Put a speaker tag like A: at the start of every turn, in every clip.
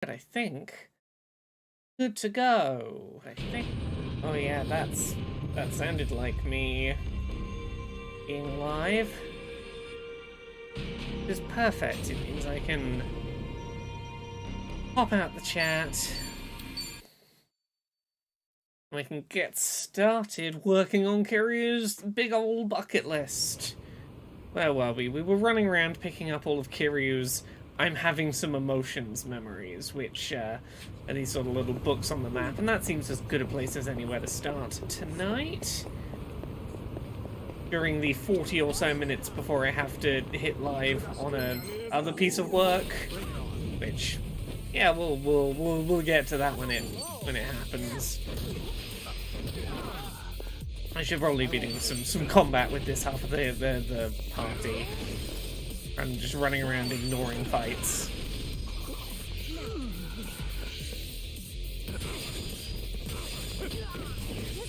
A: But I think good to go. I think. Oh yeah, that sounded like me being live. Which is perfect. It means I can pop out the chat. We can get started working on Kiryu's big old bucket list. Where were we? We were running around picking up all of Kiryu's I'm having some emotions memories, which are these sort of little books on the map, and that seems as good a place as anywhere to start tonight. During the 40 or so minutes before I have to hit live on a other piece of work, which, yeah, we'll get to that when it happens. I should probably be doing some combat with this half of the party. I'm just running around ignoring fights.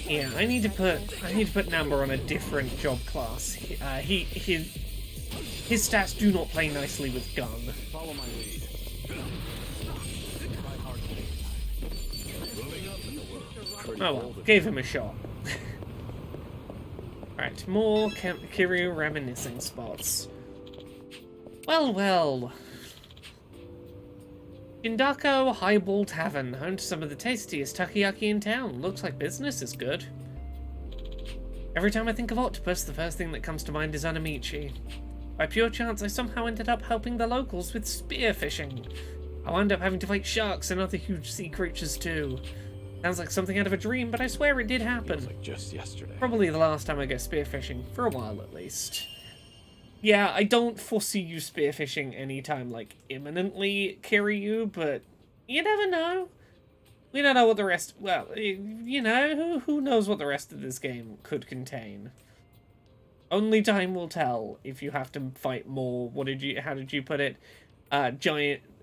A: Yeah, I need to put Number on a different job class. His stats do not play nicely with gun. Follow my lead. Oh well, gave him a shot. Right, more Kiryu reminiscing spots. Well, well. Shindako Highball Tavern, home to some of the tastiest takoyaki in town. Looks like business is good. Every time I think of octopus, the first thing that comes to mind is Anamichi. By pure chance, I somehow ended up helping the locals with spearfishing. I wound up having to fight sharks and other huge sea creatures too. Sounds like something out of a dream, but I swear it did happen.
B: Looks like just yesterday.
A: Probably the last time I go spearfishing, for a while at least. Yeah, I don't foresee you spearfishing anytime, like, imminently, Kiryu, but you never know. We don't know what the rest... Well, you know, who knows what the rest of this game could contain. Only time will tell if you have to fight more... How did you put it?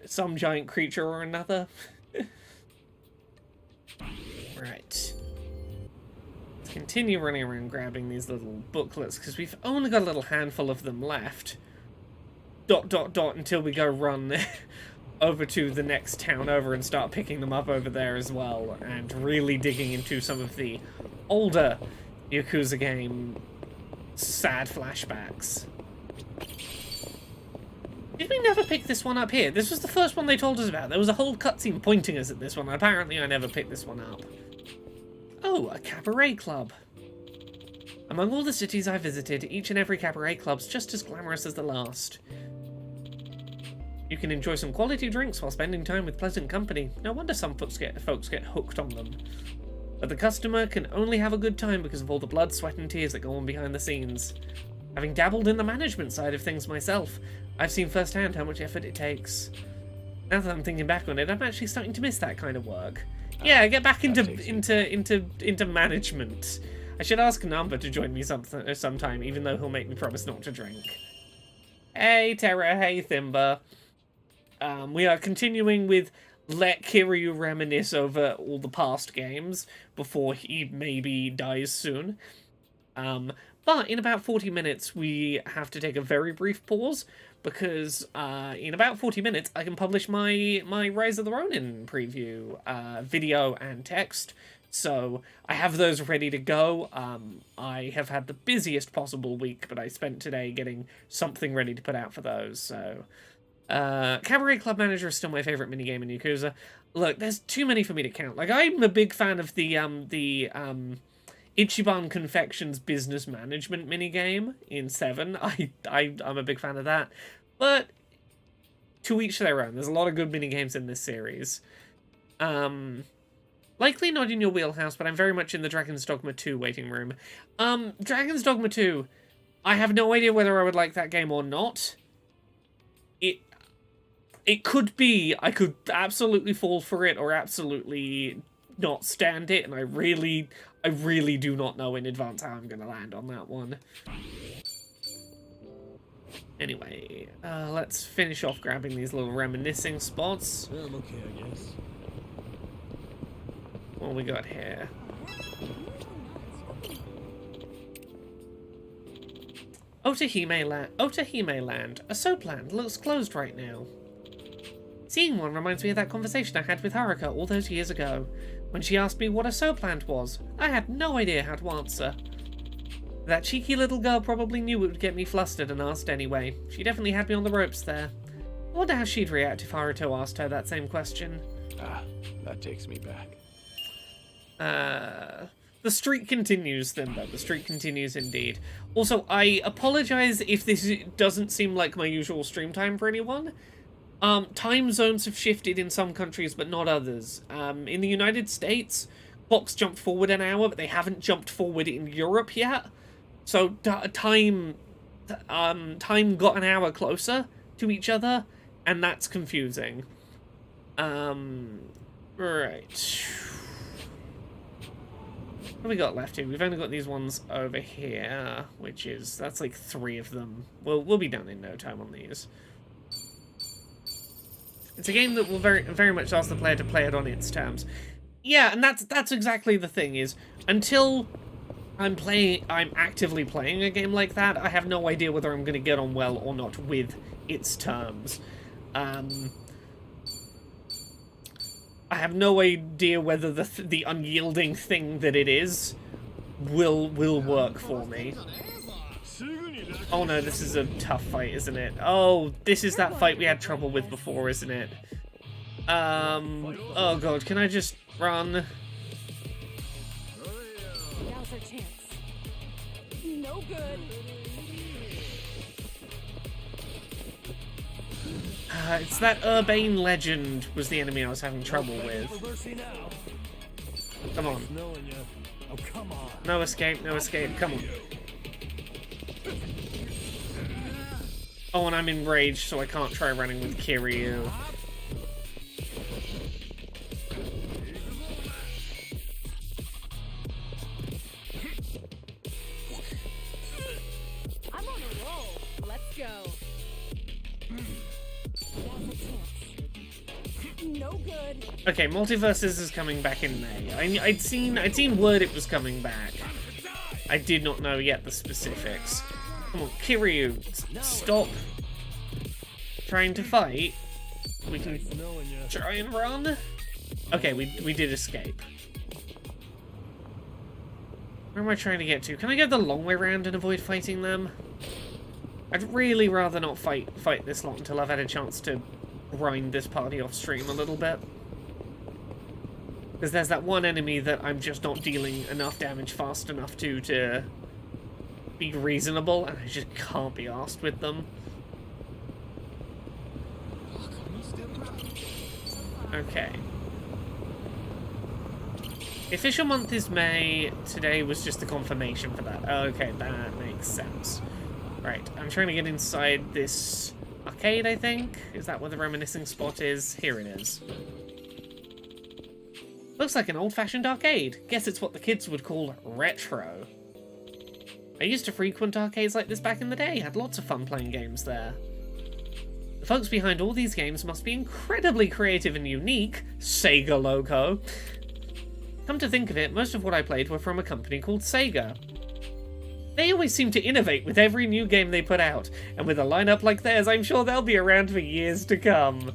A: Some giant creature or another? Right. Continue running around grabbing these little booklets because we've only got a little handful of them left. ... until we go run over to the next town over and start picking them up over there as well, and really digging into some of the older Yakuza game sad flashbacks. Did we never pick this one up here? This was the first one they told us about. There was a whole cutscene pointing us at this one, and apparently I never picked this one up. Oh, a cabaret club. Among all the cities I visited, each and every cabaret club's just as glamorous as the last. You can enjoy some quality drinks while spending time with pleasant company. No wonder some folks get hooked on them. But the customer can only have a good time because of all the blood, sweat and tears that go on behind the scenes. Having dabbled in the management side of things myself, I've seen firsthand how much effort it takes. Now that I'm thinking back on it, I'm actually starting to miss that kind of work. Yeah, get back into management. I should ask Namba to join me sometime, even though he'll make me promise not to drink. Hey Terra, hey Thimba. We are continuing with let Kiryu reminisce over all the past games before he maybe dies soon. But in about 40 minutes, we have to take a very brief pause because in about 40 minutes, I can publish my Rise of the Ronin preview video and text. So I have those ready to go. I have had the busiest possible week, but I spent today getting something ready to put out for those. So Cabaret Club Manager is still my favorite minigame in Yakuza. Look, there's too many for me to count. Like, I'm a big fan of the Ichiban Confections business management minigame in 7. I'm a big fan of that. But to each their own. There's a lot of good minigames in this series. Likely not in your wheelhouse, but I'm very much in the Dragon's Dogma 2 waiting room. Dragon's Dogma 2, I have no idea whether I would like that game or not. It could be, I could absolutely fall for it or absolutely not stand it, and I really do not know in advance how I'm going to land on that one. Anyway, let's finish off grabbing these little reminiscing spots.
B: I'm okay, I guess.
A: What we got here? Otahime Land. A soap land looks closed right now. Seeing one reminds me of that conversation I had with Haruka all those years ago. When she asked me what a soul plant was, I had no idea how to answer. That cheeky little girl probably knew it would get me flustered and asked anyway. She definitely had me on the ropes there. I wonder how she'd react if Haruto asked her that same question.
B: Ah, that takes me back.
A: The streak continues, Thimba. The streak continues indeed. Also, I apologize if this doesn't seem like my usual stream time for anyone. Time zones have shifted in some countries, but not others. In the United States, clocks jumped forward an hour, but they haven't jumped forward in Europe yet. So time got an hour closer to each other, and that's confusing. Right. What have we got left here? We've only got these ones over here, that's like 3 of them. We'll be done in no time on these. It's a game that will very much ask the player to play it on its terms. Yeah, and that's exactly the thing, is until I'm actively playing a game like that, I have no idea whether I'm going to get on well or not with its terms. I have no idea whether the unyielding thing that it is will work for me. Oh no, this is a tough fight, isn't it? Oh, this is that fight we had trouble with before, isn't it? Oh god, can I just run?
C: Now's our chance. No good.
A: It's that Urbane Legend was the enemy I was having trouble with. Come on. No escape, no escape, come on. Oh, and I'm enraged, so I can't try running with Kiryu.
C: I'm on a roll. Let's go. No good.
A: Okay, Multiverses is coming back in May. I'd seen word it was coming back. I did not know yet the specifics. Come on, Kiryu, stop trying to fight. We can try and run. Okay, we did escape. Where am I trying to get to? Can I go the long way around and avoid fighting them? I'd really rather not fight this lot until I've had a chance to grind this party off stream a little bit. Because there's that one enemy that I'm just not dealing enough damage fast enough to be reasonable, and I just can't be arsed with them. Okay. The official month is May. Today was just a confirmation for that. Okay, that makes sense. Right, I'm trying to get inside this arcade, I think. Is that where the reminiscing spot is? Here it is. Looks like an old-fashioned arcade. Guess it's what the kids would call retro. I used to frequent arcades like this back in the day. Had lots of fun playing games there. The folks behind all these games must be incredibly creative and unique. Sega logo. Come to think of it, most of what I played were from a company called Sega. They always seem to innovate with every new game they put out, and with a lineup like theirs, I'm sure they'll be around for years to come.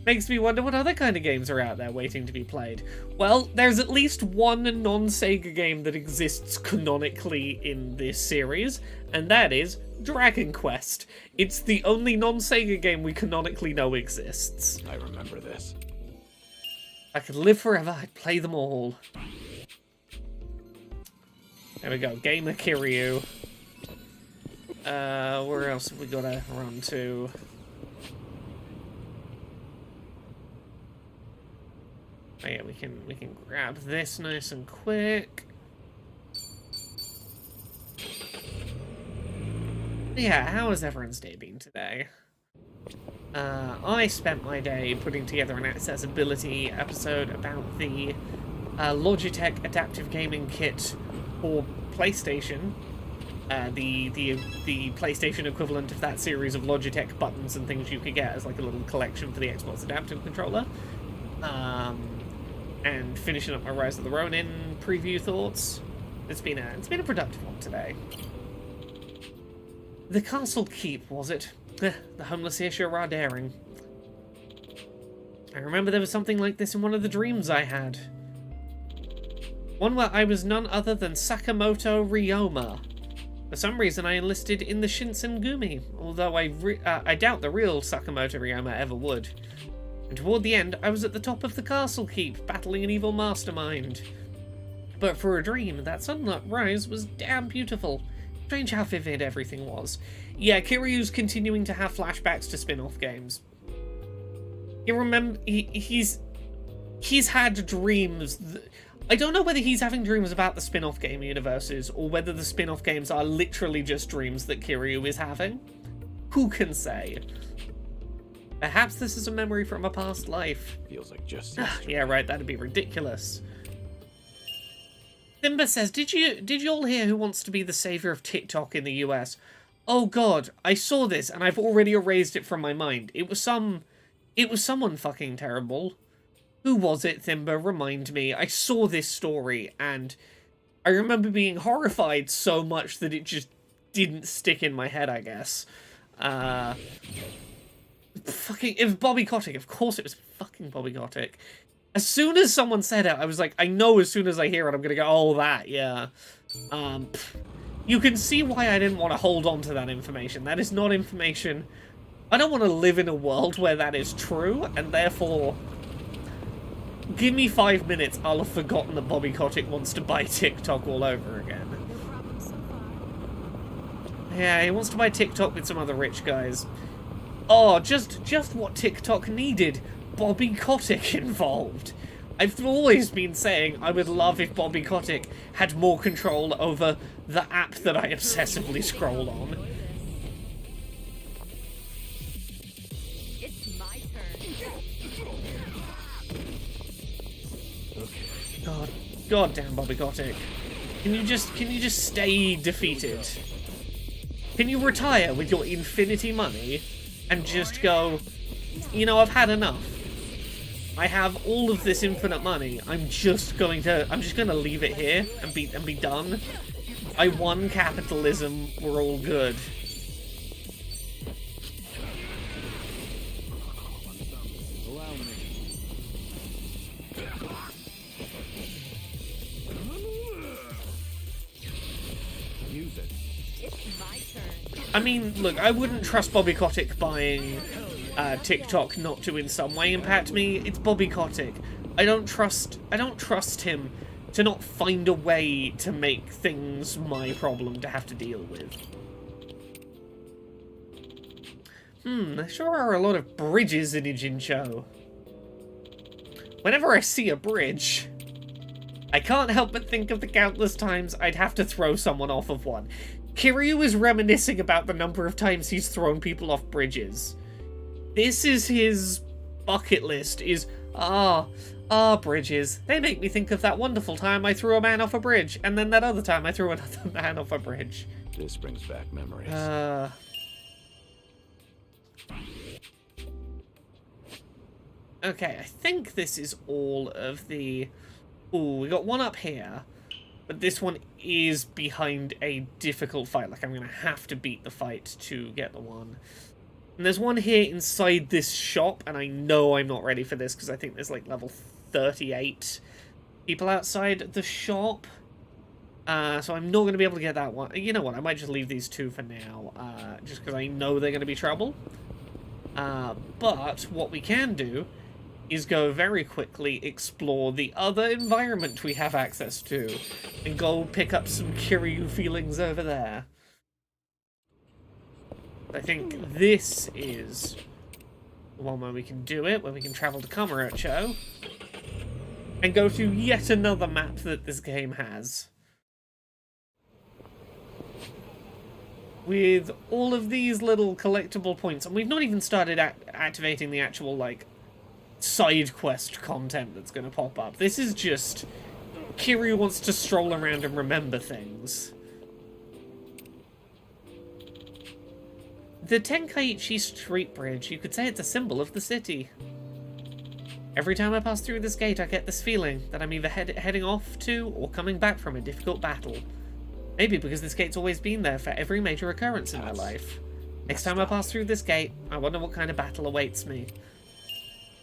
A: Makes me wonder what other kind of games are out there waiting to be played. Well, there's at least one non-Sega game that exists canonically in this series, and that is Dragon Quest. It's the only non-Sega game we canonically know exists.
B: I remember this.
A: If I could live forever, I'd play them all. There we go, Gamer Kiryu. Where else have we got to run to? Oh yeah, we can grab this nice and quick. Yeah, how has everyone's day been today? I spent my day putting together an accessibility episode about the Logitech Adaptive Gaming Kit for PlayStation. The PlayStation equivalent of that series of Logitech buttons and things you could get as like a little collection for the Xbox Adaptive Controller. And finishing up my Rise of the Ronin preview thoughts. It's been a productive one today. The Castle Keep, was it? The homeless here sure are daring. I remember there was something like this in one of the dreams I had. One where I was none other than Sakamoto Ryoma. For some reason, I enlisted in the Shinsengumi, although I doubt the real Sakamoto Ryoma ever would. And toward the end, I was at the top of the castle keep, battling an evil mastermind. But for a dream, that sunrise was damn beautiful. Strange how vivid everything was. Yeah, Kiryu's continuing to have flashbacks to spin-off games. He's had dreams. I don't know whether he's having dreams about the spin-off game universes, or whether the spin-off games are literally just dreams that Kiryu is having. Who can say? Perhaps this is a memory from a past life.
B: Feels like just yesterday.
A: Yeah, right, that'd be ridiculous. Simba says, did you all hear who wants to be the savior of TikTok in the US? Oh god, I saw this and I've already erased it from my mind. It was someone fucking terrible. Who was it, Thimba? Remind me. I saw this story and I remember being horrified so much that it just didn't stick in my head, I guess. It was Bobby Kotick. Of course it was fucking Bobby Kotick. As soon as someone said it, I was like, I know as soon as I hear it, I'm gonna go, oh, that, yeah. You can see why I didn't want to hold on to that information. That is not information. I don't want to live in a world where that is true, and therefore, give me 5 minutes, I'll have forgotten that Bobby Kotick wants to buy TikTok all over again. Yeah, he wants to buy TikTok with some other rich guys. Oh, just what TikTok needed. Bobby Kotick involved. I've always been saying I would love if Bobby Kotick had more control over the app that I obsessively scroll on.
C: It's my turn.
A: God damn Bobby Kotick. Can you just stay defeated? Can you retire with your infinity money and just go, you know, I've had enough. I have all of this infinite money. I'm just gonna leave it here and be done. I won capitalism. We're all good.
B: Allow me. Use it.
C: It's my turn.
A: I mean, look, I wouldn't trust Bobby Kotick buying TikTok not to in some way impact me. It's Bobby Kotick. I don't trust him to not find a way to make things my problem to have to deal with. There sure are a lot of bridges in Ijincho. Whenever I see a bridge, I can't help but think of the countless times I'd have to throw someone off of one. Kiryu is reminiscing about the number of times he's thrown people off bridges. This is his bucket list, is, bridges. They make me think of that wonderful time I threw a man off a bridge, and then that other time I threw another man off a bridge.
B: This brings back memories.
A: Okay, I think this is all of the... Ooh, we got one up here. But this one is behind a difficult fight. Like, I'm going to have to beat the fight to get the one. And there's one here inside this shop, and I know I'm not ready for this because I think there's, like, level 38 people outside the shop. So I'm not going to be able to get that one. You know what, I might just leave these two for now, just because I know they're going to be trouble. But what we can do is go very quickly explore the other environment we have access to, and go pick up some Kiryu feelings over there. I think this is the one where we can do it, where we can travel to Kamurocho, and go to yet another map that this game has. With all of these little collectible points, and we've not even started activating the actual, like, side quest content that's going to pop up. This is just Kiryu wants to stroll around and remember things. The Tenkaichi Street Bridge, you could say it's a symbol of the city. Every time I pass through this gate, I get this feeling that I'm either heading off to or coming back from a difficult battle. Maybe because this gate's always been there for every major occurrence in my life. Next time I pass through this gate, I wonder what kind of battle awaits me.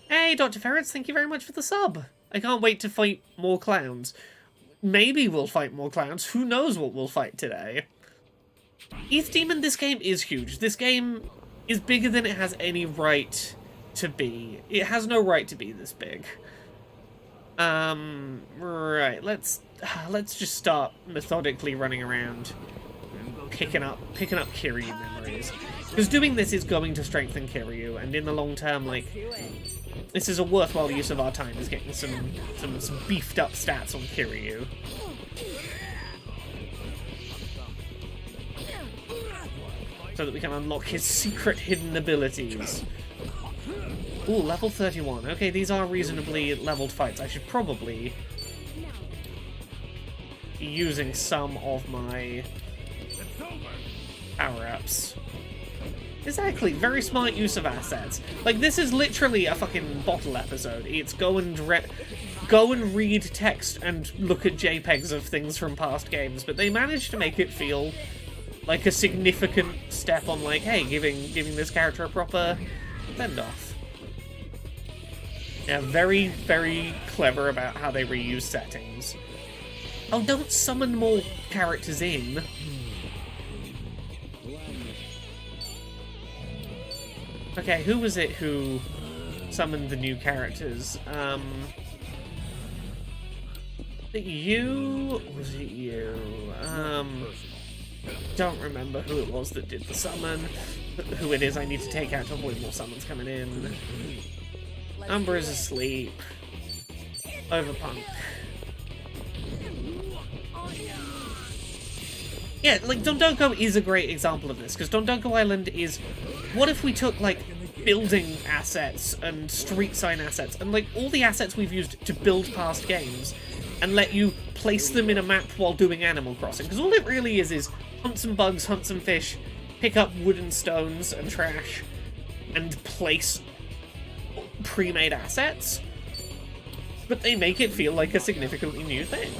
A: Hey, Dr. Ferrets, thank you very much for the sub. I can't wait to fight more clowns. Maybe we'll fight more clowns. Who knows what we'll fight today? ETH Demon, this game is huge. This game is bigger than it has any right to be. It has no right to be this big. Right, let's just start methodically running around, picking up Kiryu memories. Because doing this is going to strengthen Kiryu, and in the long term, like, this is a worthwhile use of our time, is getting some beefed up stats on Kiryu. So that we can unlock his secret hidden abilities. Ooh, level 31. Okay, these are reasonably leveled fights. I should probably be using some of my power-ups. Exactly, very smart use of assets. Like, this is literally a fucking bottle episode. It's go and read text and look at JPEGs of things from past games, but they managed to make it feel like a significant step on, like, hey, giving this character a proper send-off. Yeah, very, very clever about how they reuse settings. Oh, don't summon more characters in. Okay, who was it who summoned the new characters? Was it you? Or was it you? Don't remember who it was that did the summon. Who it is I need to take out to avoid more summons coming in. Umbra is asleep. Overpunk. Yeah, like, Dondoko is a great example of this, because Dondoko Island is... What if we took, like, building assets and street sign assets, and, like, all the assets we've used to build past games, and let you place them in a map while doing Animal Crossing? Because all it really is hunt some bugs, hunt some fish, pick up wooden stones and trash, and place pre-made assets, but they make it feel like a significantly new thing.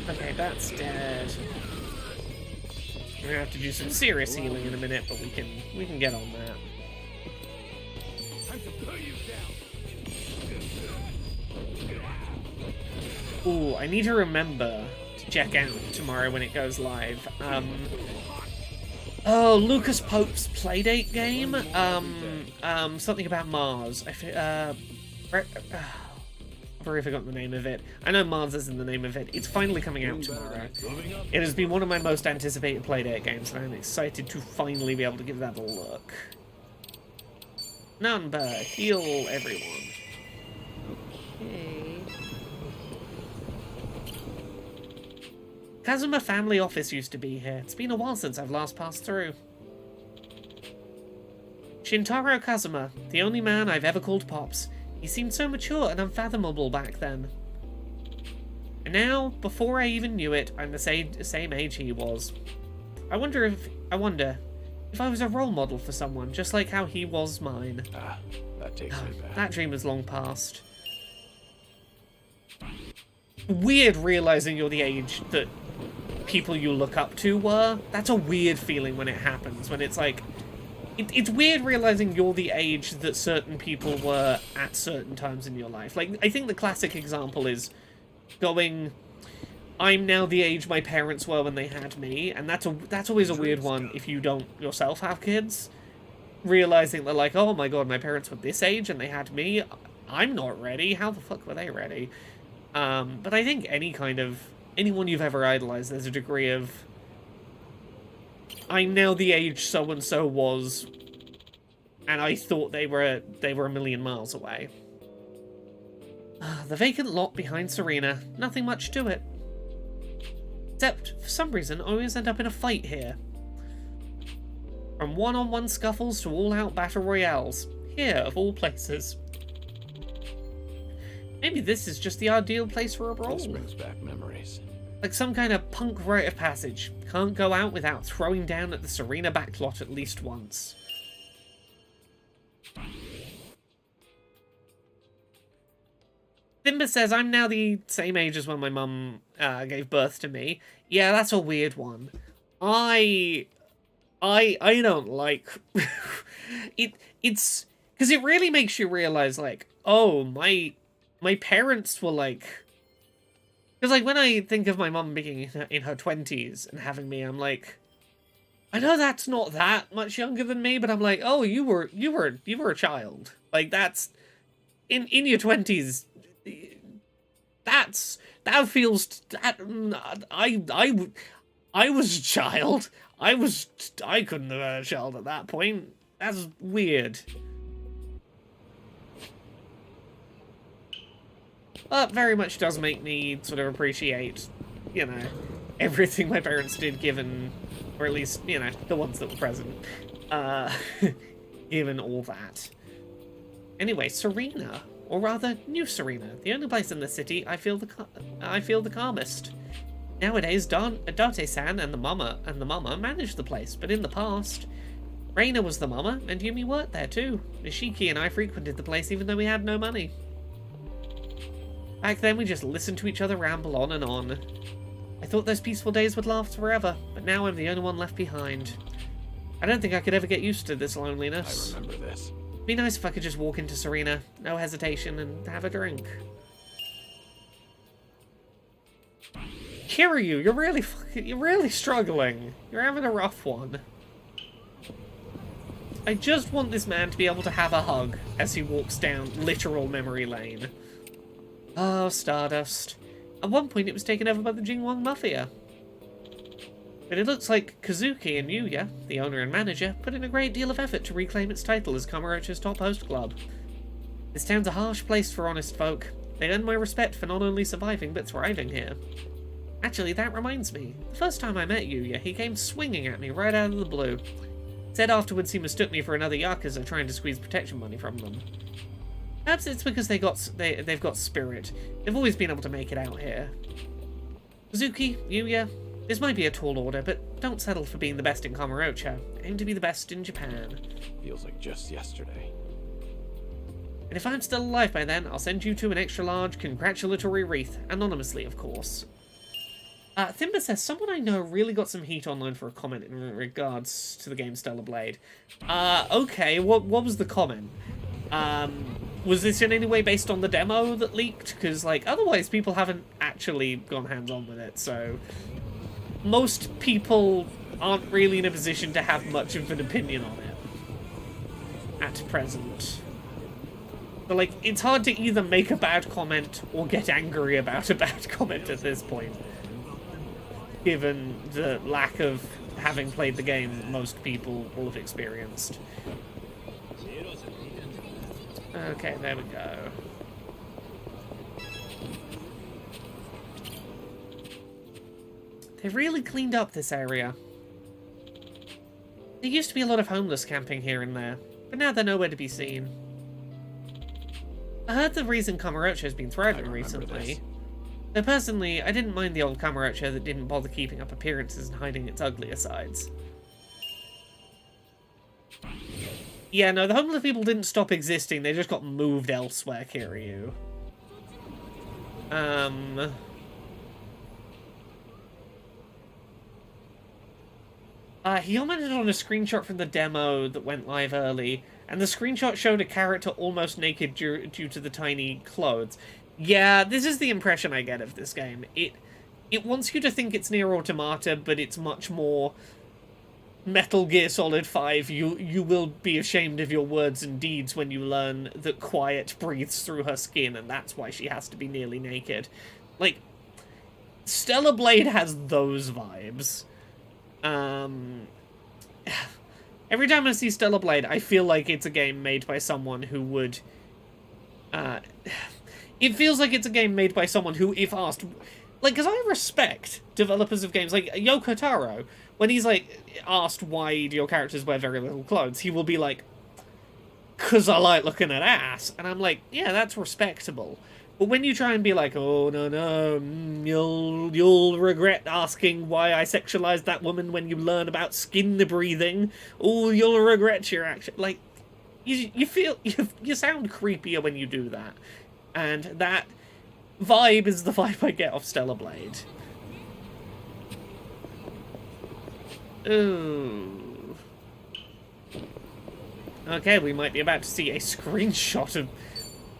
A: Okay, that's dead. We're gonna have to do some serious healing in a minute, but we can get on that. Ooh, I need to remember to check out tomorrow when it goes live. Oh, Lucas Pope's Playdate game. Something about Mars. I've already forgotten the name of it. I know Mars isn't the name of it. It's finally coming out tomorrow. It has been one of my most anticipated Playdate games, and I'm excited to finally be able to give that a look. Number, heal everyone.
C: Okay.
A: Kazuma family office used to be here. It's been a while since I've last passed through. Shintaro Kazuma, the only man I've ever called Pops. He seemed so mature and unfathomable back then. And now, before I even knew it, I'm the same age he was. I wonder if I was a role model for someone, just like how he was mine.
B: Ah, that takes me back.
A: That dream is long past. Weird realizing you're the age that people you look up to were. That's a weird feeling when it happens, when it's like... It's weird realizing you're the age that certain people were at certain times in your life. Like, I think the classic example is going, I'm now the age my parents were when they had me, and that's always a weird one if you don't yourself have kids. Realizing that, like, oh my god, my parents were this age and they had me, I'm not ready, how the fuck were they ready? But I think anyone you've ever idolized, there's a degree of, I'm now the age so-and-so was, and I thought they were a million miles away. The vacant lot behind Serena. Nothing much to it. Except, for some reason, I always end up in a fight here. From one-on-one scuffles to all-out battle royales. Here, of all places. Maybe this is just the ideal place for a brawl.
B: This brings back memories.
A: Like some kind of punk rite of passage. Can't go out without throwing down at the Serena backlot at least once. Simba says, I'm now the same age as when my mum gave birth to me. Yeah, that's a weird one. I don't like it's because it really makes you realize, like, oh, my parents were like, because like when I think of my mum being in her 20s and having me, I'm like, I know that's not that much younger than me, but I'm like, oh, you were a child. Like, that's in your 20s. That feels that I was a child. I couldn't have been a child at that point. That's weird. But very much does make me sort of appreciate, you know, everything my parents did, given, or at least, you know, the ones that were present, given all that. Anyway, Serena, or rather, New Serena, the only place in the city I feel the calmest. Nowadays, Date-san and the mama manage the place, but in the past, Reina was the mama, and Yumi worked there too. Nishiki and I frequented the place even though we had no money. Back then, we just listened to each other ramble on and on. I thought those peaceful days would last forever, but now I'm the only one left behind. I don't think I could ever get used to this loneliness.
B: I remember this.
A: It'd be nice if I could just walk into Serena, no hesitation, and have a drink. Kiryu, you're really struggling. You're having a rough one. I just want this man to be able to have a hug as he walks down literal memory lane. Oh, Stardust. At one point it was taken over by the Jingwang Mafia. But it looks like Kazuki and Yuya, the owner and manager, put in a great deal of effort to reclaim its title as Kamurocho's top host club. This town's a harsh place for honest folk. They earn my respect for not only surviving but thriving here. Actually, that reminds me. The first time I met Yuya, he came swinging at me right out of the blue. Said afterwards he mistook me for another Yakuza trying to squeeze protection money from them. Perhaps it's because they've got spirit. They've always been able to make it out here. Kazuki, Yuya, this might be a tall order, but don't settle for being the best in Kamurocho. Aim to be the best in Japan.
B: Feels like just yesterday.
A: And if I'm still alive by then, I'll send you to an extra-large congratulatory wreath. Anonymously, of course. Thimba says, someone I know really got some heat online for a comment in regards to the game Stellar Blade. Okay, what was the comment? Was this in any way based on the demo that leaked? Because, like, otherwise people haven't actually gone hands-on with it, so... Most people aren't really in a position to have much of an opinion on it. At present. But, like, it's hard to either make a bad comment or get angry about a bad comment at this point. Given the lack of having played the game most people will have experienced. Okay, there we go. They've really cleaned up this area. There used to be a lot of homeless camping here and there, but now they're nowhere to be seen. I heard the reason Kamurocho has been thriving recently. Though personally, I didn't mind the old Kamurocho that didn't bother keeping up appearances and hiding its uglier sides. Yeah, no, the homeless people didn't stop existing, they just got moved elsewhere, Kiryu. He commented on a screenshot from the demo that went live early, and the screenshot showed a character almost naked due to the tiny clothes. Yeah, this is the impression I get of this game. It wants you to think it's Nier Automata, but it's much more Metal Gear Solid 5. You will be ashamed of your words and deeds when you learn that Quiet breathes through her skin, and that's why she has to be nearly naked. Like, Stellar Blade has those vibes. Every time I see Stellar Blade, I feel like it's a game made by someone who would... It feels like it's a game made by someone who, if asked... Like, because I respect developers of games, like Yoko Taro, when he's, like, asked why do your characters wear very little clothes, he will be like, 'cause I like looking at ass. And I'm like, yeah, that's respectable. But when you try and be like, oh, no, you'll regret asking why I sexualized that woman when you learn about skin breathing. Oh, you'll regret your action. Like, you feel, you sound creepier when you do that. And that vibe is the vibe I get off Stellar Blade. Ooh. Okay, we might be about to see a screenshot of...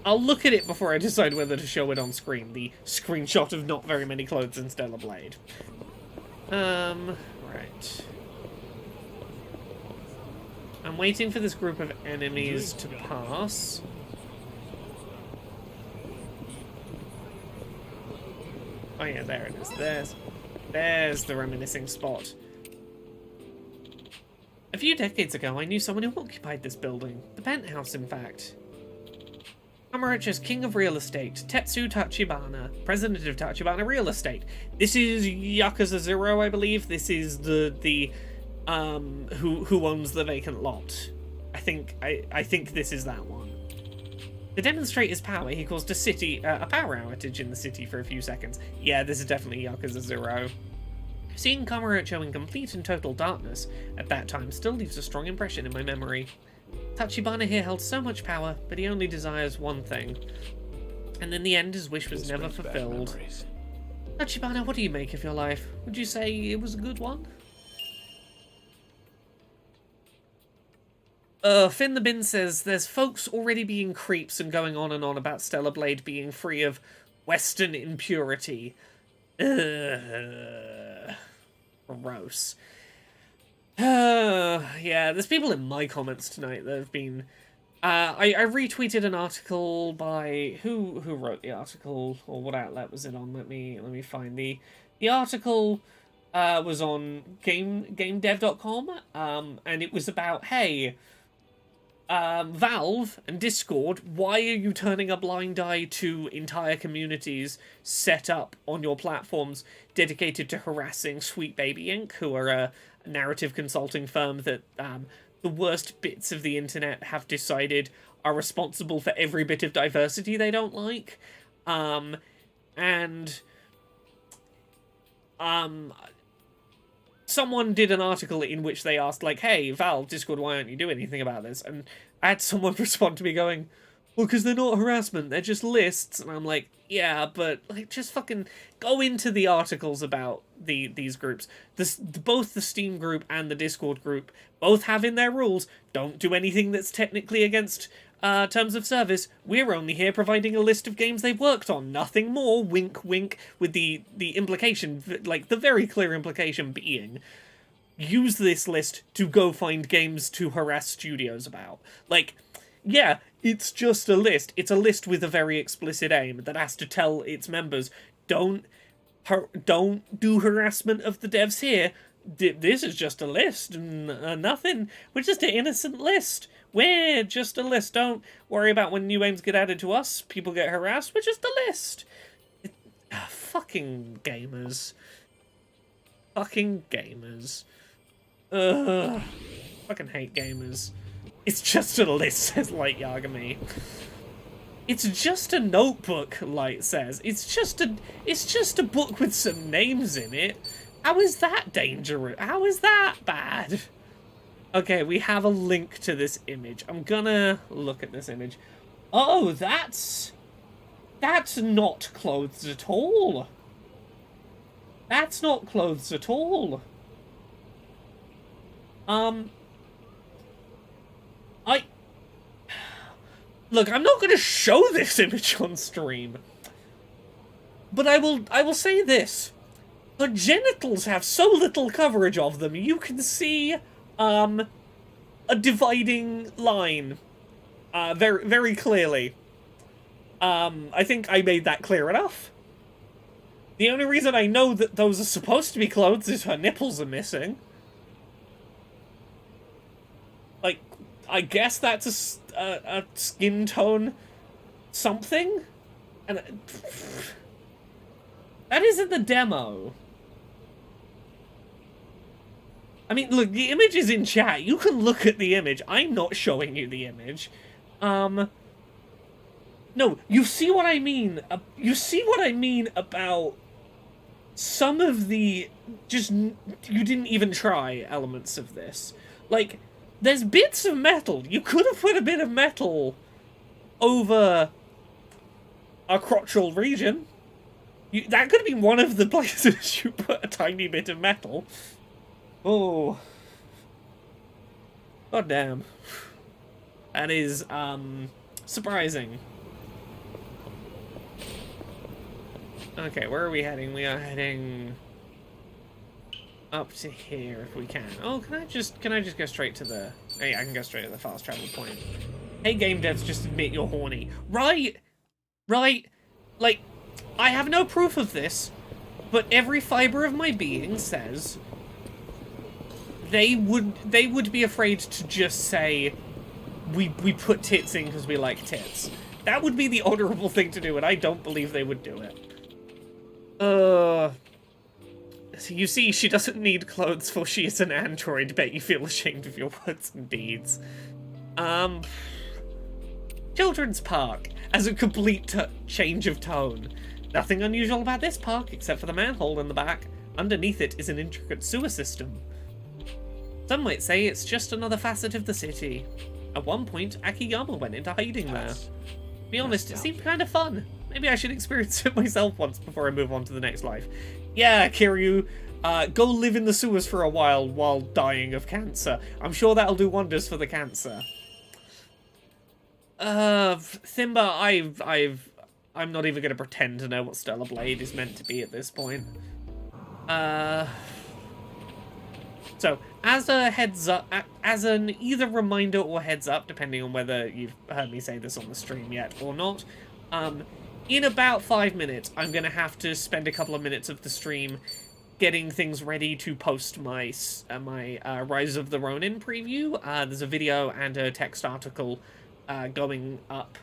A: I'll look at it before I decide whether to show it on screen. The screenshot of not very many clothes in Stellar Blade. Right. I'm waiting for this group of enemies to pass. Oh yeah, there it is. There's the reminiscing spot. A few decades ago, I knew someone who occupied this building. The penthouse, in fact. Kamurocho's king of real estate, Tetsu Tachibana, president of Tachibana Real Estate. This is Yakuza 0, I believe. This is the who owns the vacant lot. I think this is that one. To demonstrate his power, he caused a power outage in the city for a few seconds. Yeah, this is definitely Yakuza 0. Seeing Kamurocho in complete and total darkness at that time still leaves a strong impression in my memory. Tachibana here held so much power, but he only desires one thing. And in the end, his wish was never fulfilled. Tachibana, what do you make of your life? Would you say it was a good one? Finn the Bin says, there's folks already being creeps and going on about Stellar Blade being free of Western impurity. Gross. Yeah, there's people in my comments tonight that have been... I retweeted an article by... Who wrote the article? Or what outlet was it on? Let me find the article was on gamedev.com, and it was about, hey... Valve and Discord, why are you turning a blind eye to entire communities set up on your platforms dedicated to harassing Sweet Baby Inc., who are a narrative consulting firm that the worst bits of the internet have decided are responsible for every bit of diversity they don't like. Someone did an article in which they asked, like, hey, Valve, Discord, why aren't you doing anything about this? And I had someone respond to me going, well, because they're not harassment, they're just lists. And I'm like, yeah, but, like, just fucking go into the articles about these groups. Both the Steam group and the Discord group both have in their rules, don't do anything that's technically against terms of service. We're only here providing a list of games they've worked on, nothing more, wink wink, with the implication, like the very clear implication being, use this list to go find games to harass studios about. Like, yeah, it's just a list. It's a list with a very explicit aim that has to tell its members, don't do harassment of the devs here. This is just a list, nothing. We're just an innocent list. We're just a list. Don't worry about when new games get added to us. People get harassed. We're just a list. Fucking gamers. Fucking gamers. Ugh. Fucking hate gamers. It's just a list, says Light Yagami. It's just a notebook, Light says. It's just a book with some names in it. How is that dangerous? How is that bad? Okay, we have a link to this image. I'm gonna look at this image. Oh, that's not clothes at all. That's not clothes at all. Look, I'm not gonna show this image on stream. But I will say this. The genitals have so little coverage of them, you can see a dividing line very, very clearly. I think I made that clear enough. The only reason I know that those are supposed to be clothes is her nipples are missing. Like, I guess that's a skin tone something? And that isn't the demo. I mean, look, the image is in chat. You can look at the image. I'm not showing you the image. No, you see what I mean. You see what I mean about some of the just you didn't even try elements of this. Like, there's bits of metal. You could have put a bit of metal over a crotchal region. That could have been one of the places you put a tiny bit of metal. Oh. God damn. That is, surprising. Okay, where are we heading? We are heading up to here if we can. Oh, can I just go straight to the... Oh yeah, I can go straight to the fast travel point. Hey, game devs, just admit you're horny. Right! Right! Like, I have no proof of this, but every fiber of my being says they would be afraid to just say, we put tits in because we like tits. That would be the honorable thing to do, and I don't believe they would do it. So you see, she doesn't need clothes, for she is an android. Bet you feel ashamed of your words and deeds. Children's Park, as a complete change of tone. Nothing unusual about this park, except for the manhole in the back. Underneath it is an intricate sewer system. Some might say it's just another facet of the city. At one point, Akiyama went into hiding there. To be honest, it seemed kind of fun. Maybe I should experience it myself once before I move on to the next life. Yeah, Kiryu, go live in the sewers for a while dying of cancer. I'm sure that'll do wonders for the cancer. Thimba, I'm not even going to pretend to know what Stellar Blade is meant to be at this point. So, as a heads up, as an either reminder or heads up, depending on whether you've heard me say this on the stream yet or not, in about 5 minutes, I'm going to have to spend a couple of minutes of the stream getting things ready to post my Rise of the Ronin preview. There's a video and a text article going up,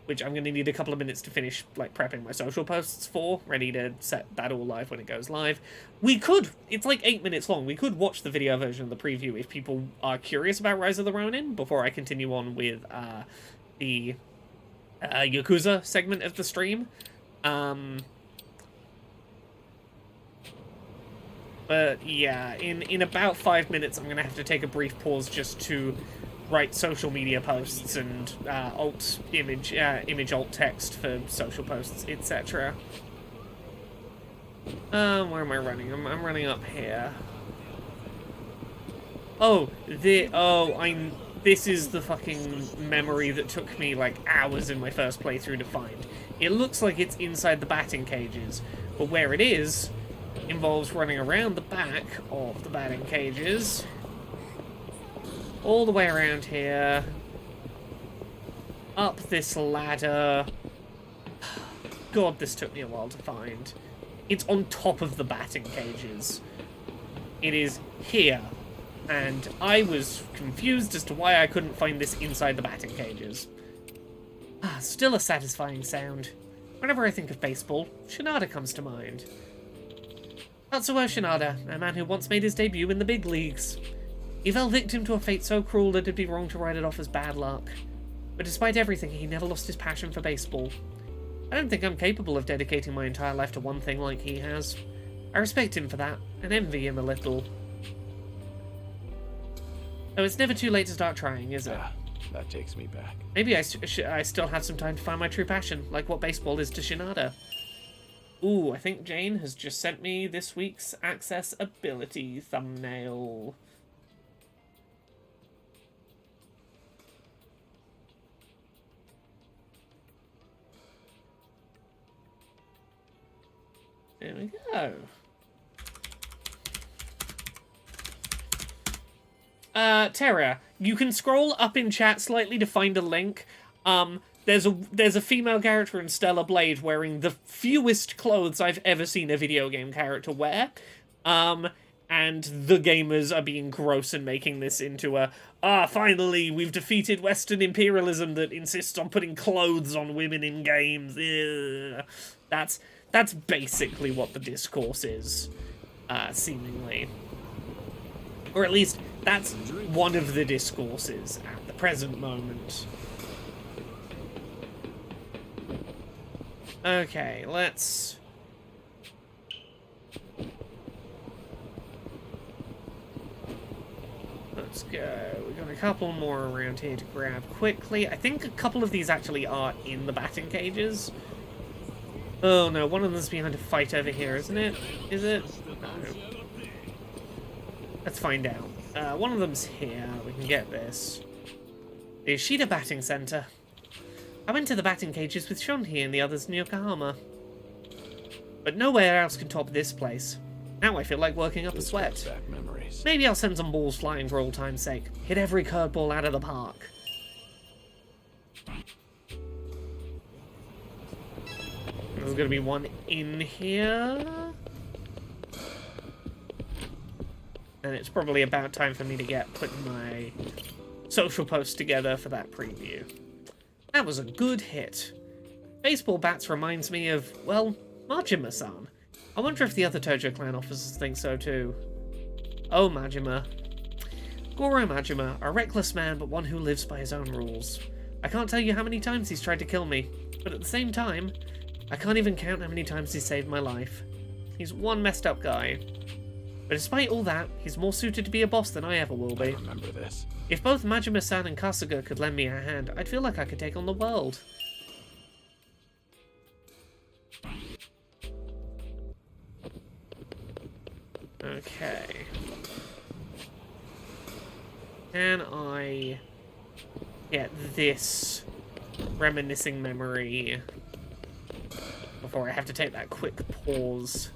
A: which I'm going to need a couple of minutes to finish, like, prepping my social posts for, ready to set that all live when it goes live. We could, it's like 8 minutes long, we could watch the video version of the preview if people are curious about Rise of the Ronin, before I continue on with the Yakuza segment of the stream. But yeah, in about 5 minutes, I'm going to have to take a brief pause just to write social media posts and image alt text for social posts, etc. Where am I running? I'm running up here. This is the fucking memory that took me like hours in my first playthrough to find. It looks like it's inside the batting cages, but where it is involves running around the back of the batting cages, all the way around here, up this ladder. God, this took me a while to find. It's on top of the batting cages. It is here. And I was confused as to why I couldn't find this inside the batting cages. Still a satisfying sound. Whenever I think of baseball, Shinada comes to mind. Tatsuo Shinada, a man who once made his debut in the big leagues. He fell victim to a fate so cruel that it'd be wrong to write it off as bad luck. But despite everything, he never lost his passion for baseball. I don't think I'm capable of dedicating my entire life to one thing like he has. I respect him for that, and envy him a little. Oh, it's never too late to start trying, is it?
B: That takes me back.
A: Maybe I still have some time to find my true passion, like what baseball is to Shinada. Ooh, I think Jane has just sent me this week's accessibility thumbnail. There we go. Terra, you can scroll up in chat slightly to find a link. There's a female character in Stellar Blade wearing the fewest clothes I've ever seen a video game character wear. And the gamers are being gross and making this into a, finally, we've defeated Western imperialism that insists on putting clothes on women in games. Ugh. That's basically what the discourse is, seemingly. Or at least, that's one of the discourses at the present moment. Okay, let's go. We've got a couple more around here to grab quickly. I think a couple of these actually are in the batting cages. Oh no, one of them's behind a fight over here, isn't it? Is it? No. Let's find out. One of them's here. We can get this. The Ishida Batting Center. I went to the batting cages with Shunhei and the others in Yokohama. But nowhere else can top this place. Now I feel like working up a
B: This
A: sweat.
B: brings back memories.
A: Maybe I'll send some balls flying for old time's sake. Hit every curveball out of the park. There's gonna be one in here. And it's probably about time for me to get putting my social post together for that preview. That was a good hit. Baseball bats reminds me of, well, Majima-san. I wonder if the other Tojo clan officers think so too. Oh, Majima. Goro Majima, a reckless man but one who lives by his own rules. I can't tell you how many times he's tried to kill me, but at the same time, I can't even count how many times he saved my life. He's one messed up guy. But despite all that, he's more suited to be a boss than I ever will be.
B: I remember this.
A: If both Majima-san and Kasuga could lend me a hand, I'd feel like I could take on the world. Okay. Can I get this reminiscing memory before I have to take that quick pause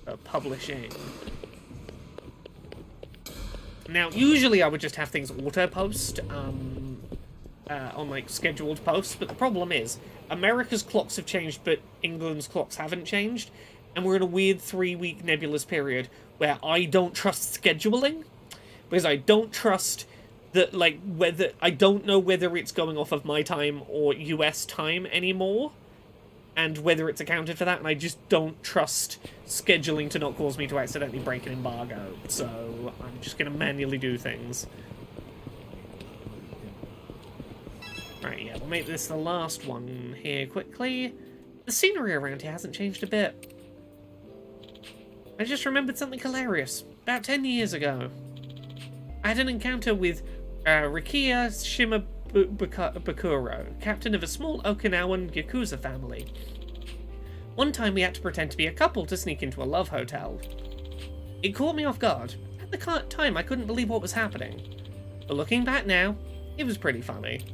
A: of publishing? Now, usually I would just have things auto-post on, like, scheduled posts, but the problem is, America's clocks have changed, but England's clocks haven't changed, and we're in a weird 3-week nebulous period where I don't trust scheduling, because I don't trust that, like, whether, I don't know whether it's going off of my time or US time anymore, and whether it's accounted for that, and I just don't trust scheduling to not cause me to accidentally break an embargo, so I'm just going to manually do things. Right, yeah, we'll make this the last one here quickly. The scenery around here hasn't changed a bit. I just remembered something hilarious. About 10 years ago, I had an encounter with Rikiya Shimabukuro, captain of a small Okinawan Yakuza family. One time we had to pretend to be a couple to sneak into a love hotel. It caught me off guard. At the time, I couldn't believe what was happening. But looking back now, it was pretty funny.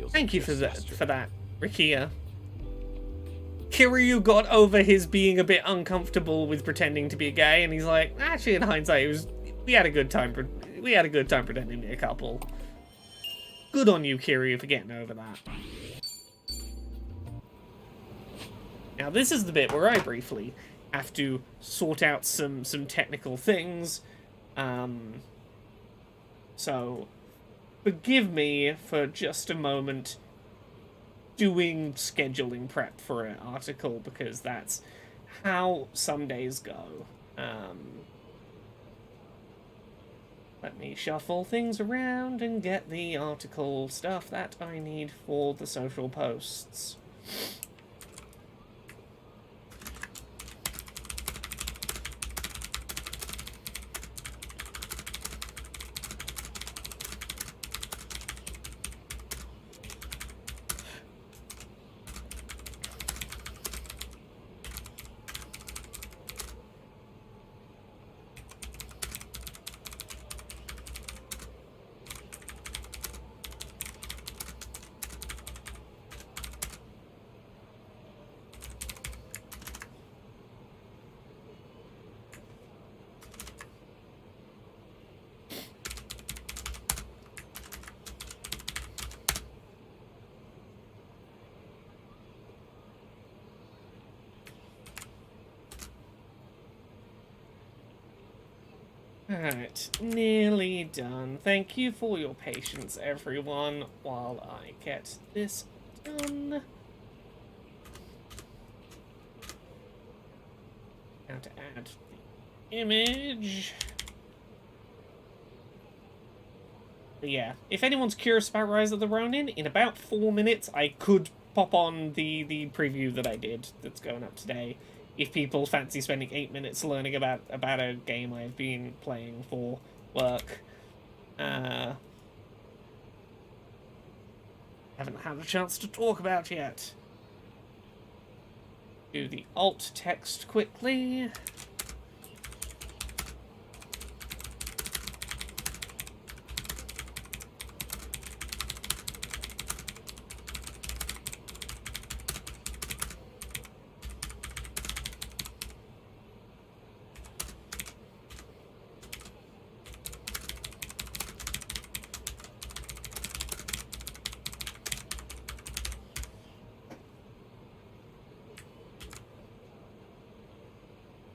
A: Thank you for that, Rikiya. Kiryu got over his being a bit uncomfortable with pretending to be gay, and he's like, actually, in hindsight, we had a good time pretending to be a couple. Good on you, Kiryu, for getting over that. Now, this is the bit where I briefly have to sort out some technical things. So, forgive me for just a moment doing scheduling prep for an article, because that's how some days go. Let me shuffle things around and get the article stuff that I need for the social posts. Alright, nearly done. Thank you for your patience, everyone, while I get this done. Now to add the image. But yeah, if anyone's curious about Rise of the Ronin, in about 4 minutes I could pop on the preview that I did that's going up today. If people fancy spending 8 minutes learning about a game I've been playing for work. Haven't had a chance to talk about yet. Do the alt text quickly.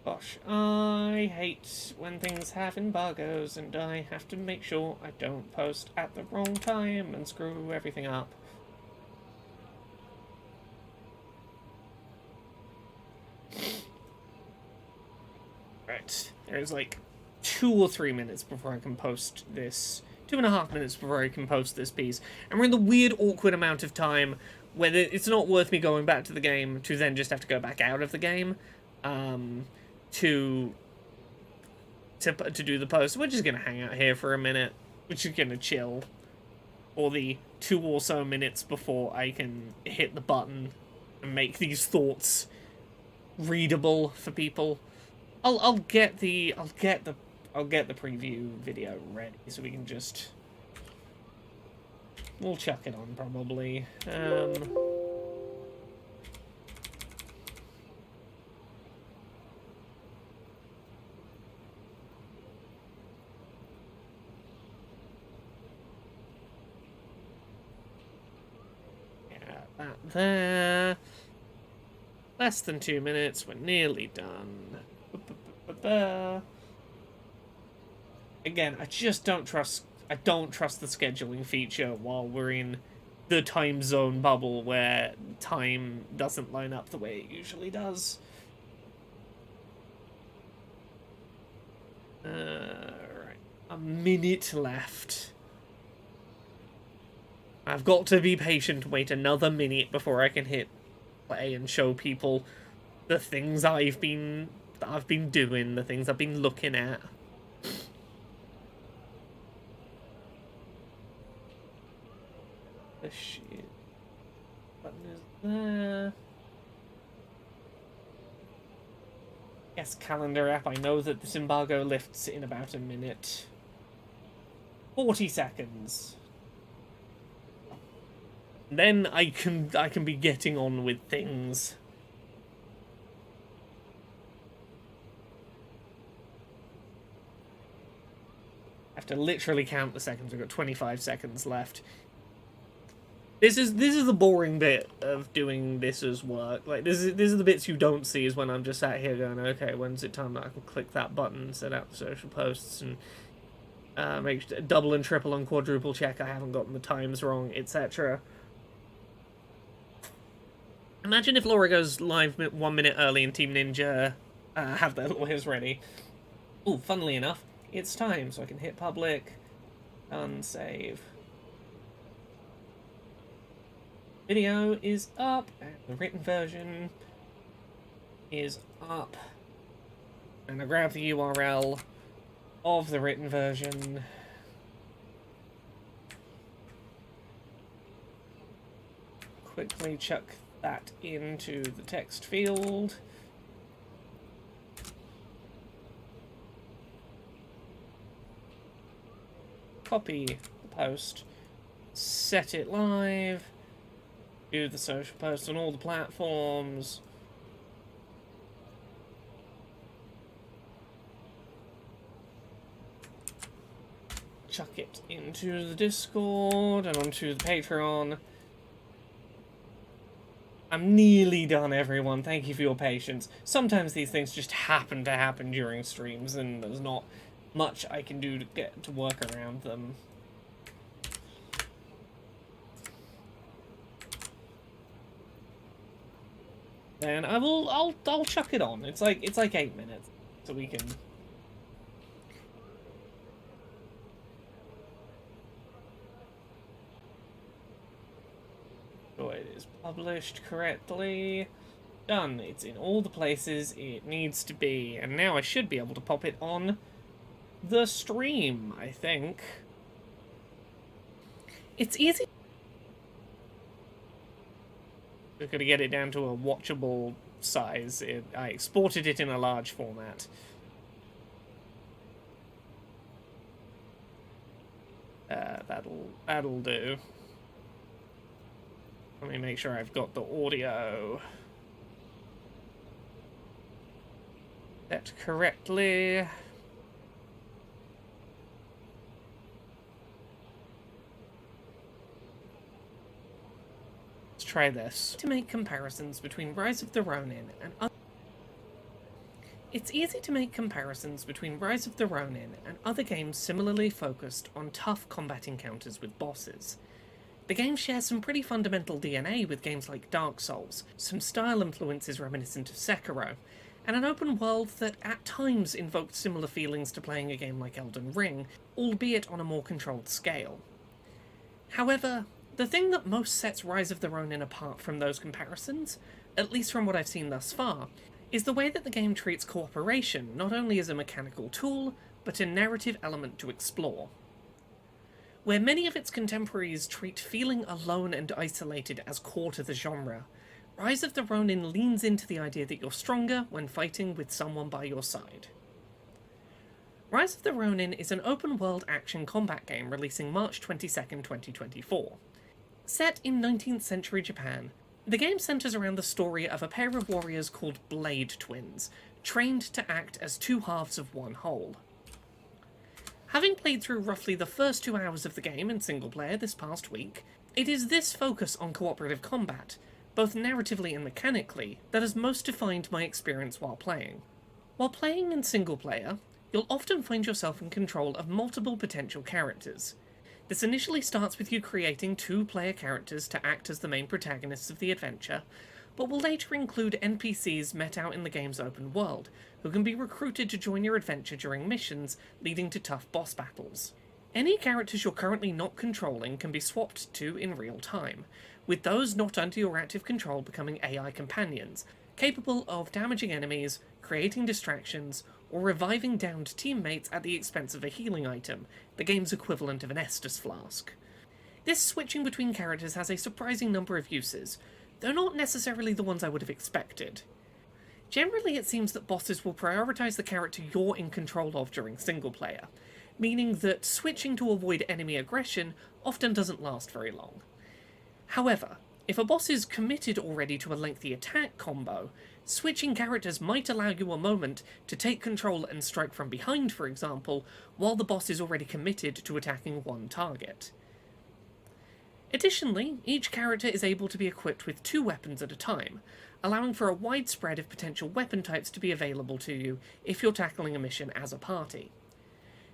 A: Gosh, I hate when things have embargoes and I have to make sure I don't post at the wrong time and screw everything up. Right, there's like 2 or 3 minutes before I can post this. 2.5 minutes before I can post this piece. And we're in the weird, awkward amount of time where it's not worth me going back to the game to then just have to go back out of the game to do the post. We're just going to hang out here for a minute. We're just going to chill. For the 2 or so minutes before I can hit the button and make these thoughts readable for people. I'll get the preview video ready so we can just... We'll chuck it on, probably. Yeah, that there. Less than 2 minutes, we're nearly done. Again, I just don't trust the scheduling feature while we're in the time zone bubble where time doesn't line up the way it usually does. Right. A minute left. I've got to be patient, wait another minute before I can hit play and show people the things I've been doing, the things I've been looking at. The shit button is there. Yes, calendar app. I know that this embargo lifts in about a minute. 40 seconds. Then I can be getting on with things. I have to literally count the seconds. We've got 25 seconds left. This is the boring bit of doing this as work. Like this is the bits you don't see, is when I'm just sat here going, okay, when's it time that I can click that button, set out the social posts, and make double and triple and quadruple check I haven't gotten the times wrong, etc. Imagine if Laura goes live 1 minute early and Team Ninja have their lawyers ready. Ooh, funnily enough, it's time, so I can hit public, unsave. Video is up, and the written version is up. And I grab the URL of the written version. Quickly chuck that into the text field. Copy the post, set it live, do the social post on all the platforms. Chuck it into the Discord and onto the Patreon. I'm nearly done, everyone. Thank you for your patience. Sometimes these things just happen to happen during streams, and there's not much I can do to get to work around them. And I'll chuck it on. It's like 8 minutes, so we can. So it is published correctly. Done. It's in all the places it needs to be, and now I should be able to pop it on the stream, I think. It's easy. We're going to get it down to a watchable size. I exported it in a large format. That'll do. Let me make sure I've got the audio set correctly. Let's try this. To make comparisons between Rise of the Ronin and other... It's easy to make comparisons between Rise of the Ronin and other games similarly focused on tough combat encounters with bosses. The game shares some pretty fundamental DNA with games like Dark Souls, some style influences reminiscent of Sekiro, and an open world that at times invoked similar feelings to playing a game like Elden Ring, albeit on a more controlled scale. However, the thing that most sets Rise of the Ronin apart from those comparisons, at least from what I've seen thus far, is the way that the game treats cooperation not only as a mechanical tool, but a narrative element to explore. Where many of its contemporaries treat feeling alone and isolated as core to the genre, Rise of the Ronin leans into the idea that you're stronger when fighting with someone by your side. Rise of the Ronin is an open-world action combat game releasing March 22nd, 2024. Set in 19th century Japan, the game centers around the story of a pair of warriors called Blade Twins, trained to act as two halves of one whole. Having played through roughly the first 2 hours of the game in single player this past week, it is this focus on cooperative combat, both narratively and mechanically, that has most defined my experience while playing. While playing in single player, you'll often find yourself in control of multiple potential characters. This initially starts with you creating 2 player characters to act as the main protagonists of the adventure, but will later include NPCs met out in the game's open world, who can be recruited to join your adventure during missions, leading to tough boss battles. Any characters you're currently not controlling can be swapped to in real time, with those not under your active control becoming AI companions, capable of damaging enemies, creating distractions, or reviving downed teammates at the expense of a healing item, the game's equivalent of an Estus flask. This switching between characters has a surprising number of uses, though not necessarily the ones I would have expected. Generally, it seems that bosses will prioritise the character you're in control of during single player, meaning that switching to avoid enemy aggression often doesn't last very long. However, if a boss is committed already to a lengthy attack combo, switching characters might allow you a moment to take control and strike from behind, for example, while the boss is already committed to attacking one target. Additionally, each character is able to be equipped with 2 weapons at a time, allowing for a wide spread of potential weapon types to be available to you if you're tackling a mission as a party.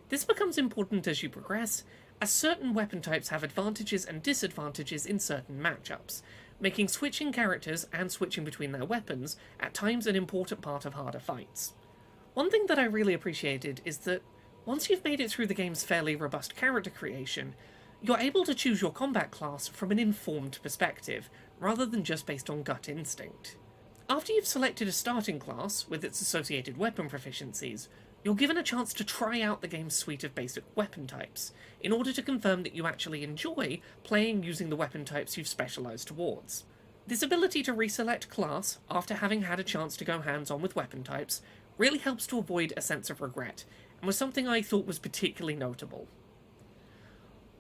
A: This becomes important as you progress, as certain weapon types have advantages and disadvantages in certain matchups, making switching characters and switching between their weapons at times an important part of harder fights. One thing that I really appreciated is that once you've made it through the game's fairly robust character creation, you're able to choose your combat class from an informed perspective, rather than just based on gut instinct. After you've selected a starting class, with its associated weapon proficiencies, you're given a chance to try out the game's suite of basic weapon types, in order to confirm that you actually enjoy playing using the weapon types you've specialised towards. This ability to reselect class, after having had a chance to go hands-on with weapon types, really helps to avoid a sense of regret, and was something I thought was particularly notable.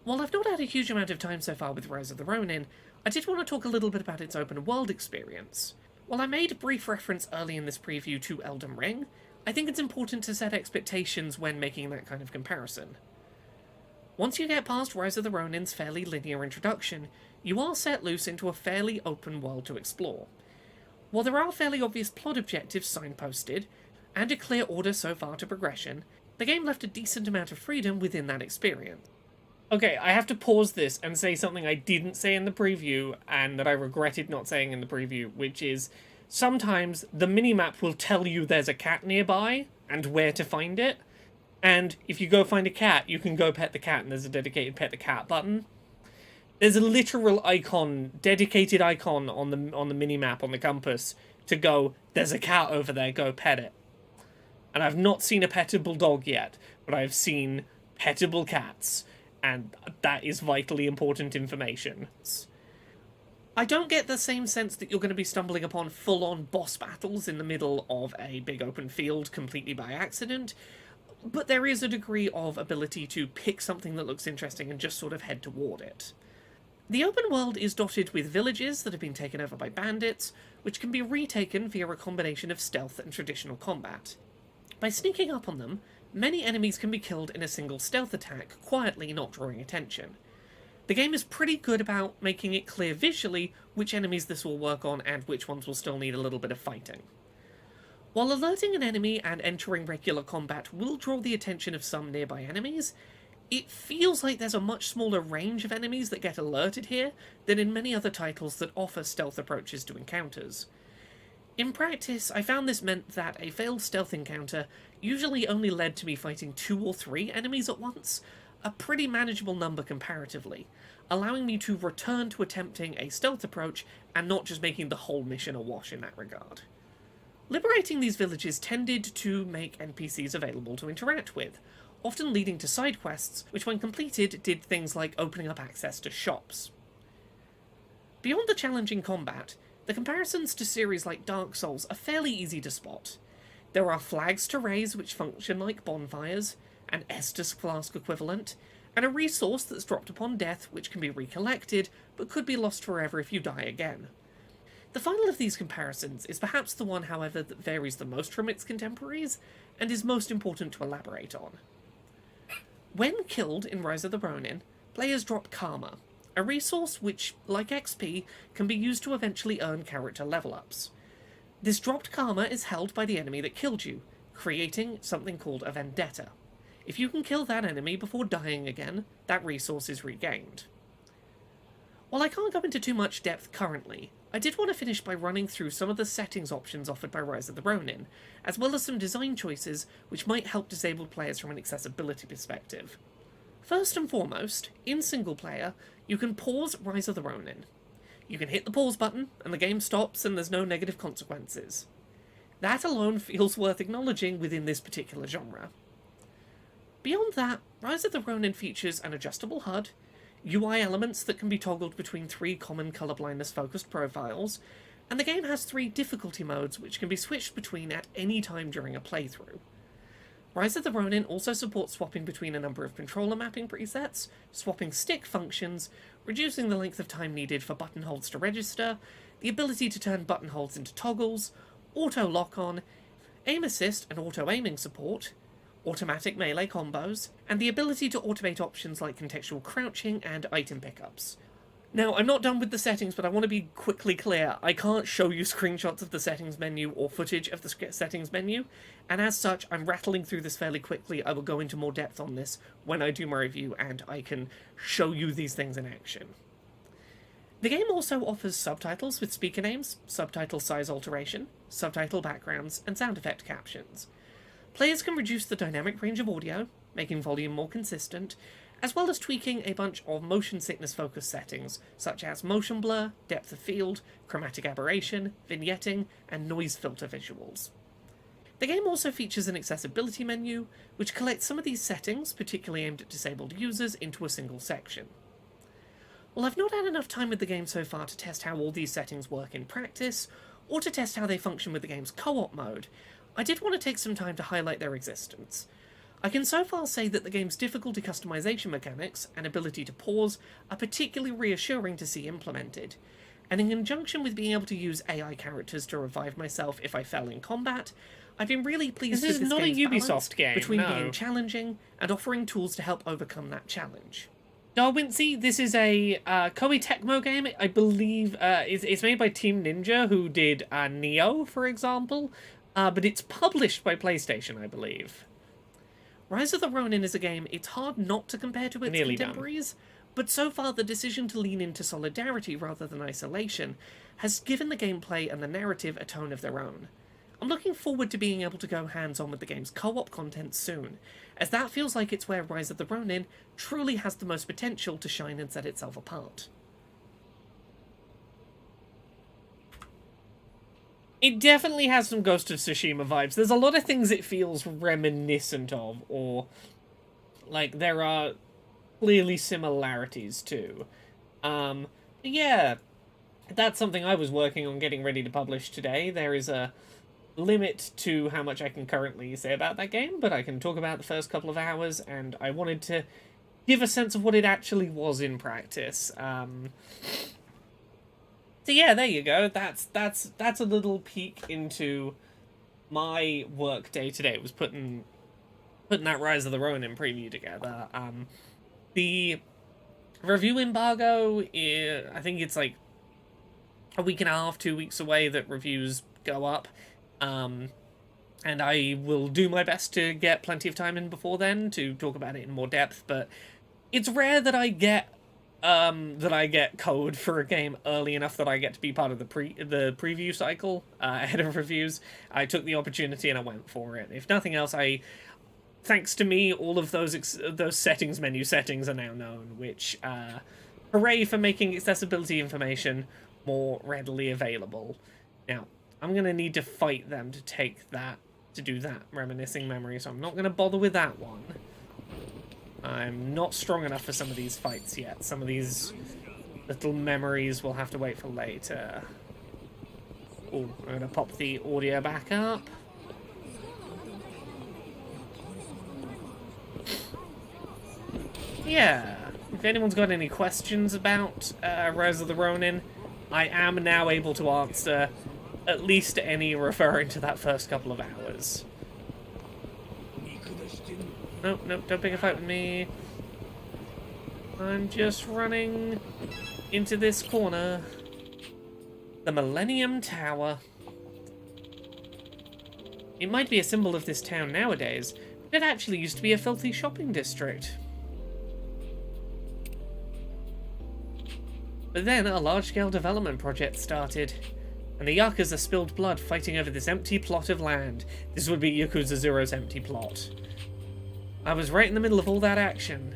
A: While I've not had a huge amount of time so far with Rise of the Ronin, I did want to talk a little bit about its open world experience. While I made a brief reference early in this preview to Elden Ring, I think it's important to set expectations when making that kind of comparison. Once you get past Rise of the Ronin's fairly linear introduction, you are set loose into a fairly open world to explore. While there are fairly obvious plot objectives signposted, and a clear order so far to progression, the game left a decent amount of freedom within that experience. Okay, I have to pause this and say something I didn't say in the preview, and that I regretted not saying in the preview, which is, sometimes the minimap will tell you there's a cat nearby, and where to find it, and if you go find a cat, you can go pet the cat, and there's a dedicated pet the cat button. There's a literal icon, dedicated icon on the minimap, on the compass, to go, there's a cat over there, go pet it. And I've not seen a pettable dog yet, but I've seen pettable cats, and that is vitally important information. I don't get the same sense that you're going to be stumbling upon full-on boss battles in the middle of a big open field completely by accident, but there is a degree of ability to pick something that looks interesting and just sort of head toward it. The open world is dotted with villages that have been taken over by bandits, which can be retaken via a combination of stealth and traditional combat. By sneaking up on them, many enemies can be killed in a single stealth attack, quietly not drawing attention. The game is pretty good about making it clear visually which enemies this will work on and which ones will still need a little bit of fighting. While alerting an enemy and entering regular combat will draw the attention of some nearby enemies, it feels like there's a much smaller range of enemies that get alerted here than in many other titles that offer stealth approaches to encounters. In practice, I found this meant that a failed stealth encounter usually only led to me fighting 2 or 3 enemies at once, a pretty manageable number comparatively, allowing me to return to attempting a stealth approach and not just making the whole mission a wash in that regard. Liberating these villages tended to make NPCs available to interact with, often leading to side quests, which when completed did things like opening up access to shops. Beyond the challenging combat, the comparisons to series like Dark Souls are fairly easy to spot. There are flags to raise which function like bonfires, an Estus flask equivalent, and a resource that's dropped upon death which can be recollected, but could be lost forever if you die again. The final of these comparisons is perhaps the one, however, that varies the most from its contemporaries, and is most important to elaborate on. When killed in Rise of the Ronin, players drop Karma, a resource which, like XP, can be used to eventually earn character level-ups. This dropped Karma is held by the enemy that killed you, creating something called a vendetta. If you can kill that enemy before dying again, that resource is regained. While I can't go into too much depth currently, I did want to finish by running through some of the settings options offered by Rise of the Ronin, as well as some design choices which might help disabled players from an accessibility perspective. First and foremost, in single player, you can pause Rise of the Ronin. You can hit the pause button, and the game stops and there's no negative consequences. That alone feels worth acknowledging within this particular genre. Beyond that, Rise of the Ronin features an adjustable HUD, UI elements that can be toggled between 3 common colorblindness-focused profiles, and the game has 3 difficulty modes which can be switched between at any time during a playthrough. Rise of the Ronin also supports swapping between a number of controller mapping presets, swapping stick functions, reducing the length of time needed for button holds to register, the ability to turn button holds into toggles, auto lock-on, aim assist and auto-aiming support, automatic melee combos, and the ability to automate options like contextual crouching and item pickups. Now, I'm not done with the settings, but I want to be quickly clear. I can't show you screenshots of the settings menu or footage of the settings menu, and as such, I'm rattling through this fairly quickly. I will go into more depth on this when I do my review, and I can show you these things in action. The game also offers subtitles with speaker names, subtitle size alteration, subtitle backgrounds, and sound effect captions. Players can reduce the dynamic range of audio, making volume more consistent, as well as tweaking a bunch of motion sickness focused settings, such as motion blur, depth of field, chromatic aberration, vignetting, and noise filter visuals. The game also features an accessibility menu, which collects some of these settings, particularly aimed at disabled users, into a single section. While I've not had enough time with the game so far to test how all these settings work in practice, or to test how they function with the game's co-op mode, I did want to take some time to highlight their existence. I can so far say that the game's difficulty customization mechanics and ability to pause are particularly reassuring to see implemented, and in conjunction with being able to use AI characters to revive myself if I fell in combat, I've been really pleased with this game's balance between being challenging and offering tools to help overcome that challenge. Darwincy, this is a Koei Tecmo game. I believe it's made by Team Ninja, who did Neo, for example, but it's published by PlayStation, I believe. Rise of the Ronin is a game it's hard not to compare to its contemporaries, but so far the decision to lean into solidarity rather than isolation has given the gameplay and the narrative a tone of their own. I'm looking forward to being able to go hands-on with the game's co-op content soon, as that feels like it's where Rise of the Ronin truly has the most potential to shine and set itself apart. It definitely has some Ghost of Tsushima vibes. There's a lot of things it feels reminiscent of, or like there are clearly similarities to. Yeah, that's something I was working on getting ready to publish today. There is a limit to how much I can currently say about that game, but I can talk about the first couple of hours, and I wanted to give a sense of what it actually was in practice. So yeah, there you go. That's a little peek into my work day today. It was putting that Rise of the Ronin preview together. The review embargo, I think it's like a week and a half, 2 weeks away that reviews go up. And I will do my best to get plenty of time in before then to talk about it in more depth, but it's rare that I get code for a game early enough that I get to be part of the preview cycle ahead of reviews. I took the opportunity and I went for it. If nothing else, thanks to me, all of those menu settings are now known, which hooray for making accessibility information more readily available. Now, I'm gonna need to fight them to do that reminiscing memory, so I'm not gonna bother with that one. I'm not strong enough for some of these fights yet. Some of these little memories will have to wait for later. Oh, I'm gonna pop the audio back up. Yeah, if anyone's got any questions about Rise of the Ronin, I am now able to answer at least any referring to that first couple of hours. Nope, don't pick a fight with me. I'm just running into this corner. The Millennium Tower. It might be a symbol of this town nowadays, but it actually used to be a filthy shopping district. But then a large-scale development project started, and the Yakuza spilled blood fighting over this empty plot of land. This would be Yakuza Zero's empty plot. I was right in the middle of all that action.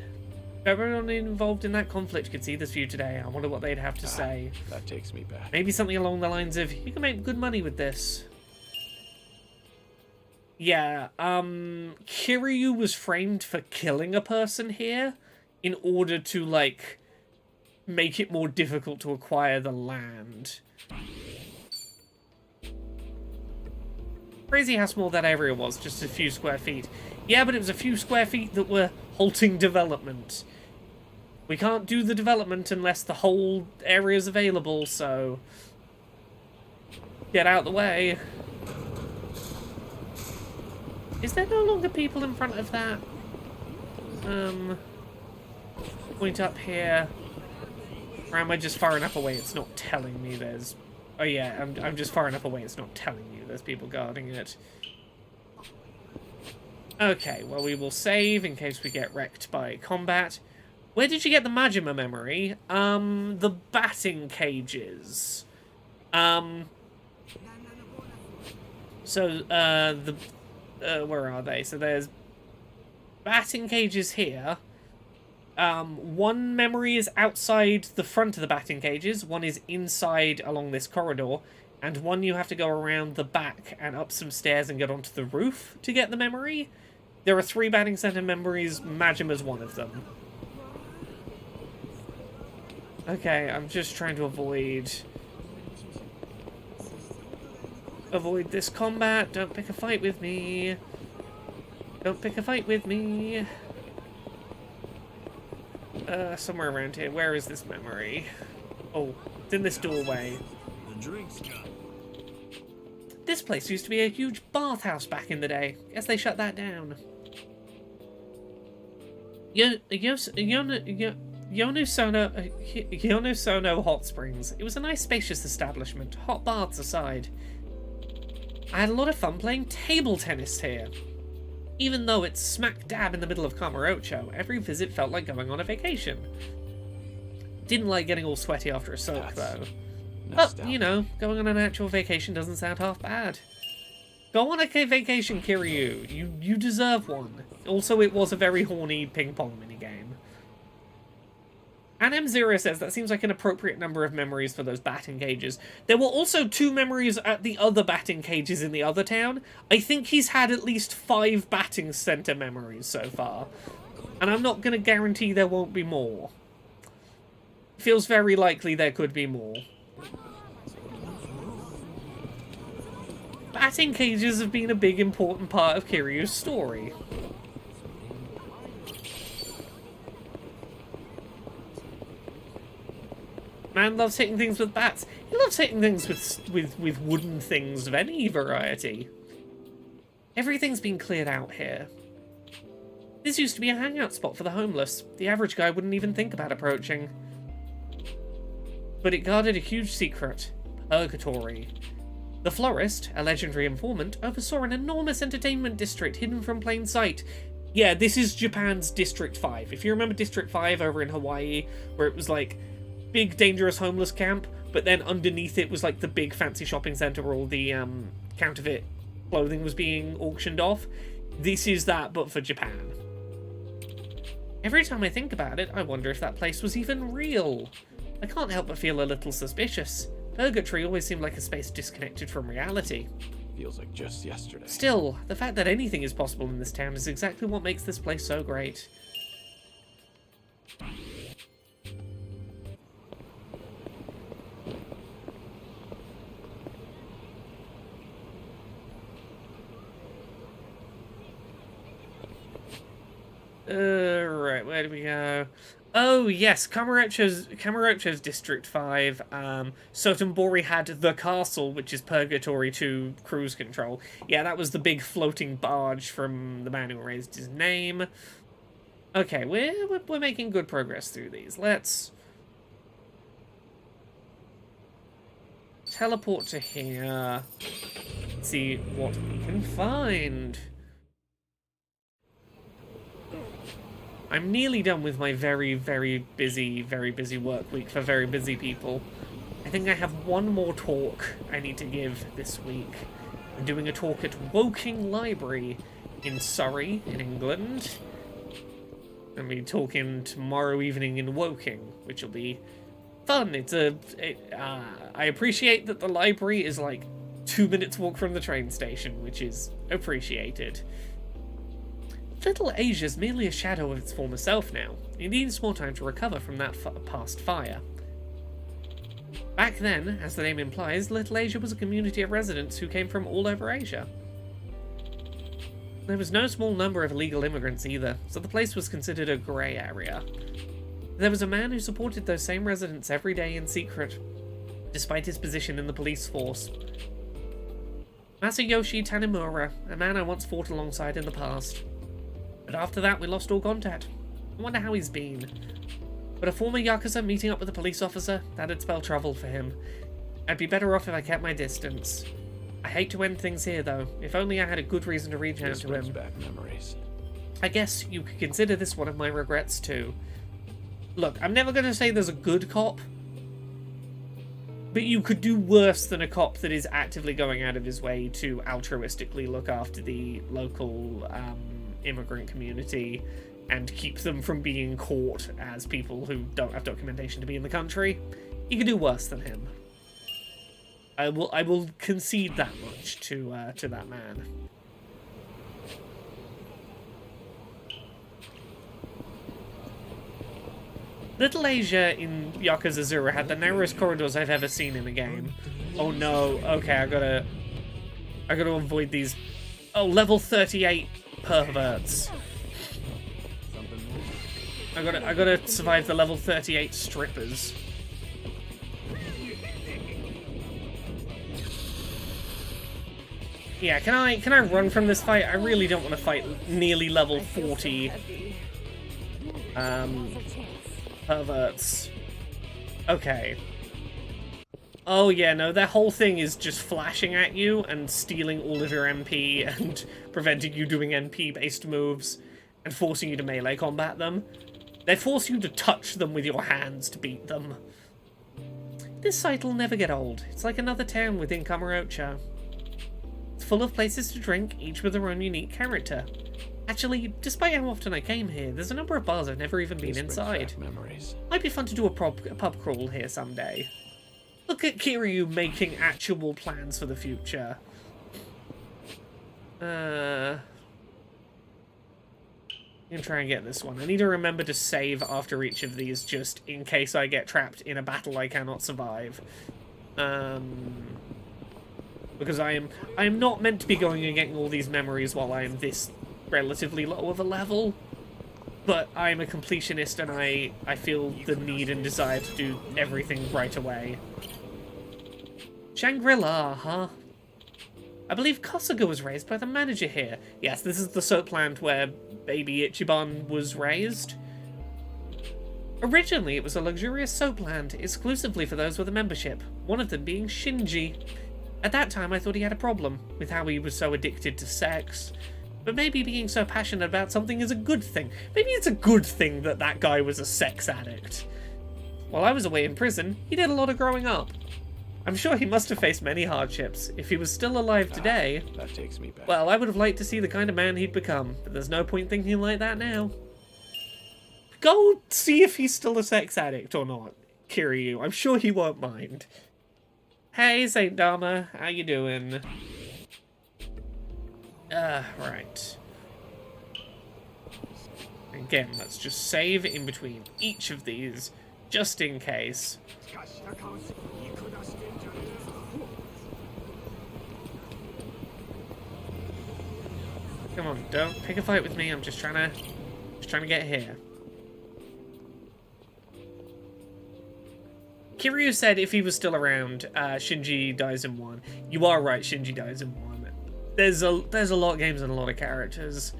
A: If everyone involved in that conflict could see this view today, I wonder what they'd have to say.
B: That takes me back.
A: Maybe something along the lines of, you can make good money with this. Yeah, Kiryu was framed for killing a person here in order to, like, make it more difficult to acquire the land. Crazy how small that area was, just a few square feet. Yeah, but it was a few square feet that were halting development. We can't do the development unless the whole area's available, so get out the way. Is there no longer people in front of that? Point up here. Or am I just far enough away it's not telling me there's... Oh yeah, I'm just far enough away it's not telling you there's people guarding it. Okay, well we will save in case we get wrecked by combat. Where did you get the Majima memory? The batting cages. Where are they? So there's batting cages here. One memory is outside the front of the batting cages, one is inside along this corridor, and one you have to go around the back and up some stairs and get onto the roof to get the memory. There are 3 batting center memories, Majima's one of them. Okay, I'm just trying to avoid this combat. Don't pick a fight with me. Don't pick a fight with me. Somewhere around here. Where is this memory? Oh, it's in this doorway.
D: The drink's gone.
A: This place used to be a huge bathhouse back in the day. Guess they shut that down. Yonosono Hot Springs. It was a nice spacious establishment, hot baths aside. I had a lot of fun playing table tennis here. Even though it's smack dab in the middle of Kamurocho, every visit felt like going on a vacation. Didn't like getting all sweaty after a soak, though. But, you know, going on an actual vacation doesn't sound half bad. Go on a vacation, Kiryu. You deserve one. Also, it was a very horny ping-pong minigame. And M0 says that seems like an appropriate number of memories for those batting cages. There were also 2 memories at the other batting cages in the other town. I think he's had at least 5 batting center memories so far. And I'm not going to guarantee there won't be more. Feels very likely there could be more. Batting cages have been a big important part of Kiryu's story. Man loves hitting things with bats. He loves hitting things with wooden things of any variety. Everything's been cleared out here. This used to be a hangout spot for the homeless. The average guy wouldn't even think about approaching. But it guarded a huge secret. Purgatory. The florist, a legendary informant, oversaw an enormous entertainment district hidden from plain sight. Yeah, this is Japan's District 5. If you remember District 5 over in Hawaii, where it was like big dangerous homeless camp, but then underneath it was like the big fancy shopping center where all the counterfeit clothing was being auctioned off. This is that, but for Japan. Every time I think about it, I wonder if that place was even real. I can't help but feel a little suspicious. Purgatory always seemed like a space disconnected from reality.
B: Feels like just yesterday.
A: Still, the fact that anything is possible in this town is exactly what makes this place so great. Right, where do we go? Oh, yes, Kamurocho's District 5. Sotenbori had the castle, which is Purgatory 2 cruise control. Yeah, that was the big floating barge from the man who raised his name. Okay, we're making good progress through these. Let's teleport to here. See what we can find. I'm nearly done with my very, very busy work week for very busy people. I think I have one more talk I need to give this week. I'm doing a talk at Woking Library in Surrey, in England. I'll be talking tomorrow evening in Woking, which will be fun. I appreciate that the library is like 2 minutes walk from the train station, which is appreciated. Little Asia's merely a shadow of its former self now. It needs more time to recover from that past fire. Back then, as the name implies, Little Asia was a community of residents who came from all over Asia. There was no small number of illegal immigrants either, so the place was considered a grey area. There was a man who supported those same residents every day in secret, despite his position in the police force. Masayoshi Tanimura, a man I once fought alongside in the past. But after that, we lost all contact. I wonder how he's been. But a former Yakuza meeting up with a police officer, that'd spell trouble for him. I'd be better off if I kept my distance. I hate to end things here, though. If only I had a good reason to reach out to him.
B: Back memories.
A: I guess you could consider this one of my regrets, too. Look, I'm never going to say there's a good cop, but you could do worse than a cop that is actively going out of his way to altruistically look after the local immigrant community and keep them from being caught as people who don't have documentation to be in the country. You could do worse than him. I will concede that much to that man. Little Asia in Yakuza 0 had the narrowest corridors I've ever seen in a game. Oh no, okay, I gotta avoid these. Oh, level 38 perverts. I gotta survive the level 38 strippers. Yeah, can I run from this fight? I really don't want to fight nearly level 40 perverts. Okay. Oh yeah, no, their whole thing is just flashing at you and stealing all of your MP and preventing you doing NP-based moves and forcing you to melee combat them. They force you to touch them with your hands to beat them. This site will never get old. It's like another town within Kamurocho. It's full of places to drink, each with their own unique character. Actually, despite how often I came here, there's a number of bars I've never even been inside.
B: Memories.
A: Might be fun to do a pub crawl here someday. Look at Kiryu making actual plans for the future. I'm gonna try and get this one. I need to remember to save after each of these, just in case I get trapped in a battle I cannot survive. Because I am not meant to be going and getting all these memories while I am this relatively low of a level. But I'm a completionist and I feel the need and desire to do everything right away. Shangri-La, huh? I believe Kosuga was raised by the manager here. Yes, this is the soap plant where baby Ichiban was raised. Originally, it was a luxurious soap land, exclusively for those with a membership, one of them being Shinji. At that time, I thought he had a problem with how he was so addicted to sex. But maybe being so passionate about something is a good thing. Maybe it's a good thing that that guy was a sex addict. While I was away in prison, he did a lot of growing up. I'm sure he must have faced many hardships. If he was still alive today,
B: That takes me back.
A: well, I would have liked to see the kind of man he'd become, but there's no point thinking like that now. Go see if he's still a sex addict or not, Kiryu. I'm sure he won't mind. Hey, Saint Dharma, how you doing? Right. Again, let's just save in between each of these, just in case. Come on, don't pick a fight with me. I'm just trying to get here. Kiryu said if he was still around, Shinji dies in 1. You are right, Shinji dies in 1. There's a lot of games and a lot of characters.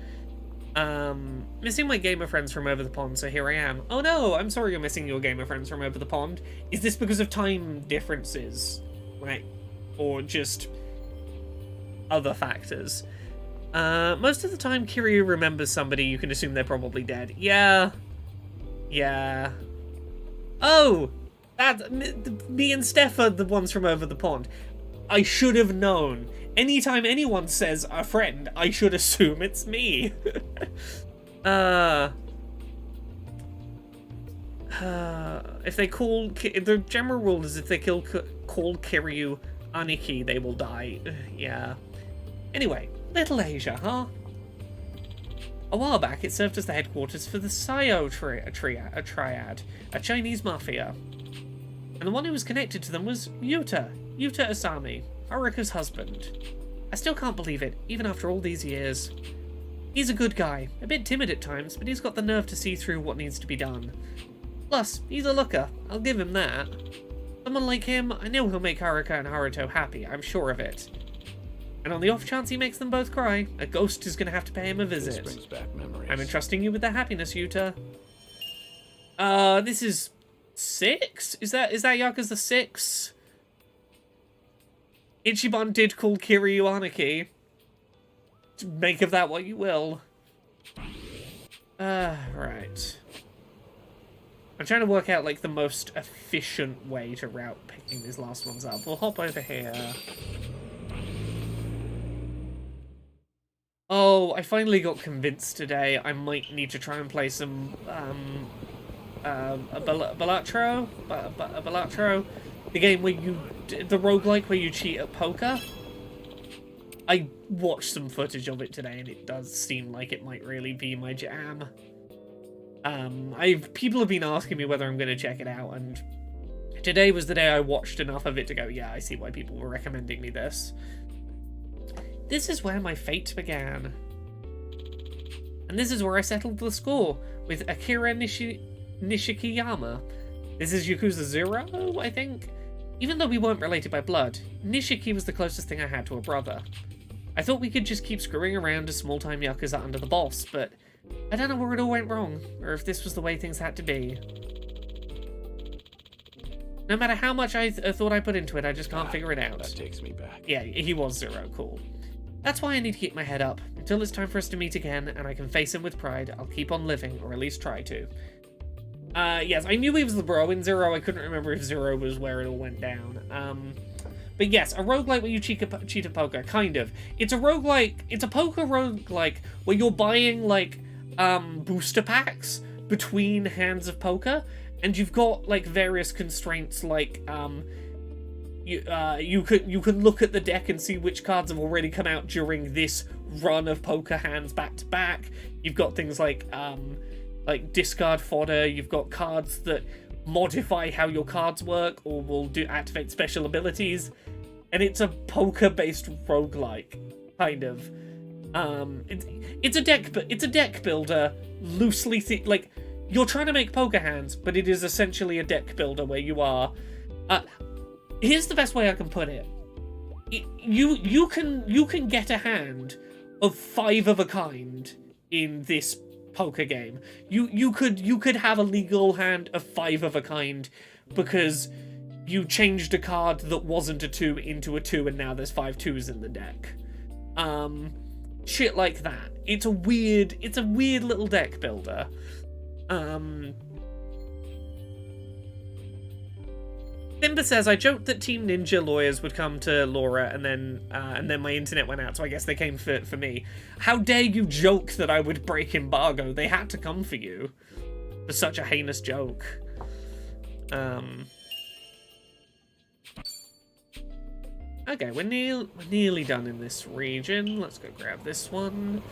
A: Missing my gamer friends from over the pond, so here I am. Oh no, I'm sorry you're missing your gamer friends from over the pond. Is this because of time differences? Right? Or just other factors? Most of the time Kiryu remembers somebody, you can assume they're probably dead. Yeah. Yeah. Oh! Me and Steph are the ones from over the pond. I should have known. Anytime anyone says a friend, I should assume it's me. If they call... The general rule is if they call Kiryu Aniki, they will die. Yeah. Anyway, Little Asia, huh? A while back, it served as the headquarters for the Sayo Triad, a Chinese mafia. And the one who was connected to them was Yuta Asami, Haruka's husband. I still can't believe it, even after all these years. He's a good guy, a bit timid at times, but he's got the nerve to see through what needs to be done. Plus, he's a looker, I'll give him that. Someone like him, I know he'll make Haruka and Haruto happy, I'm sure of it. And on the off chance he makes them both cry, a ghost is going to have to pay him a visit.
B: This brings back memories.
A: I'm entrusting you with their happiness, Yuta. This is 6? Is that Yakuza 6? Ichiban did call Kiryu Aniki. Make of that what you will. Right. I'm trying to work out, like, the most efficient way to route picking these last ones up. We'll hop over here. Oh, I finally got convinced today I might need to try and play some, Balatro? Balatro? The game where the roguelike where you cheat at poker? I watched some footage of it today and it does seem like it might really be my jam. People have been asking me whether I'm going to check it out, and today was the day I watched enough of it to go, yeah, I see why people were recommending me this. This is where my fate began. And this is where I settled the score with Akira Nishikiyama. This is Yakuza 0, I think? Even though we weren't related by blood, Nishiki was the closest thing I had to a brother. I thought we could just keep screwing around as small-time Yakuza under the boss, but I don't know where it all went wrong, or if this was the way things had to be. No matter how much I thought I put into it, I just can't figure it out.
B: That takes me back.
A: Yeah, he was 0, cool. That's why I need to keep my head up. Until it's time for us to meet again, and I can face him with pride, I'll keep on living, or at least try to. Yes, I knew he was the bro in 0, I couldn't remember if 0 was where it all went down. But yes, a roguelike where you cheat at poker, kind of. It's a roguelike, it's a poker roguelike where you're buying, like, booster packs between hands of poker, and you've got, like, various constraints, like, you can look at the deck and see which cards have already come out during this run of poker hands back to back. You've got things like discard fodder. You've got cards that modify how your cards work or will activate special abilities, and it's a poker-based roguelike, kind of. It's a deck builder, loosely like you're trying to make poker hands, but it is essentially a deck builder where you are. Here's the best way I can put it. You can get a hand of 5 of a kind in this poker game. You could have a legal hand of 5 of a kind because you changed a card that wasn't a 2 into a 2 and now there's 5 2s in the deck. Shit like that. It's a weird little deck builder. Thimba says, I joked that Team Ninja lawyers would come to Laura and then my internet went out, so I guess they came for me. How dare you joke that I would break embargo? They had to come for you. For such a heinous joke. Okay, we're nearly done in this region. Let's go grab this one.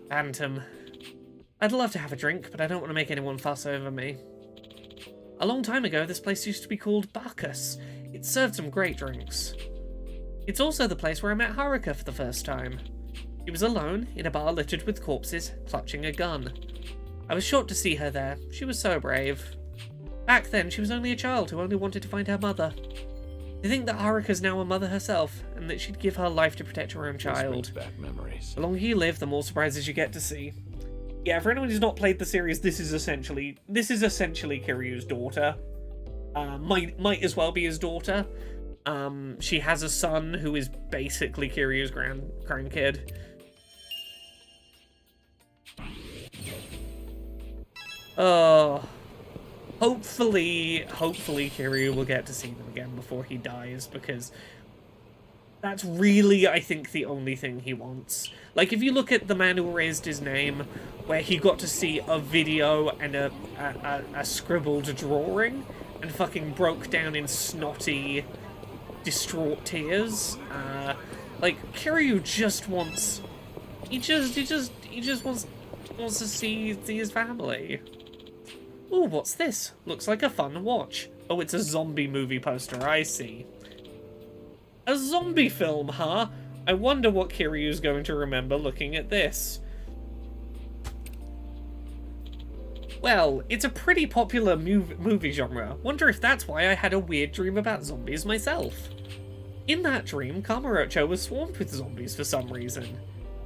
A: Phantom. I'd love to have a drink, but I don't want to make anyone fuss over me. A long time ago, this place used to be called Bacchus. It served some great drinks. It's also the place where I met Haruka for the first time. She was alone, in a bar littered with corpses, clutching a gun. I was shocked to see her there. She was so brave. Back then, she was only a child who only wanted to find her mother. To think that Haruka's now a mother herself, and that she'd give her life to protect her own child.
B: Back memories.
A: The longer you live, the more surprises you get to see. Yeah, for anyone who's not played the series, this is essentially Kiryu's daughter. Might as well be his daughter. She has a son who is basically Kiryu's grandkid. Oh. Hopefully Kiryu will get to see them again before he dies, because that's really, I think, the only thing he wants. Like, if you look at The Man Who Raised His Name, where he got to see a video and a scribbled drawing, and fucking broke down in snotty, distraught tears, like, Kiryu just wants... He just wants to see his family. Ooh, what's this? Looks like a fun watch. Oh, it's a zombie movie poster, I see. A zombie film, huh? I wonder what Kiryu's going to remember looking at this. Well, it's a pretty popular movie genre. Wonder if that's why I had a weird dream about zombies myself. In that dream, Kamurocho was swarmed with zombies for some reason.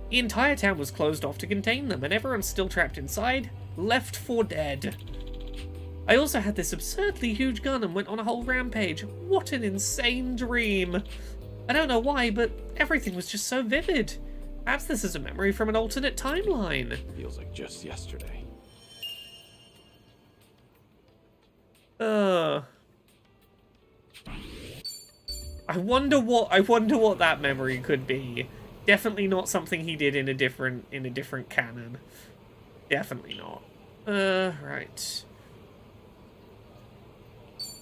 A: The entire town was closed off to contain them, and everyone's still trapped inside, left for dead. I also had this absurdly huge gun and went on a whole rampage. What an insane dream. I don't know why, but everything was just so vivid. Perhaps this is a memory from an alternate timeline.
B: Feels like just yesterday.
A: I wonder what that memory could be. Definitely not something he did in a different canon. Definitely not. Right.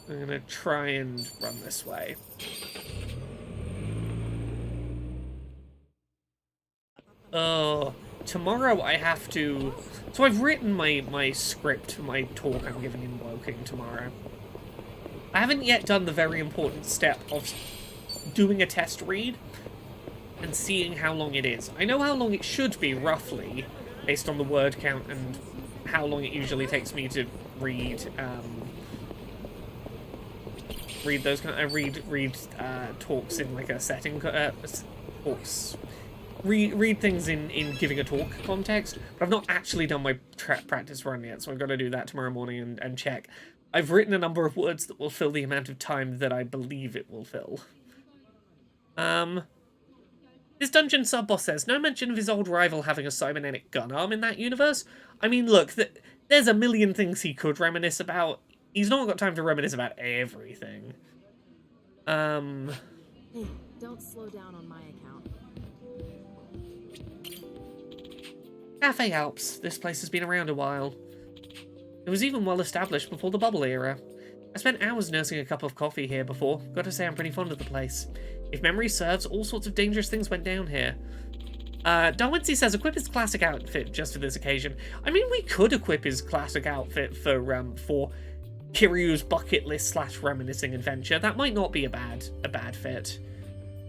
A: I'm gonna try and run this way. Tomorrow I have to... So I've written my script for my talk I'm giving in Woking tomorrow. I haven't yet done the very important step of doing a test read and seeing how long it is. I know how long it should be, roughly, based on the word count and how long it usually takes me to read, read talks in like a setting, talks. Read things in giving a talk context, but I've not actually done my practice run yet, so I've got to do that tomorrow morning and check. I've written a number of words that will fill the amount of time that I believe it will fill. This dungeon sub-boss says, no mention of his old rival having a cybernetic gun arm in that universe. I mean, look, there's a million things he could reminisce about. He's not got time to reminisce about everything.
D: Hey, don't slow down on my account.
A: Cafe Alps. This place has been around a while. It was even well established before the bubble era. I spent hours nursing a cup of coffee here before. Gotta say I'm pretty fond of the place. If memory serves, all sorts of dangerous things went down here. Darwincy says, equip his classic outfit just for this occasion. I mean, we could equip his classic outfit for Kiryu's bucket list / reminiscing adventure. That might not be a bad fit.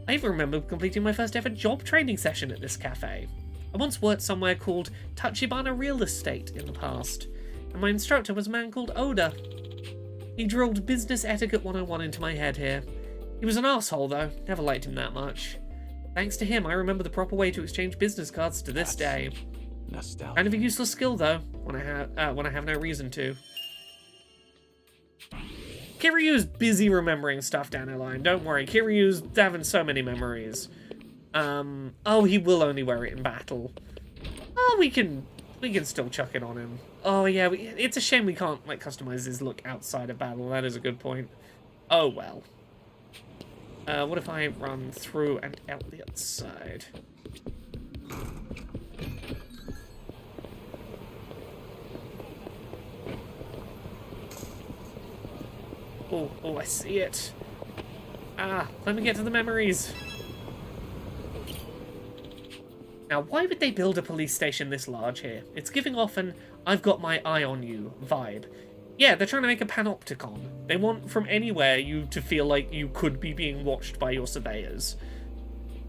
A: I even remember completing my first ever job training session at this cafe. I once worked somewhere called Tachibana Real Estate in the past, and my instructor was a man called Oda. He drilled Business Etiquette 101 into my head here. He was an asshole though, never liked him that much. Thanks to him, I remember the proper way to exchange business cards to this day.
B: Nostalgia.
A: Kind of a useless skill, though, when I have no reason to. Kiryu's busy remembering stuff down the line. Don't worry, Kiryu's having so many memories. Oh, he will only wear it in battle. Oh, we can still chuck it on him. Oh yeah, it's a shame we can't like customize his look outside of battle. That is a good point. Oh well. What if I run through and out the other side? Oh, I see it. Ah, let me get to the memories. Now, why would they build a police station this large here? It's giving off an I've got my eye on you vibe. Yeah, they're trying to make a panopticon. They want from anywhere you to feel like you could be being watched by your surveyors.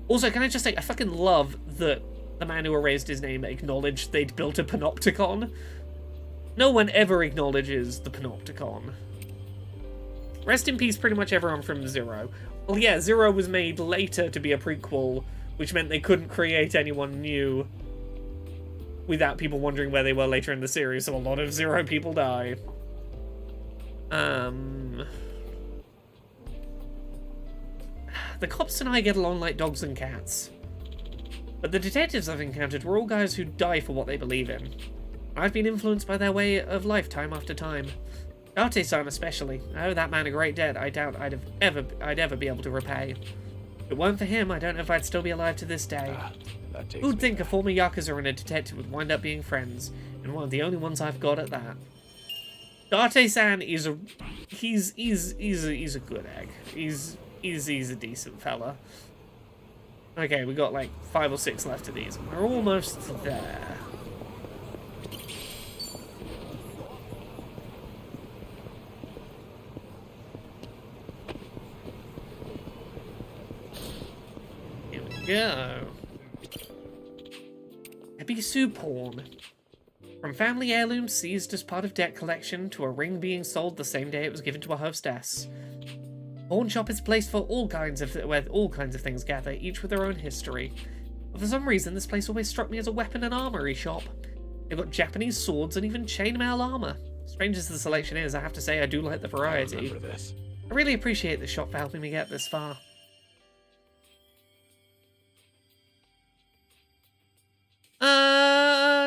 A: Also, can I just say, I fucking love that the man who erased his name acknowledged they'd built a panopticon. No one ever acknowledges the panopticon. Rest in peace pretty much everyone from Zero. Well, yeah, Zero was made later to be a prequel, which meant they couldn't create anyone new without people wondering where they were later in the series, so a lot of Zero people die. The cops and I get along like dogs and cats. But the detectives I've encountered were all guys who die for what they believe in. I've been influenced by their way of life time after time. Date-san especially. I owe that man a great debt I doubt I'd ever be able to repay. If it weren't for him, I don't know if I'd still be alive to this day. Who'd think a former Yakuza and a detective would wind up being friends, and one of the only ones I've got at that. Date-san is a he's a good egg. He's a decent fella. Okay, we got like 5 or 6 left of these. We're almost there. Here we go. Ebisu porn. From family heirlooms seized as part of debt collection to a ring being sold the same day it was given to a hostess. Pawn shop is a place for where all kinds of things gather, each with their own history. But for some reason, this place always struck me as a weapon and armory shop. They've got Japanese swords and even chainmail armor. Strange as the selection is, I have to say I do like the variety. I really appreciate the shop for helping me get this far.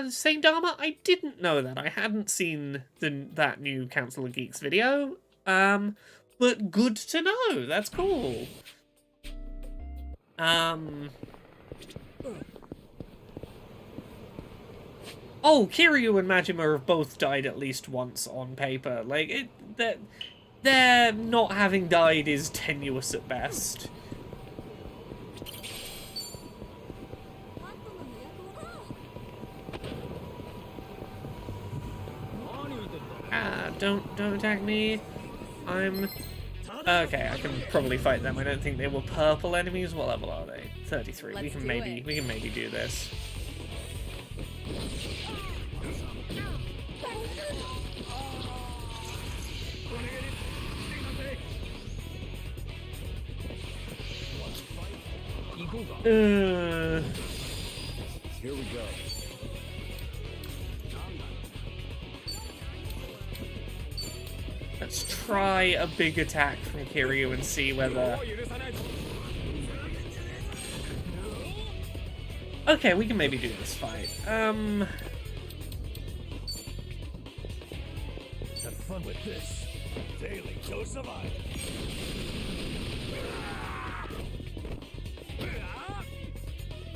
A: Saint Dharma? I didn't know that. I hadn't seen that new Council of Geeks video. But good to know. That's cool. Oh, Kiryu and Majima have both died at least once on paper. Like, their not having died is tenuous at best. Don't attack me. Okay, I can probably fight them. I don't think they were purple enemies. What level are they? 33. We can maybe do this.
B: Here we go.
A: Let's try a big attack from Kiryu and see whether... Okay, we can maybe do this fight.
B: Have fun with this. Daily dose of iron.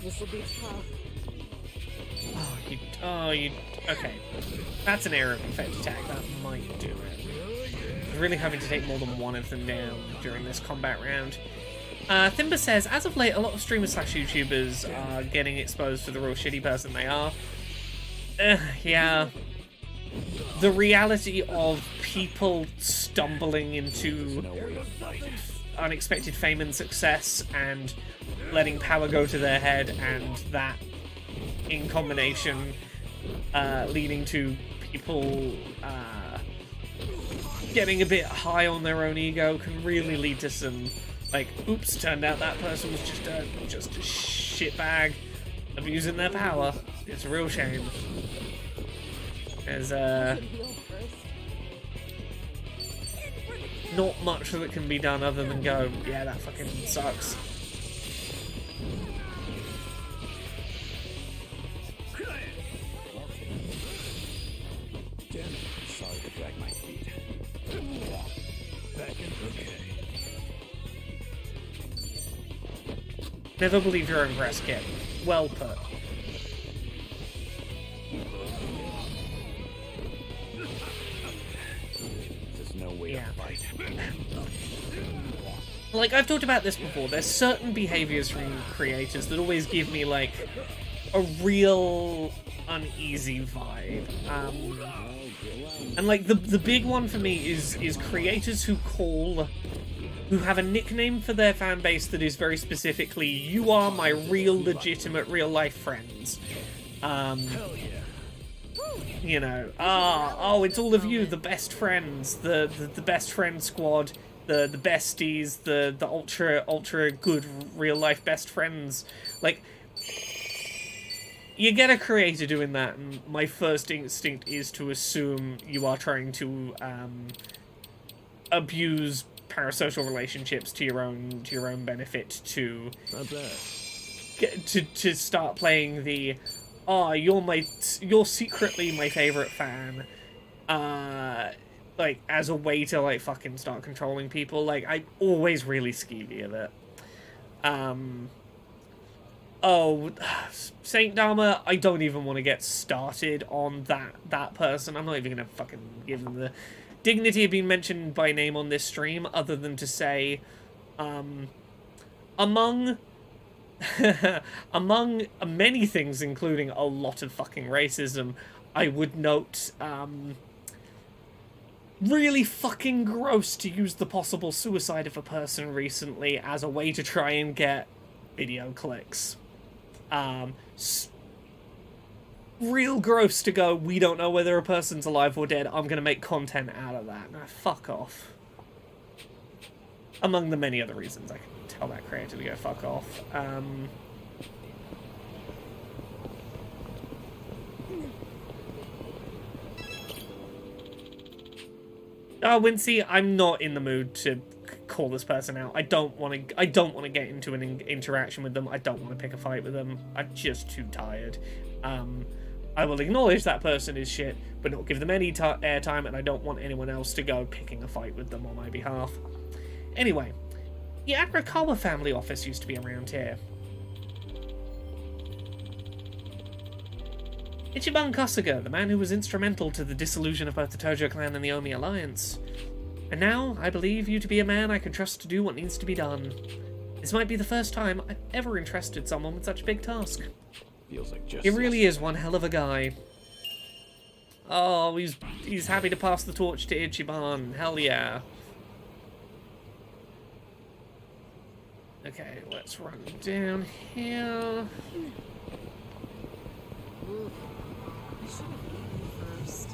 D: This will be tough.
A: Okay. That's an area of effect attack. That might do it. I'm really having to take more than one of them down during this combat round. Thimba says, as of late, a lot of streamers / YouTubers are getting exposed for the real shitty person they are. Yeah. The reality of people stumbling into unexpected fame and success and letting power go to their head, and that in combination leading to people getting a bit high on their own ego can really lead to some Like, oops, turned out that person was just a shitbag abusing their power. It's a real shame. There's not much that can be done other than go, yeah, that fucking sucks.
B: Damn it. Sorry to drag my feet. Back in. Okay.
A: Never believe your own press kit. Well put.
B: There's no way
A: Yeah.
B: to fight.
A: Like, I've talked about this before, there's certain behaviors from creators that always give me, like, a real uneasy vibe. And, like, the big one for me is creators who have a nickname for their fan base that is very specifically, you are my real, legitimate, real-life friends. You know, oh, it's all of you, the best friends, the best friend squad, the besties, the ultra good real life best friends. Like, you get a creator doing that, and my first instinct is to assume you are trying to abuse parasocial relationships to your own benefit, to
B: Not bad.
A: to start playing the you're secretly my favorite fan, like, as a way to, like, fucking start controlling people. Like, I'm always really skeevy of it. Saint Dharma, I don't even want to get started on that person. I'm not even gonna fucking give them the dignity of being mentioned by name on this stream, other than to say, among many things, including a lot of fucking racism, I would note, really fucking gross to use the possible suicide of a person recently as a way to try and get video clicks. Real gross to go, we don't know whether a person's alive or dead, I'm gonna make content out of that. Nah, fuck off. Among the many other reasons I can tell that creator to go fuck off. Oh, Wincy, I'm not in the mood to call this person out. I don't want to get into an interaction with them. I don't want to pick a fight with them. I'm just too tired. I will acknowledge that person is shit, but not give them any airtime, and I don't want anyone else to go picking a fight with them on my behalf. Anyway, the Agrikawa family office used to be around here. Ichiban Kasuga, the man who was instrumental to the dissolution of both the Tojo clan and the Omi alliance. And now, I believe you to be a man I can trust to do what needs to be done. This might be the first time I've ever entrusted someone with such a big task.
B: Feels like just
A: He really is one hell of a guy. Oh, he's happy to pass the torch to Ichiban. Hell yeah. Okay, let's run down here.
D: I should have eaten first.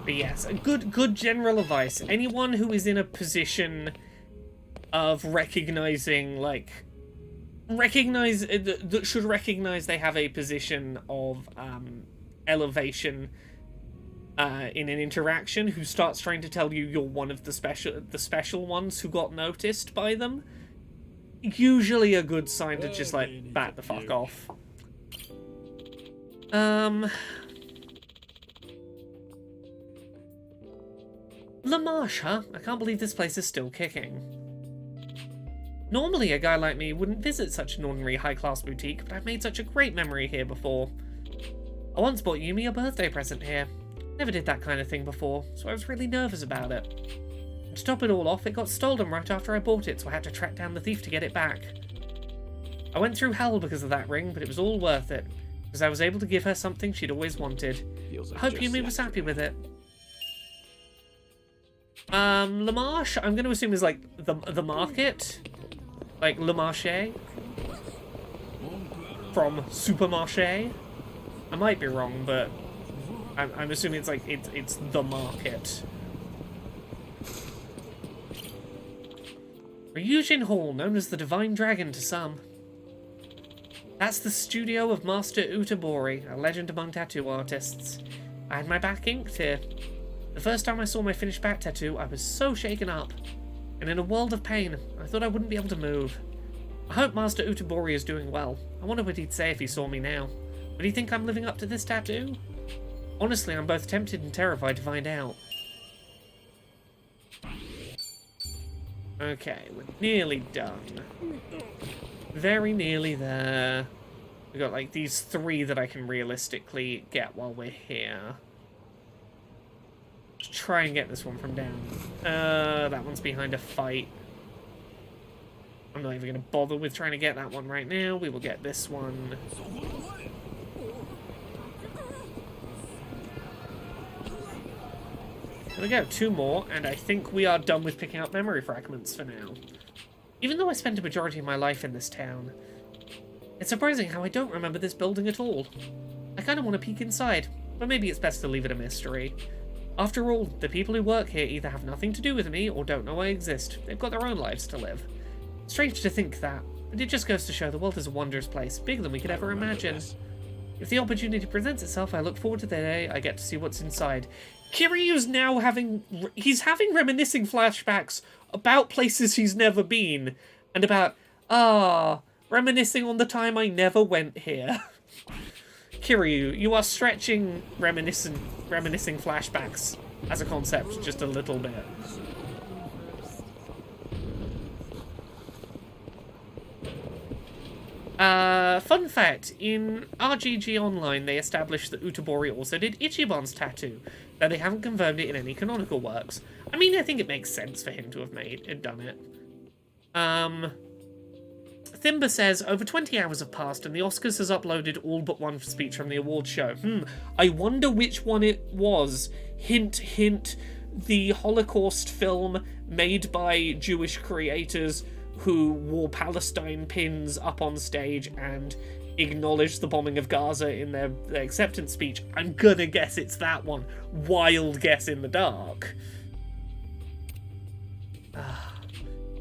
A: But yes, a good general advice. Anyone who is in a position of recognizing, like, that should recognize they have a position of elevation in an interaction, who starts trying to tell you you're one of the special ones who got noticed by them, usually a good sign to just, like, back the fuck off. La Marche, huh? I can't believe this place is still kicking. Normally, a guy like me wouldn't visit such an ordinary high-class boutique, but I've made such a great memory here before. I once bought Yumi a birthday present here. Never did that kind of thing before, so I was really nervous about it. And to top it all off, it got stolen right after I bought it, so I had to track down the thief to get it back. I went through hell because of that ring, but it was all worth it, because I was able to give her something she'd always wanted.
B: Feels like
A: I hope
B: just
A: Yumi was happy
B: yesterday.
A: with it. La Marche, I'm going to assume is like the market, like Le Marché. from Supermarché. I might be wrong, but I'm assuming it's like it's the market. Ryujin Hall, known as the Divine Dragon to some. That's the studio of Master Utabori, a legend among tattoo artists. I had my back inked here. The first time I saw my finished back tattoo, I was so shaken up. And in a world of pain, I thought I wouldn't be able to move. I hope Master Utabori is doing well. I wonder what he'd say if he saw me now. Would he think I'm living up to this tattoo? Honestly, I'm both tempted and terrified to find out. Okay, we're nearly done. Very nearly there. We've got like these 3 that I can realistically get while we're here. Let's try and get this one from down. That one's behind a fight. I'm not even going to bother with trying to get that one right now. We will get this one. There we go, 2 more, and I think we are done with picking up memory fragments for now. Even though I spent a majority of my life in this town, it's surprising how I don't remember this building at all. I kind of want to peek inside, but maybe it's best to leave it a mystery. After all, the people who work here either have nothing to do with me or don't know I exist. They've got their own lives to live. Strange to think that, but it just goes to show the world is a wondrous place, bigger than we could ever imagine. If the opportunity presents itself, I look forward to the day I get to see what's inside. Kiryu's now having reminiscing flashbacks about places he's never been, and about, reminiscing on the time I never went here. Kiryu, you are stretching reminiscing flashbacks as a concept just a little bit. Fun fact, in RGG Online they established that Utabori also did Ichiban's tattoo, though they haven't confirmed it in any canonical works. I mean, I think it makes sense for him to have done it. Thimba says, over 20 hours have passed and the Oscars has uploaded all but one speech from the awards show. I wonder which one it was. Hint, hint, the Holocaust film made by Jewish creators who wore Palestine pins up on stage and acknowledged the bombing of Gaza in their acceptance speech. I'm gonna guess it's that one. Wild guess in the dark.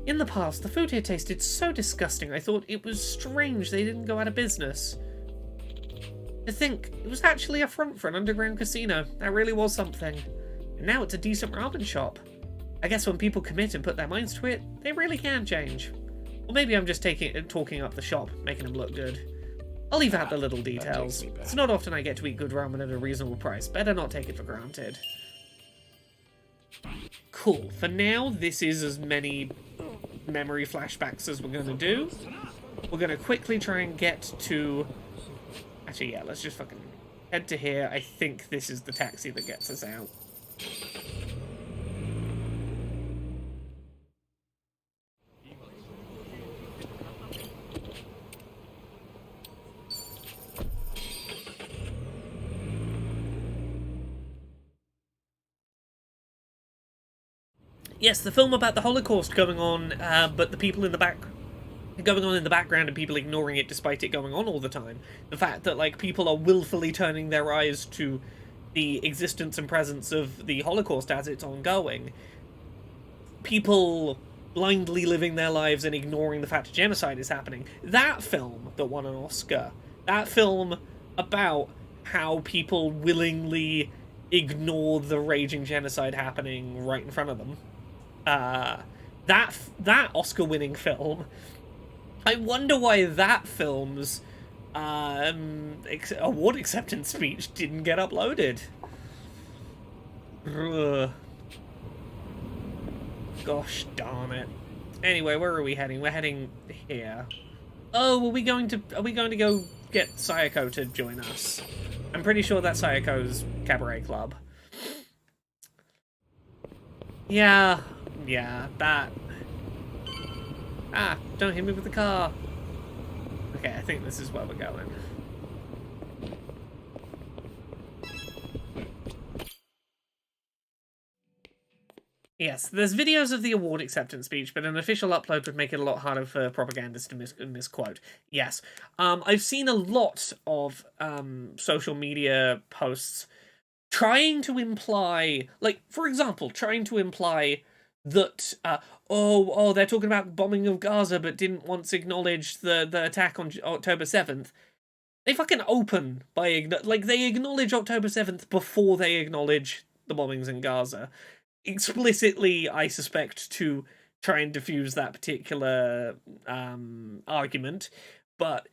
A: In the past, the food here tasted so disgusting I thought it was strange they didn't go out of business. To think, it was actually a front for an underground casino. That really was something. And now it's a decent ramen shop. I guess when people commit and put their minds to it, they really can change. Or maybe I'm just talking up the shop, making them look good. I'll leave out the little details. It's not often I get to eat good ramen at a reasonable price. Better not take it for granted. Cool. For now, this is as many memory flashbacks as we're going to do. We're going to quickly try and get to... Actually, yeah, let's just fucking head to here. I think this is the taxi that gets us out. Yes, the film about the Holocaust going on, but the people in the background and people ignoring it despite it going on all the time. The fact that, like, people are willfully turning their eyes to the existence and presence of the Holocaust as it's ongoing. People blindly living their lives and ignoring the fact that genocide is happening. That film that won an Oscar, that film about how people willingly ignore the raging genocide happening right in front of them. That Oscar-winning film, I wonder why that film's award acceptance speech didn't get uploaded. Ugh. Gosh darn it. Anyway, where are we heading? We're heading here. Oh, are we going to go get Sayako to join us? I'm pretty sure that's Sayako's cabaret club. Yeah, that. Ah, don't hit me with the car. Okay, I think this is where we're going. Yes, there's videos of the award acceptance speech, but an official upload would make it a lot harder for propagandists to misquote. Yes. I've seen a lot of social media posts trying to imply, like, for example, trying to imply that, they're talking about bombing of Gaza, but didn't once acknowledge the attack on October 7th. They fucking open by, they acknowledge October 7th before they acknowledge the bombings in Gaza. Explicitly, I suspect, to try and diffuse that particular argument, but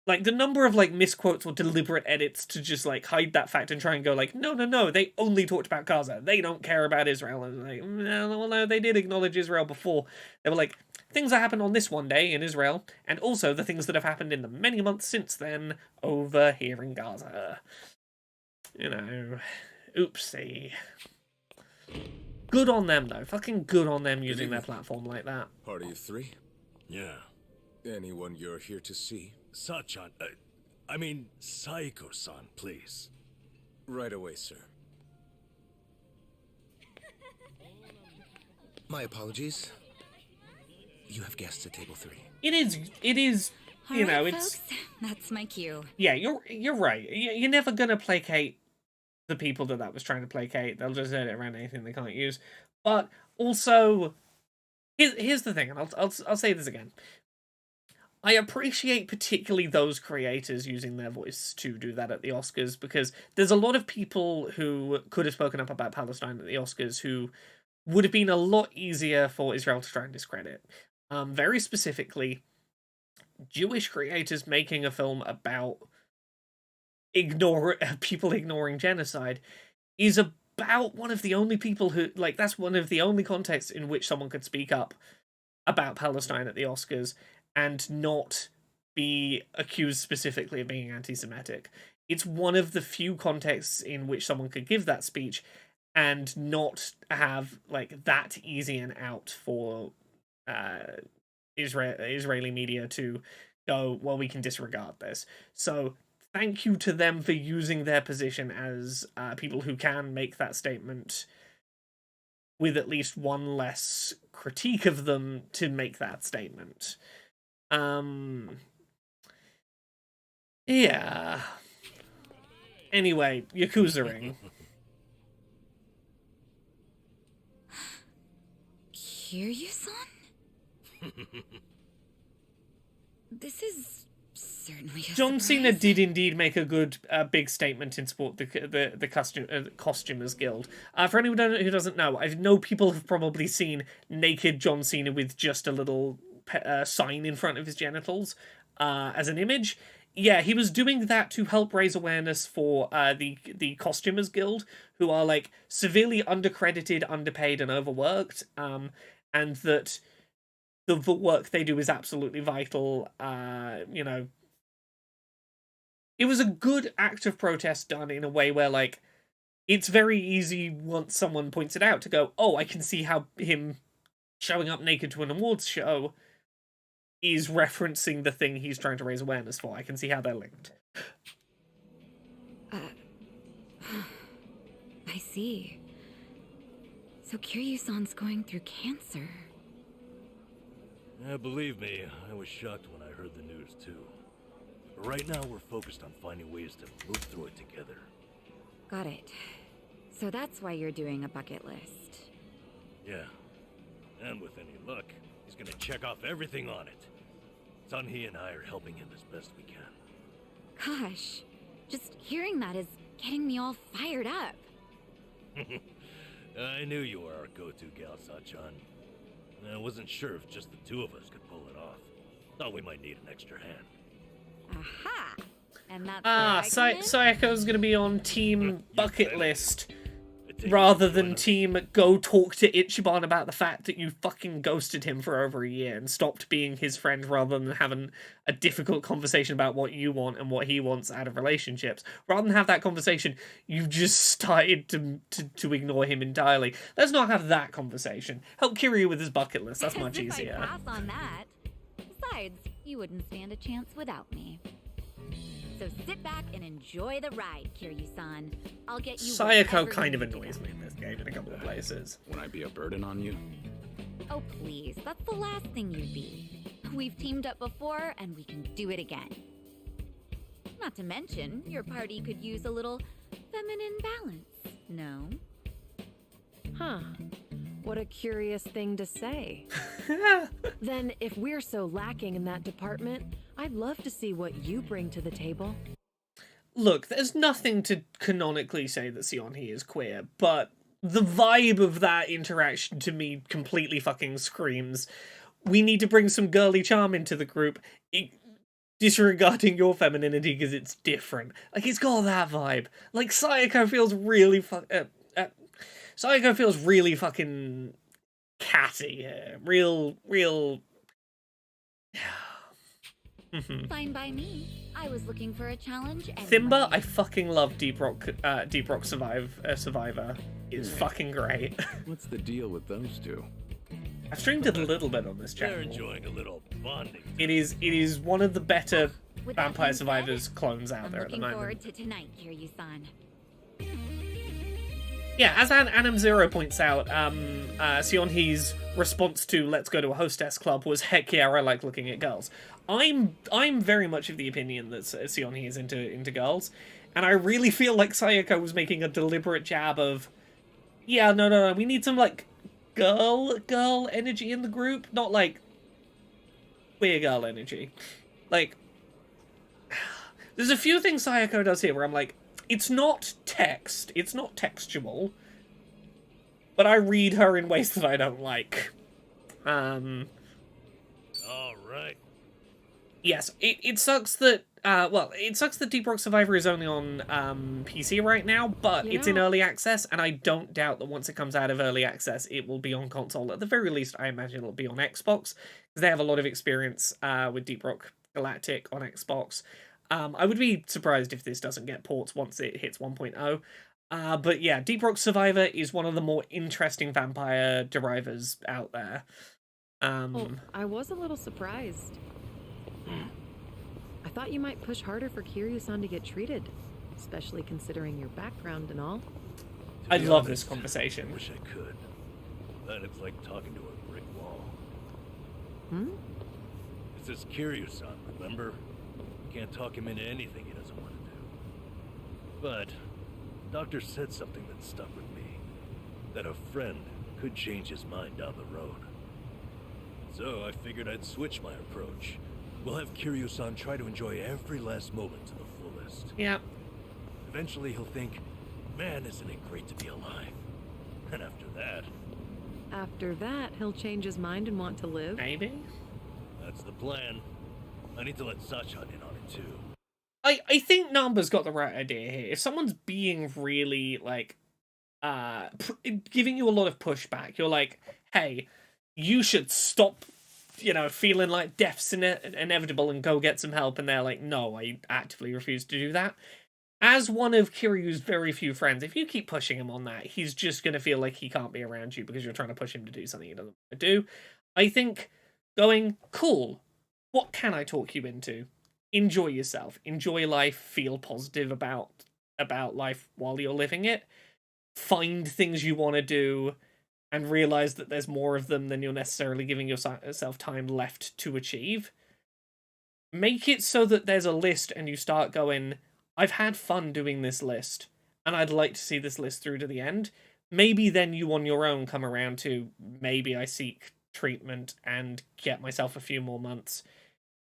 A: like the number of like misquotes or deliberate edits to just like hide that fact and try and go like, no, they only talked about Gaza, they don't care about Israel. And like, no, they did acknowledge Israel before. They were like, things that happened on this one day in Israel, and also the things that have happened in the many months since then over here in Gaza. You know, oopsie. Good on them, though. Fucking good on them using their platform like that.
E: Party of three?
B: Yeah.
E: Anyone you're here to see?
B: Sachan, I mean, Saiko-san, please.
E: Right away, sir. My apologies. You have guests at table 3.
A: It is, you know, it's...
F: Folks, that's my cue.
A: Yeah, you're right. You're never gonna placate the people that was trying to placate. They'll just edit around anything they can't use. But also, here's the thing, and I'll say this again. I appreciate particularly those creators using their voice to do that at the Oscars, because there's a lot of people who could have spoken up about Palestine at the Oscars who would have been a lot easier for Israel to try and discredit. Very specifically, Jewish creators making a film about people ignoring genocide is about one of the only people who, like, that's one of the only contexts in which someone could speak up about Palestine at the Oscars and not be accused specifically of being anti-Semitic. It's one of the few contexts in which someone could give that speech and not have, like, that easy an out for Israeli media to go, well, we can disregard this. So thank you to them for using their position as people who can make that statement with at least one less critique of them to make that statement. Yeah. Anyway, Yakuza-ing.
F: Kiryu-san? This is certainly a
A: John Cena
F: surprise.
A: did indeed make a good big statement in support of the Costumers Guild. For anyone who doesn't know, I know people have probably seen naked John Cena with just a little sign in front of his genitals as an image. Yeah, he was doing that to help raise awareness for the Costumers Guild, who are like severely undercredited, underpaid, and overworked, and that the work they do is absolutely vital. You know, it was a good act of protest done in a way where, like, it's very easy once someone points it out to go, oh, I can see how him showing up naked to an awards show is referencing the thing he's trying to raise awareness for. I can see how they're linked.
F: I see. So Kiryu-san's going through cancer.
B: Yeah, believe me, I was shocked when I heard the news too. But right now we're focused on finding ways to move through it together.
F: Got it. So that's why you're doing a bucket list.
B: Yeah. And with any luck, he's gonna check off everything on it. Sunhee and I are helping him as best we can.
F: Gosh, just hearing that is getting me all fired up.
B: I knew you were our go-to gal, Sachan. I wasn't sure if just the two of us could pull it off. Thought we might need an extra hand.
F: Aha! And that's where I come in?
A: Sayako's gonna be on Team Bucket
B: better.
A: List
B: I take
A: rather
B: it you
A: than
B: wanna-
A: Team Go Talk to Ichiban about the fact that you fucking ghosted him for over a year and stopped being his friend rather than having a difficult conversation about what you want and what he wants out of relationships. Rather than have that conversation, you just started to ignore him entirely. Let's not have that conversation. Help Kiryu with his bucket list. That's much
F: As if I'd
A: easier.
F: pass on that. Besides, you wouldn't stand a chance without me. So sit back and enjoy the ride, Kiryu-san. I'll get you
A: Sayako
F: wherever
A: kind of
F: you need to
A: annoys
F: go.
A: me in this game. married in a couple of places.
G: Would I be a burden on you?
F: Oh, please. That's the last thing you'd be. We've teamed up before, and we can do it again. Not to mention, your party could use a little feminine balance, no?
C: Huh. What a curious thing to say. Then, if we're so lacking in that department, I'd love to see what you bring to the table.
A: Look, there's nothing to canonically say that Seonhee is queer, but the vibe of that interaction to me completely fucking screams, we need to bring some girly charm into the group, disregarding your femininity because it's different. Like, it's got that vibe. Like, Sayako feels really Sayako feels really fucking catty here. Real...
F: Fine by me. I was looking for a challenge anyway.
A: Thimba, I fucking love Deep Rock Survivor. Is fucking great.
G: What's the deal with those two?
A: I've streamed it a little bit on this
B: They're
A: channel.
B: enjoying a little bonding.
A: It is one of the better
F: With that
A: Vampire
F: being said,
A: Survivors clones out
F: I'm
A: there at the
F: looking
A: moment.
F: forward to tonight, Kiryu-san.
A: Yeah, as Anam Zero points out, Seonhee's response to "Let's go to a hostess club" was "Heck yeah, I like looking at girls." I'm very much of the opinion that Seonhee is into girls, and I really feel like Sayako was making a deliberate jab of, yeah, no, we need some like girl energy in the group, not like queer girl energy. Like, there's a few things Sayako does here where I'm like, it's not text, it's not textual, but I read her in ways that I don't like.
B: All right.
A: Yes, it sucks that, it sucks that Deep Rock Survivor is only on PC right now, but it's in early access, and I don't doubt that once it comes out of early access, it will be on console. At the very least, I imagine it'll be on Xbox, because they have a lot of experience with Deep Rock Galactic on Xbox. I would be surprised if this doesn't get ports once it hits 1.0. But yeah, Deep Rock Survivor is one of the more interesting vampire derivers out there.
C: Well, I was a little surprised. I thought you might push harder for Kiryu-san to get treated, especially considering your background and all.
A: I
B: be
A: love
B: honest,
A: this conversation.
B: Wish I could. But it's like talking to a brick wall. It's this Kiryu-san, remember? You can't talk him into anything he doesn't want to do. But doctor said something that stuck with me. That a friend could change his mind down the road. So I figured I'd switch my approach. We'll have Kiryu-san try to enjoy every last moment to the fullest.
A: Yeah.
B: Eventually he'll think, man, isn't it great to be alive? And
C: After that, he'll change his mind and want to live?
A: Maybe?
B: that's the plan. I need to let Sachan in on it too.
A: I think Namba's got the right idea here. If someone's being really, like, giving you a lot of pushback, you're like, hey, you should stop, feeling like death's inevitable and go get some help. And they're like, no, I actively refuse to do that. As one of Kiryu's very few friends, if you keep pushing him on that, he's just going to feel like he can't be around you because you're trying to push him to do something he doesn't want to do. I think going, cool, what can I talk you into? Enjoy yourself. Enjoy life. Feel positive about life while you're living it. Find things you want to do and realize that there's more of them than you're necessarily giving yourself time left to achieve. Make it so that there's a list and you start going, I've had fun doing this list and I'd like to see this list through to the end. Maybe then you on your own come around to, maybe I seek treatment and get myself a few more months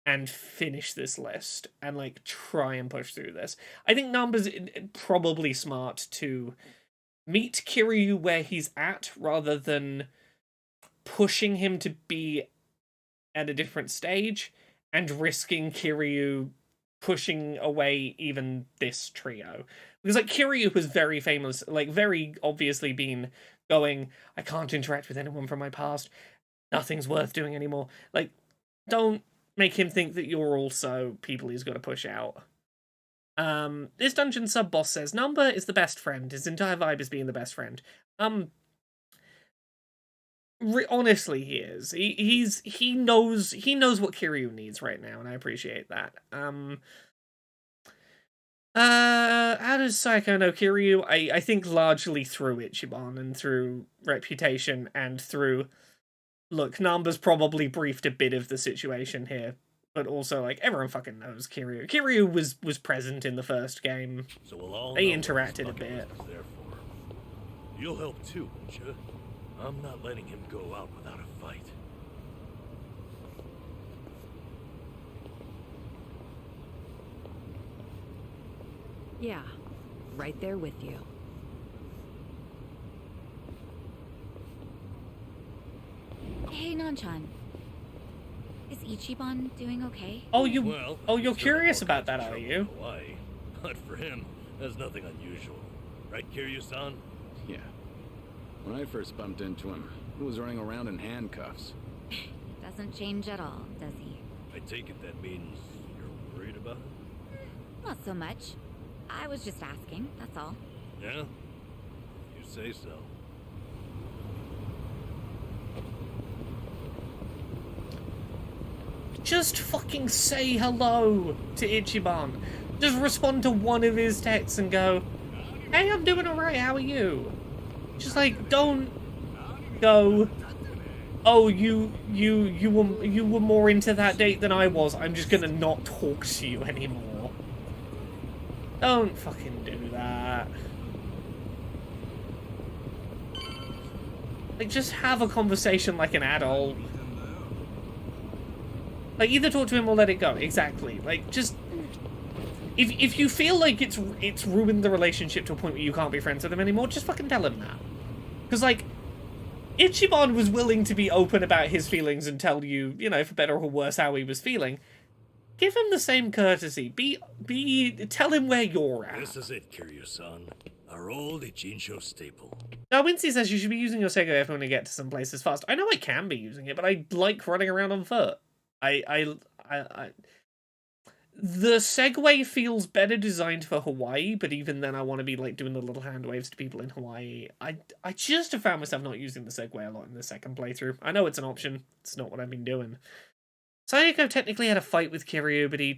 A: and finish this list and try and push through this. I think Namba's probably smart to meet Kiryu where he's at rather than pushing him to be at a different stage and risking Kiryu pushing away even this trio. Because Kiryu was very famous, very obviously been going, I can't interact with anyone from my past. Nothing's worth doing anymore. Don't make him think that you're also people he's got to push out. This dungeon sub-boss says, Namba is the best friend. His entire vibe is being the best friend. Honestly, he is. He knows what Kiryu needs right now, and I appreciate that. How does Psycho know Kiryu? I think largely through Ichiban and through reputation and through... Look, Namba's probably briefed a bit of the situation here, but also, like, everyone fucking knows Kiryu. Kiryu was present in the first game.
B: So we'll all
A: They
B: know what
A: interacted
B: his
A: a
B: bucket
A: bit.
B: list is there for. You'll help too, won't you? I'm not letting him go out without a fight.
C: Yeah, right there with you.
F: Hey, Nanchan. Is Ichiban doing okay?
A: Oh,
B: Well,
A: you're
B: he's turned up
A: curious
B: all
A: about
B: kinds
A: that,
B: of
A: are
B: trouble
A: you?
B: in Hawaii. But for him, that's nothing unusual. Right, Kiryu-san?
G: Yeah. When I first bumped into him, he was running around in handcuffs.
F: Doesn't change at all, does he?
B: I take it that means you're worried about him?
F: Not so much. I was just asking, that's all.
B: Yeah? You say so.
A: Just fucking say hello to Ichiban. Just respond to one of his texts and go, hey, I'm doing alright, how are you? Just like, don't go, oh, you were more into that date than I was, I'm just gonna not talk to you anymore. Don't fucking do that. Like, just have a conversation like an adult. Like, either talk to him or let it go. Exactly. Like, just... If you feel like it's ruined the relationship to a point where you can't be friends with him anymore, just fucking tell him that. Because, like, Ichiban was willing to be open about his feelings and tell you, you know, for better or worse, how he was feeling. Give him the same courtesy. Tell him where you're at.
B: This is it, Kiryu-san. Our old Ichinsho staple.
A: Now, Wincy says you should be using your Sego if you want to get to some places fast. I know I can be using it, but I like running around on foot. The Segway feels better designed for Hawaii, but even then I want to be like doing the little hand waves to people in Hawaii. I just have found myself not using the Segway a lot in the second playthrough. I know it's an option. It's not what I've been doing. Sayako technically had a fight with Kiryu, but he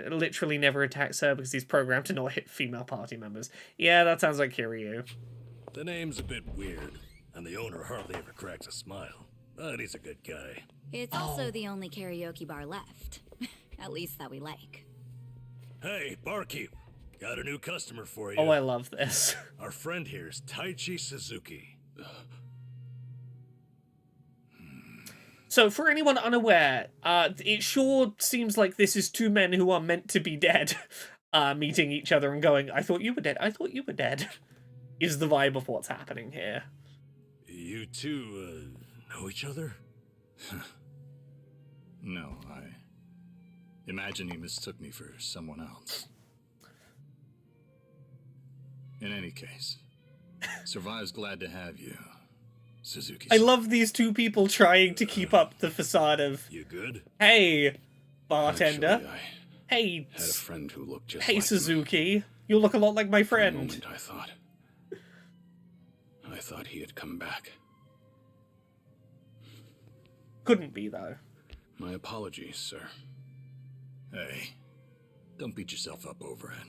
A: literally never attacks her because he's programmed to not hit female party members. Yeah, that sounds like Kiryu.
B: The name's a bit weird, and the owner hardly ever cracks a smile. But he's a good guy.
F: It's also the only karaoke bar left. At least that we like.
B: Hey, barkeep. Got a new customer for you.
A: Oh, I love this.
B: Our friend here's Taichi Suzuki.
A: So, for anyone unaware, it sure seems like this is two men who are meant to be dead, meeting each other and going, I thought you were dead, I thought you were dead, is the vibe of what's happening here.
B: You two, know each other?
H: No, I imagine he mistook me for someone else. In any case, Survive's glad to have you, Suzuki.
A: I love these two people trying to keep up the facade of,
B: You good?
A: hey, bartender,
G: Actually, I
A: hey,
G: had a friend who looked just
A: hey,
G: like him.
A: Suzuki, you look a lot like my
G: For a
A: friend.
G: moment, I thought he had come back.
A: Couldn't be, though.
G: My apologies, sir.
H: Hey, don't beat yourself up over it.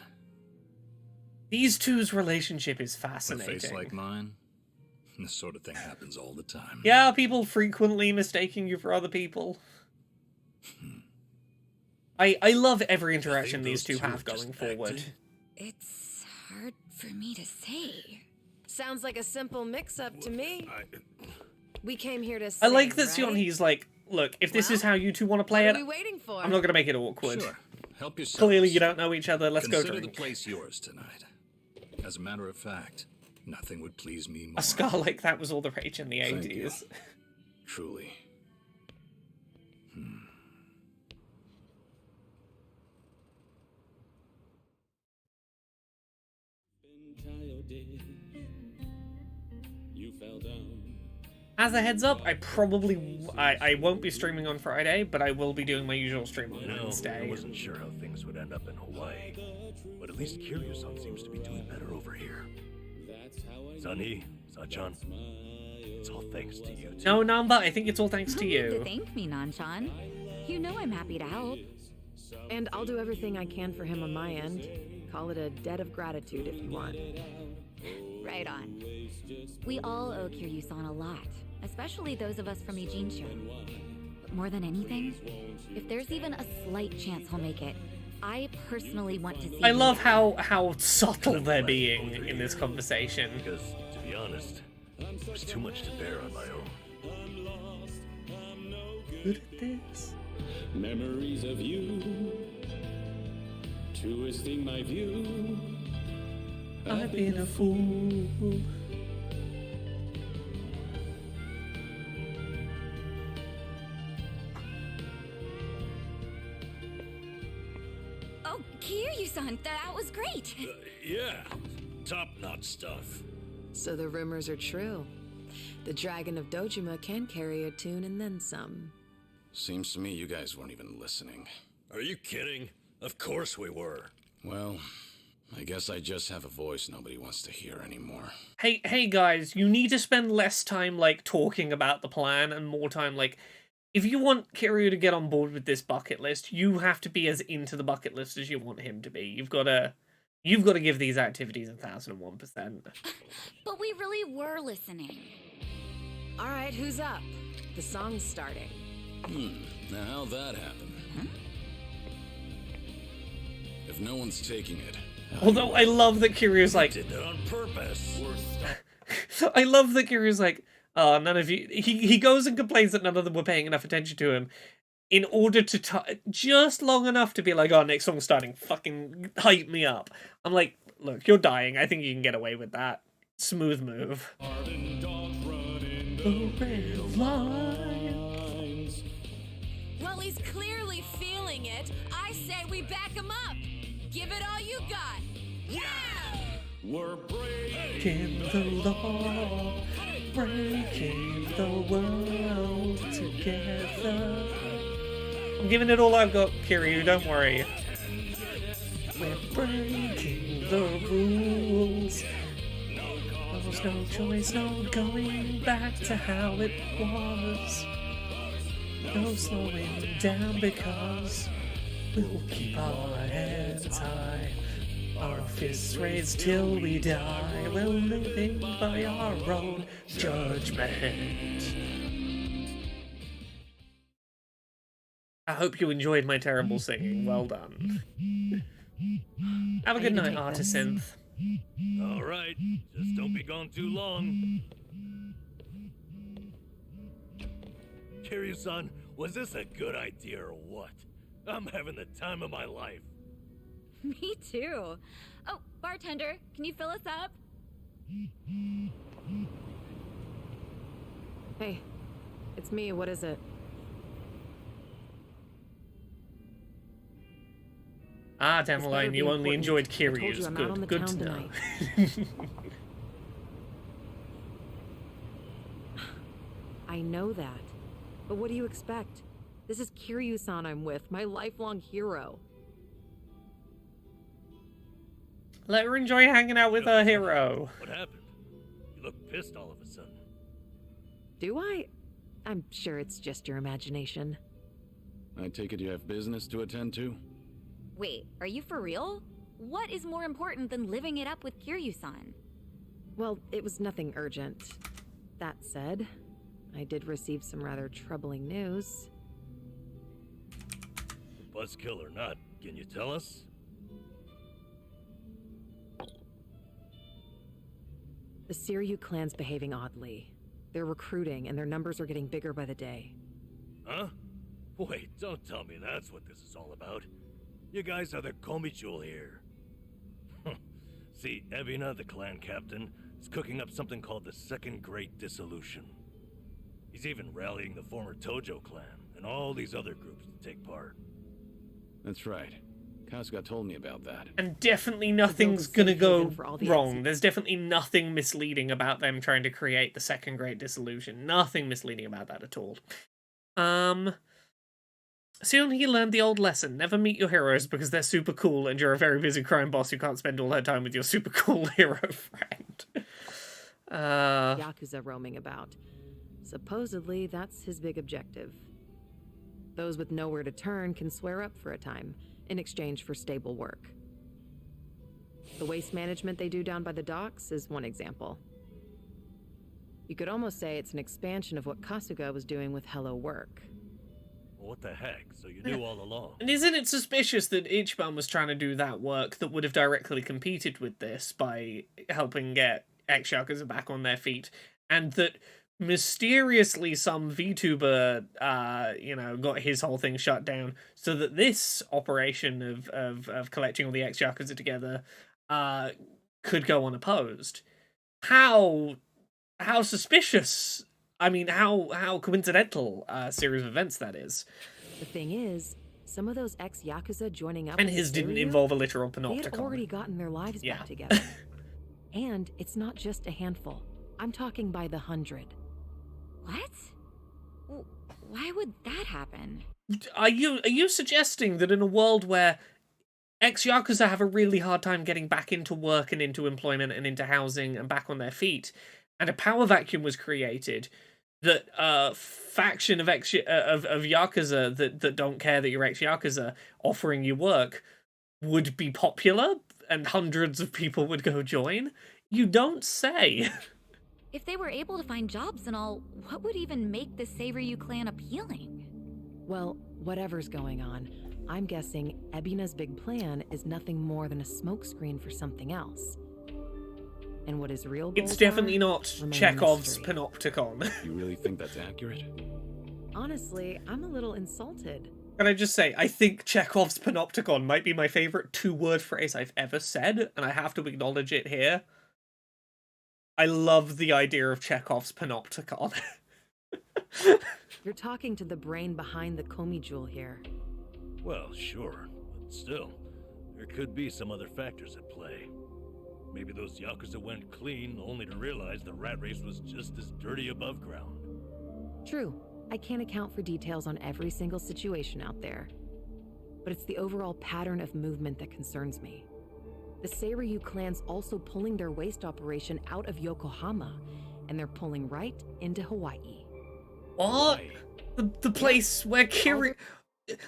A: These two's relationship is
H: With a
A: fascinating.
H: face like mine, this sort of thing happens all the time.
A: Yeah, people frequently mistaking you for other people. I love every interaction these
B: those
A: two
B: two
A: have
B: are just
A: going forward.
B: acting?
F: It's hard for me to say.
C: Sounds like a simple mix-up to me. We came here to
A: I
C: sing,
A: like that
C: right?
A: Sion, he's like, look, if this is
C: Well,
A: how you two want to play
C: What
A: it,
C: are we waiting for?
A: I'm not going to make it awkward.
H: Sure, help yourself.
A: Clearly you don't know each other, let's go
H: Consider
A: drink.
H: the place yours tonight. As a matter of fact, nothing would please me more.
A: A scar like that was all the rage in the
G: Thank you.
A: 80s.
G: Truly.
A: As a heads up, I won't be streaming on Friday, but I will be doing my usual stream on
B: You know, I
A: Wednesday.
B: wasn't sure how things would end up in Hawaii. But at least Kiryu-san seems to be doing better over here. Sunny, Sachan, it's all thanks to you two.
A: No, Namba, I think it's all thanks
F: No
A: to
F: need to
A: you.
F: thank me, Nanchan. You know I'm happy to help.
C: And I'll do everything I can for him on my end. Call it a debt of gratitude if you want.
F: Right on. We all owe Kiryu-san a lot, especially those of us from Ijincho. But more than anything, if there's even a slight chance he'll make it, I personally want to see
A: I
F: him
A: love
F: there.
A: how subtle they're being in this conversation.
B: Because, to be honest, there's too much to bear on my own.
A: Good at this.
I: Memories of you, twisting my view.
A: I've been a fool.
F: Oh, Kiryu-san, that was great.
B: Yeah, top-notch stuff.
C: So the rumors are true. The Dragon of Dojima can carry a tune and then some.
G: Seems to me you guys weren't even listening.
B: Are you kidding? Of course we were.
G: Well, I guess I just have a voice nobody wants to hear anymore.
A: Hey guys, you need to spend less time like talking about the plan and more time like, if you want Kiryu to get on board with this bucket list, you have to be as into the bucket list as you want him to be. You've got to give these activities 1001%.
F: But we really were listening.
C: All right, who's up? The song's starting.
G: Now how'd that happen? If no one's taking it...
A: Although I love that Kiryu's like...
B: Did that on purpose.
A: I love that Kiryu's like, oh, none of you... He goes and complains that none of them were paying enough attention to him in order to... just long enough to be like, oh, next song's starting. Fucking hype me up. I'm like, look, you're dying. I think you can get away with that. Smooth move. The red lines.
D: Well, he's clearly feeling it. I say we back him up. Give it all you got. Yeah!
I: We're breaking
A: Breaking the law, breaking the world together. I'm giving it all I've got, Kiryu, don't worry. We're breaking the rules. There's no choice, no going back to how it was. No slowing down because we'll keep our heads high. Our fists raised till we die. We're living by our own judgment. I hope you enjoyed my terrible singing. Well done. Have a good night, Artisynth.
B: All right, just don't be gone too long. Kiryu-san, was this a good idea or what? I'm having the time of my life.
F: Me too. Oh, bartender, can you fill us up?
C: Hey, it's me. What is it?
A: Ah, down the
C: This
A: line,
C: better
A: you
C: be
A: only
C: important.
A: enjoyed
C: I told
A: Kiryu's.
C: you I'm out on the
A: Good to
C: town
A: know.
C: tonight. I know that. But what do you expect? This is Kiryu-san I'm with, my lifelong hero.
A: Let her enjoy hanging out with her hero.
B: What happened? You look pissed all of a sudden.
C: Do I? I'm sure it's just your imagination.
G: I take it you have business to attend to?
F: Wait, are you for real? What is more important than living it up with Kiryu-san?
C: Well, it was nothing urgent. That said, I did receive some rather troubling news.
B: Buzzkill or not, can you tell us?
C: The Kiryu clan's behaving oddly. They're recruiting, and their numbers are getting bigger by the day.
B: Huh? Wait, don't tell me that's what this is all about. You guys are the Komichul here. See, Evina, the clan captain, is cooking up something called the Second Great Dissolution. He's even rallying the former Tojo clan and all these other groups to take part.
G: That's right. Kasuga told me about that.
A: And definitely nothing's gonna
C: safe
A: go
C: haven for all the
A: wrong.
C: exes.
A: There's definitely nothing misleading about them trying to create the Second Great Dissolution. Nothing misleading about that at all. Soon he learned the old lesson. Never meet your heroes because they're super cool and you're a very busy crime boss who can't spend all her time with your super cool hero friend.
C: Yakuza roaming about. Supposedly, that's his big objective. Those with nowhere to turn can swear up for a time, in exchange for stable work. The waste management they do down by the docks is one example. You could almost say it's an expansion of what Kasuga was doing with Hello Work.
B: What the heck? So you knew all along?
A: And isn't it suspicious that Ichiban was trying to do that work that would have directly competed with this by helping get ex-Yakuza back on their feet, and that mysteriously some VTuber, got his whole thing shut down, so that this operation of collecting all the ex-Yakuza together could go unopposed? How suspicious, I mean, how coincidental a series of events that is.
C: The thing is, some of those ex-Yakuza joining up
A: And
C: with
A: his didn't
C: Kiryu,
A: involve a literal
C: they had
A: panopticon.
C: already gotten their lives
A: Yeah.
C: back together. And it's not just a handful. I'm talking by the 100.
F: What? Why would that happen?
A: Are you suggesting that in a world where ex-Yakuza have a really hard time getting back into work and into employment and into housing and back on their feet, and a power vacuum was created, that a faction of Yakuza that don't care that you're ex-Yakuza offering you work would be popular and hundreds of people would go join? You don't say.
F: If they were able to find jobs and all, what would even make the Seiryu clan appealing?
C: Well, whatever's going on, I'm guessing Ebina's big plan is nothing more than a smokescreen for something else. And what his real goals
A: It's definitely
C: are,
A: not
C: remain a
A: Chekhov's
C: mystery.
A: panopticon.
G: You really think that's accurate?
C: Honestly, I'm a little insulted.
A: Can I just say, I think Chekhov's panopticon might be my favorite two-word phrase I've ever said, and I have to acknowledge it here. I love the idea of Chekhov's panopticon.
C: You're talking to the brain behind the Komi jewel here.
B: Well, sure, but still, there could be some other factors at play. Maybe those Yakuza went clean, only to realize the rat race was just as dirty above ground.
C: True, I can't account for details on every single situation out there. But it's the overall pattern of movement that concerns me. The Seiryu clan's also pulling their waste operation out of Yokohama, and they're pulling right into Hawaii.
A: What? The place where Kiryu...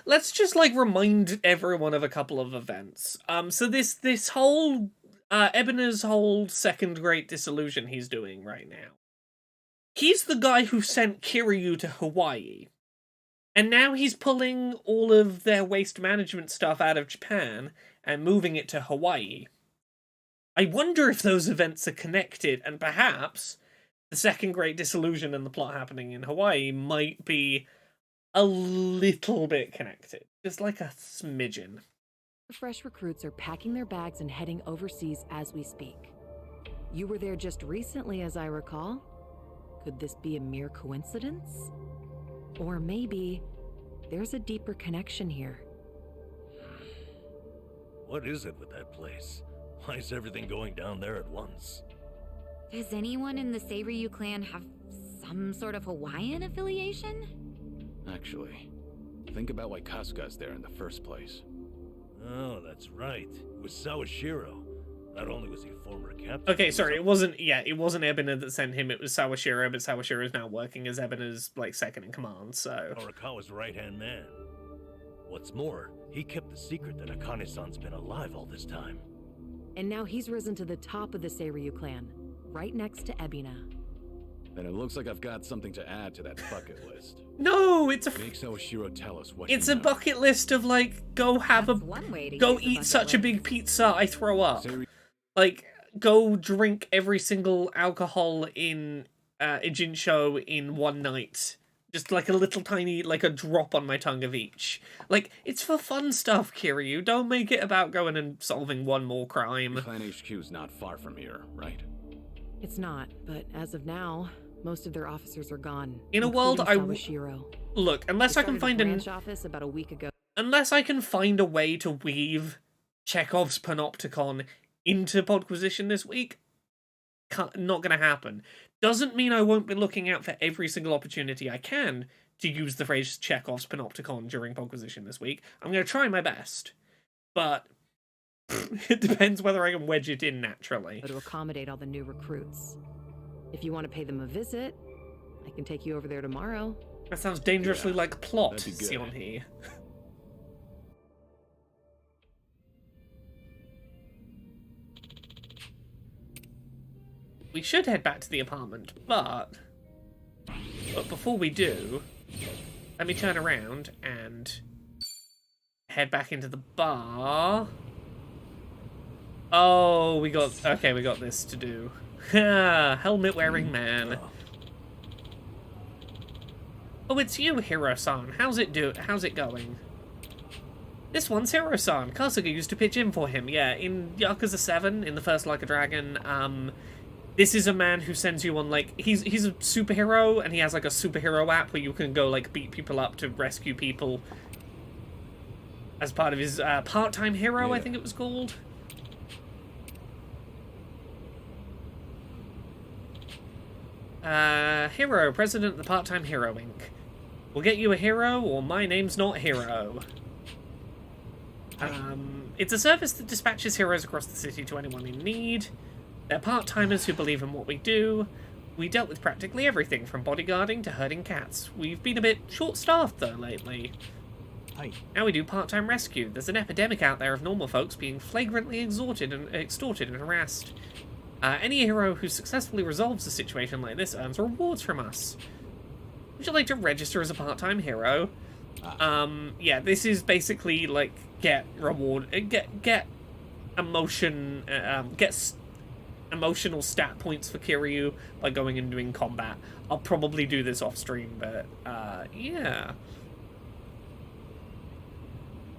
A: Let's just, remind everyone of a couple of events. So this whole... Ebina's whole second great disillusion he's doing right now. He's the guy who sent Kiryu to Hawaii. And now he's pulling all of their waste management stuff out of Japan and moving it to Hawaii. I wonder if those events are connected, and perhaps the second great disillusion and the plot happening in Hawaii might be a little bit connected. Just like a smidgen.
C: Fresh recruits are packing their bags and heading overseas as we speak. You were there just recently, as I recall. Could this be a mere coincidence? Or maybe there's a deeper connection here.
B: What is it with that place? Why is everything going down there at once?
F: Does anyone in the Seiryu clan have some sort of Hawaiian affiliation?
G: Actually, think about why Kasuga's there in the first place.
B: Oh, that's right. It was Sawashiro. Not only was he a former captain...
A: Okay, sorry, it wasn't Ebina that sent him, it was Sawashiro, but Sawashiro is now working as Ebina's, second in command, so...
B: Horikawa's right-hand man. What's more, he kept the secret that Akane-san's been alive all this time.
C: And now he's risen to the top of the Seiryu clan, right next to Ebina.
G: Then it looks like I've got something to add to that bucket list.
A: No, it's a...
G: Make Sawashiro tell us what
A: It's
G: you
A: a
G: know.
A: bucket list of, go have
F: That's one way to
A: go
F: use a
A: eat
F: bucket
A: such a
F: list.
A: big pizza I throw up.
G: Seiryu-
A: Go drink every single alcohol in Ijincho in one night. Just a little tiny, a drop on my tongue of each. It's for fun stuff, Kiryu. Don't make it about going and solving one more crime.
G: Clan HQ's not far from here, right?
C: It's not, but as of now, most of their officers are gone.
A: In a world,
C: including Sawashiro.
A: Look, unless
C: They
A: I can
C: started
A: find
C: a branch office about a week ago.
A: Unless I can find a way to weave Chekhov's panopticon into Podquisition this week, not going to happen. Doesn't mean I won't be looking out for every single opportunity I can to use the phrase Chekhov's panopticon during Podquisition this week. I'm going to try my best, but it depends whether I can wedge it in naturally.
C: To accommodate all the new recruits. If you want to pay them a visit, I can take you over there tomorrow.
A: That sounds dangerously like plot,
G: that'd be good.
A: Sionhee. we should head back to the apartment, but before we do, let me turn around and head back into the bar. Oh, we got this to do. Helmet-wearing man. Oh, it's you, Hiro-san. How's it going? This one's Hiro-san. Kasuga used to pitch in for him. Yeah, in Yakuza 7, in the first Like a Dragon, this is a man who sends you on, like, he's a superhero, and he has, like, a superhero app where you can go, like, beat people up to rescue people as part of his part-time hero, I think it was called. Hero, president of the Part-Time Hero Inc. We'll get you a hero, or my name's not Hero. It's a service that dispatches heroes across the city to anyone in need. They're part-timers who believe in what we do. We dealt with practically everything, from bodyguarding to herding cats. We've been a bit short-staffed, though, lately.
E: Hi.
A: Now we do part-time rescue. There's an epidemic out there of normal folks being flagrantly extorted and harassed. Any hero who successfully resolves a situation like this earns rewards from us. Would you like to register as a part-time hero? Yeah, this is basically, like, get emotional stat points for Kiryu by going and doing combat. I'll probably do this off stream, but, yeah.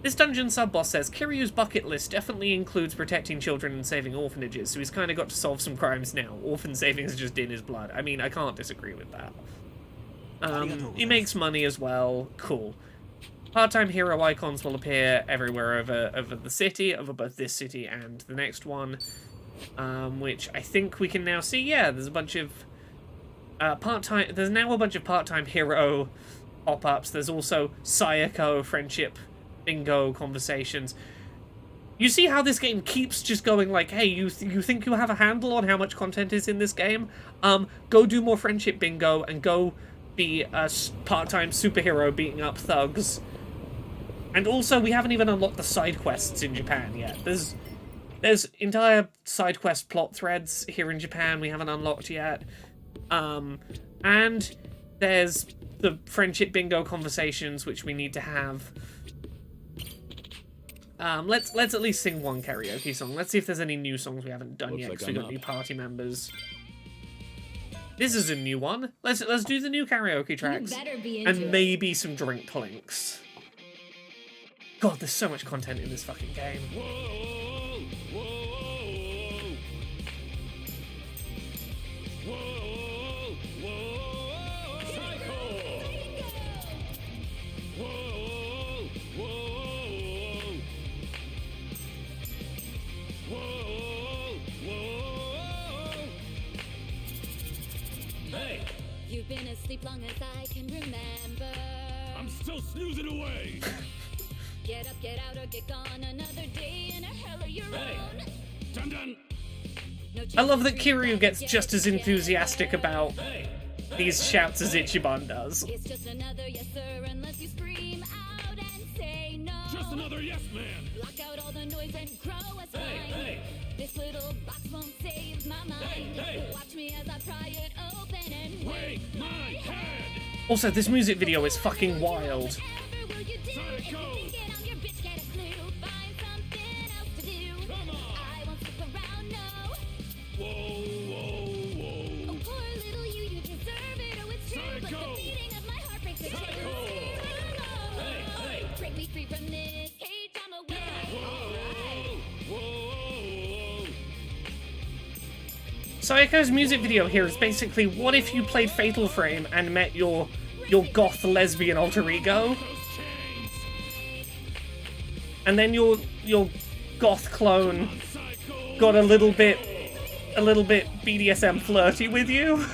A: This dungeon sub-boss says, Kiryu's bucket list definitely includes protecting children and saving orphanages, so he's kind of got to solve some crimes now. Orphan saving is just in his blood. I mean, I can't disagree with that. He makes money as well. Cool. Part-time hero icons will appear everywhere over the city, over both this city and the next one. Which I think we can now see. Yeah, there's a bunch of there's now a bunch of part-time hero pop-ups. There's also Sayako friendship bingo conversations. You see how this game keeps just going like, hey, you think you have a handle on how much content is in this game? Go do more friendship bingo and go be a part-time superhero beating up thugs. And also, we haven't even unlocked the side quests in Japan yet. There's entire side quest plot threads here in Japan we haven't unlocked yet. And there's the friendship bingo conversations which we need to have. Let's at least sing one karaoke song. Let's see if there's any new songs we haven't done yet, because we got new party members. This is a new one. Let's do the new karaoke tracks. And maybe some drink clinks. God, there's so much content in this fucking game.
I: Whoa, whoa, whoa, whoa, psycho! Whoa, whoa, whoa, whoa. Hey,
D: You've been asleep long as I can remember.
I: I'm still snoozing away.
D: Get up, get out, or get gone. Another day in a hell of your own.
I: Dun dun.
D: No
A: I love that
D: chance to
A: Kiryu
D: free
A: gets
D: back,
A: just as
D: get
A: enthusiastic
D: there.
A: about these shouts as Ichiban does.
D: It's just another yes sir, unless you scream out and say no.
I: Just another yes man.
D: Block out all the noise and grow a spine.
I: Hey.
D: This little box won't save my mind.
I: Hey.
D: Watch me as I pry it open and
I: Wake my head.
A: Also, this music video is fucking wild.
D: Whatever will you do? If you think it, I'm your bitch, get a clue. Find something else to do.
I: Come on.
D: I won't stick around, no.
I: Whoa, whoa, whoa.
D: Oh, poor little you deserve it. Oh, it's true, but
I: Psycho.
D: the beating of my heart breaks the chains.
I: Psycho. Hey.
D: Break me free from this cage, I'm a winner. Alright.
I: Whoa.
A: Sayako's music video here is basically, what if you played Fatal Frame and met your goth lesbian alter ego,
I: Those chains.
A: and then your goth clone
I: Psycho.
A: got a little bit BDSM flirty with you?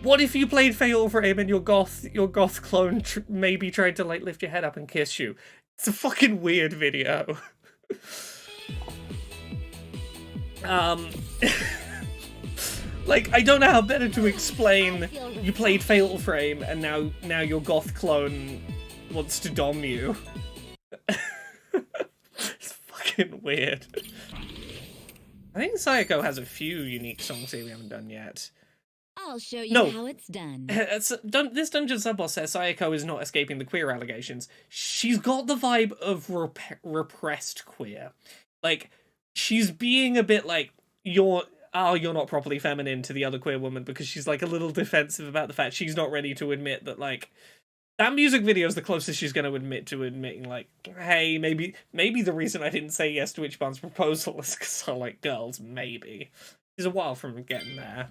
A: What if you played Fatal Frame and your goth clone maybe tried to like lift your head up and kiss you? It's a fucking weird video. Like, I don't know how better to explain you played Fatal Frame and now your goth clone wants to dom you. It's fucking weird. I think Sayako has a few unique songs here we haven't done yet.
F: I'll show you
A: No.
F: how it's done.
A: This dungeon sub-boss says Sayako is not escaping the queer allegations. She's got the vibe of repressed queer. Like, she's being a bit like, you're not properly feminine to the other queer woman, because she's like a little defensive about the fact she's not ready to admit that, like, that music video is the closest she's going to admit to admitting, like, hey, maybe the reason I didn't say yes to Ichiban's proposal is because I like girls, maybe. She's a while from getting there.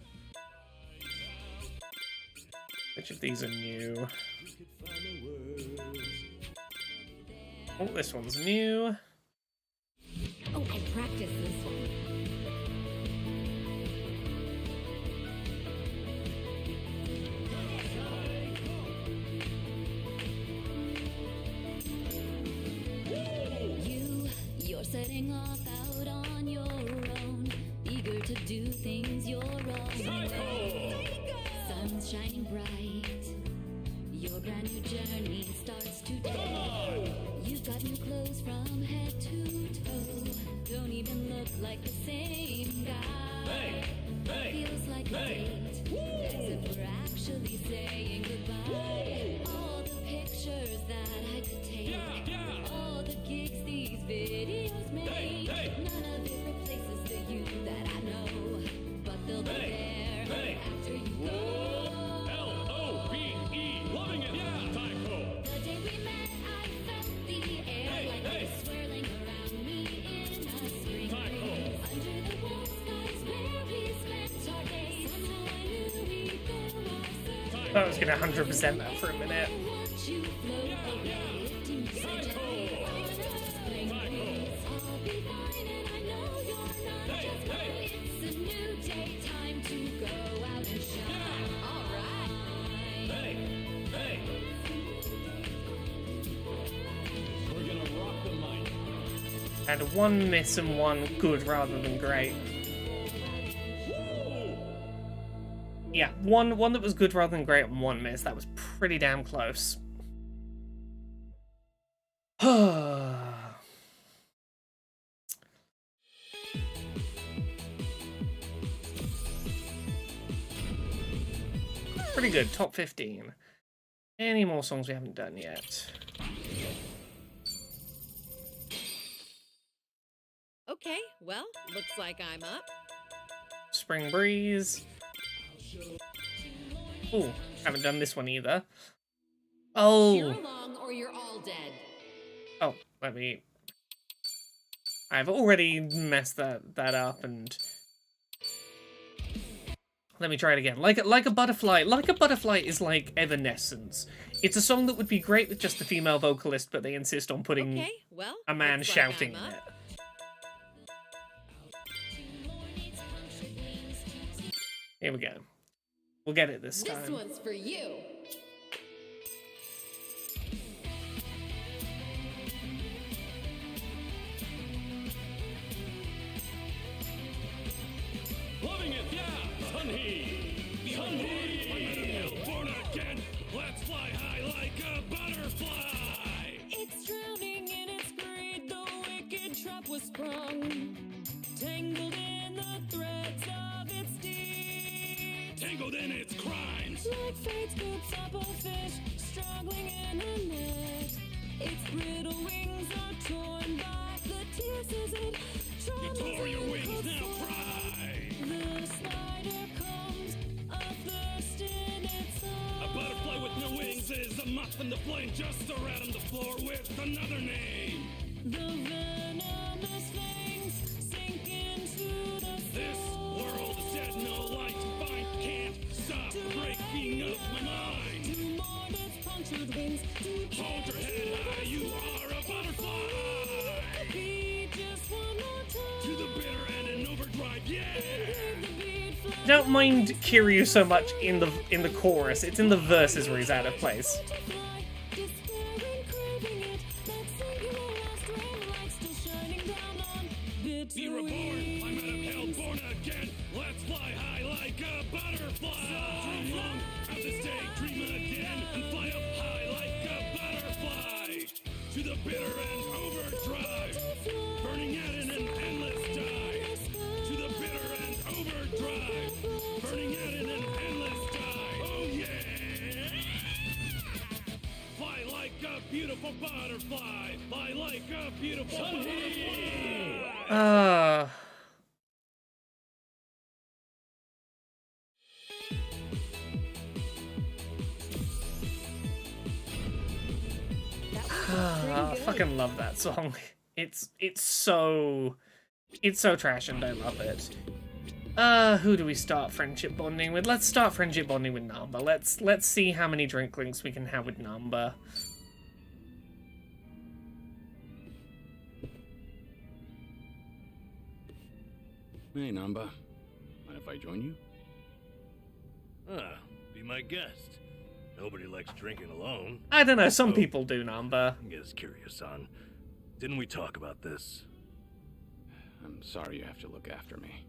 A: Which of these are new? Oh, this one's new.
F: Oh, I practiced this one. You're setting off out on your own, eager to do things your own way. Sun's shining bright, your brand new journey starts today. You've got new clothes from head to toe, don't even look like the same guy. Feels like a date, as if we're actually saying goodbye. All the pictures that I could take, all the gigs these videos make, none of it replaces the you that I know, but they'll be there after you go.
I: L-O-V-E, loving it, Taiko.
F: The day we met, I felt the air like it was swirling around me in a spring breeze. Under the warm skies where we spent our days, somehow I knew we'd go our separate.
A: I was gonna 100% that for a minute.
F: Watch you float away, lifting me so gently on a spring breeze. I'll be fine and I know you're not just mine. It's a new day, time to go out and shine. All right.
I: We're gonna rock the mic.
A: And one miss and one good rather than great. Yeah, one that was good rather than great and one miss. That was pretty damn close. Pretty good, top 15. Any more songs we haven't done yet?
D: Okay, well, looks like I'm up.
A: Spring Breeze. Ooh, haven't done this one either.
D: You're
A: Oh,
D: along or you're all dead.
A: oh, let me... I've already messed that up, and... Let me try it again. Like a Butterfly. Like a Butterfly is like Evanescence. It's a song that would be great with just the female vocalist, but they insist on putting
D: Okay, well,
A: a man
D: looks like
A: shouting
D: I'm
A: in
D: up.
A: it. Here we go. We'll get it this
D: This
A: time.
D: one's for you.
I: Loving it, Sunhee. Sunhee. Born again. Let's fly high like a butterfly.
J: It's drowning in its greed, the wicked trap was sprung, tangled in the threads of its deed.
I: Tangled in its crimes.
J: Like fate scoops up a fish, struggling in a net. Its brittle wings are torn by the tears as it
I: You tore your wings, now cry.
J: The spider comes, athirst in its
I: A
J: eye.
I: butterfly with no wings is a moth in the flame, just a rat on the floor with another name.
J: The venomous fangs sink into the
I: This world is dead, no light to find. Can't stop breaking up my mind.
J: to mourn its punctured wings, to
I: Hold your head high, you are a butterfly.
J: be just one more time.
I: To the bitter end and overdrive, yeah.
J: Engrave the bead flag
A: I don't mind Kiryu so much in the chorus. It's in the verses where he's out of place.
J: to fly, despairing, craving it, that singular last ray light still shining down on bitter
I: Be reborn,
J: wings.
I: I'm out of hell, born again. Let's fly high like a butterfly. Dream long, have this day, dream again, and fly up high like a butterfly. To the bitter end, overdrive. Burning out in an endless dive. To Burning out in an endless sky. Oh yeah! Fly like a beautiful butterfly. Fly like a beautiful butterfly.
A: I fucking love that song. It's so trash and I love it. Who do we start friendship bonding with? Let's start friendship bonding with Namba. Let's see how many drink links we can have with Namba.
G: Hey, Namba. Mind if I join you?
B: Be my guest. Nobody likes drinking alone.
A: I don't know, some people do, Namba.
B: Yes, Kiryu-san. Didn't we talk about this?
G: I'm sorry you have to look after me.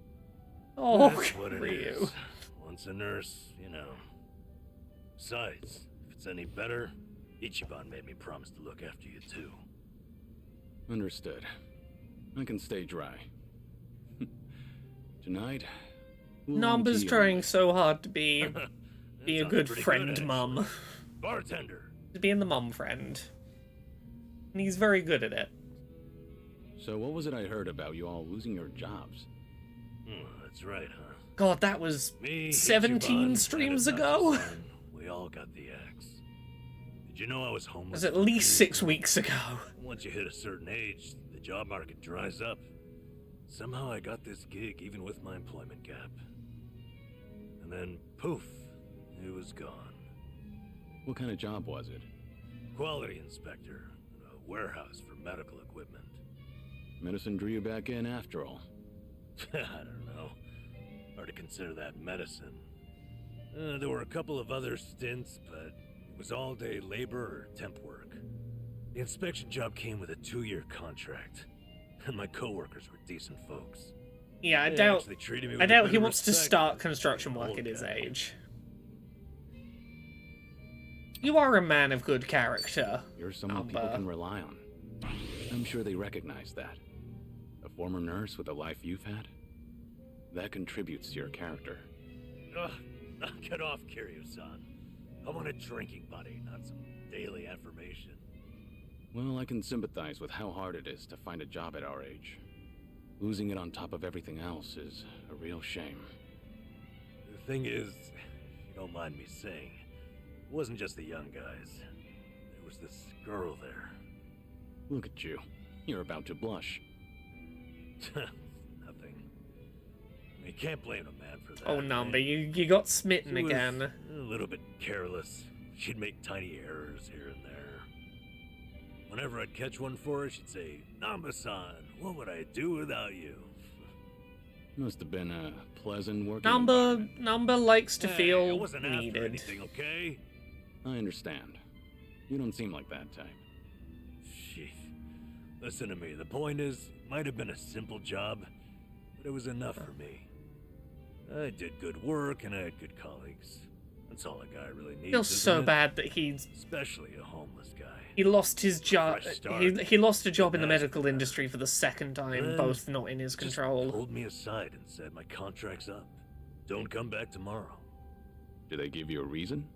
A: Oh,
B: That's what it
A: Kiryu.
B: is. Once a nurse, you know. Besides, if it's any better, Ichiban made me promise to look after you too.
G: Understood. I can stay dry. Tonight,
A: Namba's trying so hard to be a
B: sounds
A: good
B: pretty
A: friend,
B: good,
A: mum.
B: Bartender.
A: To being the mum friend. And he's very good at it.
G: So what was it I heard about you all losing your jobs?
B: That's right, huh?
A: God, that was
B: Me,
A: 17
B: Ichiban,
A: streams
B: and
A: ago?
B: Son, we all got the axe. Did you know I was
A: It
B: homeless?
A: was at
B: for
A: least
B: 3
A: 6 weeks ago.
B: Once you hit a certain age, the job market dries up. Somehow I got this gig even with my employment gap. And then, poof, it was gone.
G: What kind of job was it?
B: Quality inspector, a warehouse for medical equipment.
G: Medicine drew you back in after all.
B: I don't know. Hard to consider that medicine. There were a couple of other stints, but it was all-day labor or temp work. The inspection job came with a 2-year contract, and my coworkers were decent folks.
A: Yeah, I
B: They
A: doubt
B: actually treated me
A: I
B: with a
A: doubt
B: bit
A: he
B: of
A: wants to
B: respect.
A: start construction work
B: Old
A: at his
B: guy.
A: age. You are a man of good character.
G: You're someone people can rely on. I'm sure they recognize that. A former nurse with the life you've had? That contributes to your character.
B: Ugh, knock it off, Kiryu-san. I want a drinking buddy, not some daily affirmation.
G: Well, I can sympathize with how hard it is to find a job at our age. Losing it on top of everything else is a real shame.
B: The thing is, if you don't mind me saying, it wasn't just the young guys. There was this girl there.
G: Look at you. You're about to blush.
B: Nothing. You can't blame a man for that.
A: Oh,
B: right?
A: Namba, you got smitten
B: She was
A: again.
B: a little bit careless. She'd make tiny errors here and there. Whenever I'd catch one for her, she'd say, "Namba-san, what would I do without you?"
G: Must have been a pleasant working
A: Namba likes to
B: Hey, I
A: feel
B: wasn't after
A: needed.
B: anything, okay?
G: I understand. You don't seem like that type.
B: Sheesh. Listen to me. The point is, it might have been a simple job, but it was enough for me. I did good work and I had good colleagues. That's all a guy really needs.
A: Feels
B: isn't
A: so
B: it?
A: bad that he's
B: Especially a homeless guy.
A: he lost his job.
B: Fresh start.
A: He lost a job in the
B: Nice.
A: medical industry for the second time,
B: Yeah.
A: both not in his
B: Just
A: control.
B: pulled me aside and said my contract's up. Don't come back tomorrow.
G: Did they give you a reason?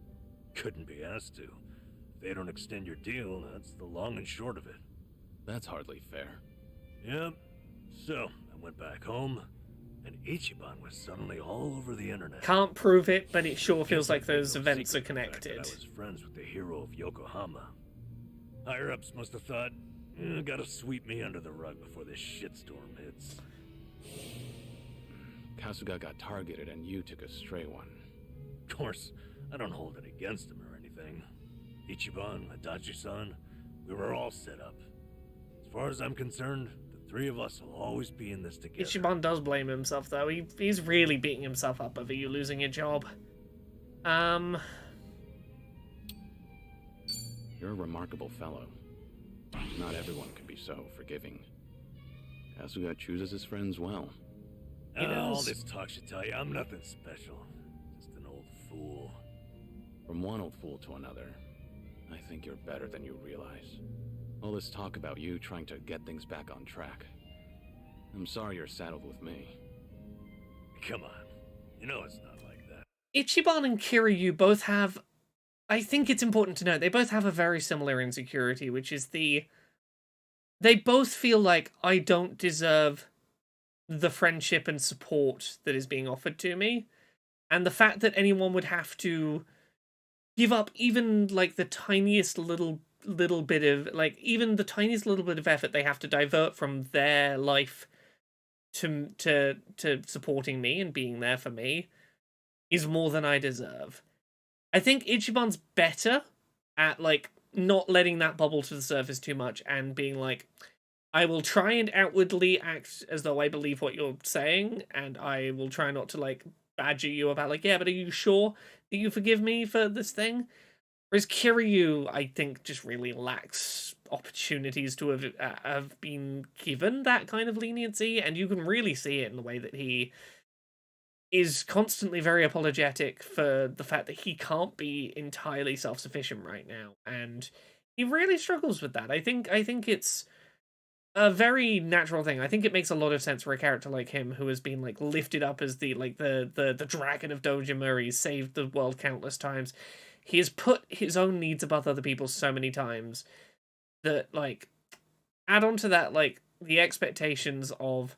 B: Couldn't be asked to. If they don't extend your deal, that's the long and short of it.
G: That's hardly fair.
B: Yep. So, I went back home, and Ichiban was suddenly all over the internet.
A: Can't prove it, but it sure feels
B: Guess
A: like
B: I made
A: those
B: no
A: events are
B: secret of the fact that
A: connected.
B: I was friends with the hero of Yokohama. Higher-ups must have thought, gotta sweep me under the rug before this shitstorm hits.
G: Kasuga got targeted and you took a stray one.
B: Of course, I don't hold it against him or anything. Ichiban, Adachi-san, we were all set up. As far as I'm concerned, the three of us will always be in this together.
A: Ichiban does blame himself, though. He's really beating himself up over you losing your job.
G: You're a remarkable fellow. Not everyone can be so forgiving. Kasuga chooses his friends well.
B: All
A: does.
B: this talk should tell you I'm nothing special. Just an old fool.
G: From one old fool to another, I think you're better than you realize. All this talk about you trying to get things back on track. I'm sorry you're saddled with me.
B: Come on. You know it's not like that.
A: Ichiban and Kiryu both have, I think it's important to note, they both have a very similar insecurity, which is they both feel like I don't deserve the friendship and support that is being offered to me. And the fact that anyone would have to give up even like the tiniest little bit of, like, even the tiniest little bit of effort they have to divert from their life to supporting me and being there for me is more than I deserve. I think Ichiban's better at, like, not letting that bubble to the surface too much and being like, I will try and outwardly act as though I believe what you're saying, and I will try not to, like, badger you about, like, yeah, but are you sure that you forgive me for this thing? Whereas Kiryu, I think, just really lacks opportunities to have been given that kind of leniency, and you can really see it in the way that he is constantly very apologetic for the fact that he can't be entirely self-sufficient right now, and he really struggles with that. I think it's a very natural thing. I think it makes a lot of sense for a character like him, who has been, like, lifted up as the dragon of Dojima. He's saved the world countless times. He has put his own needs above other people's so many times that, like, add on to that, like, the expectations of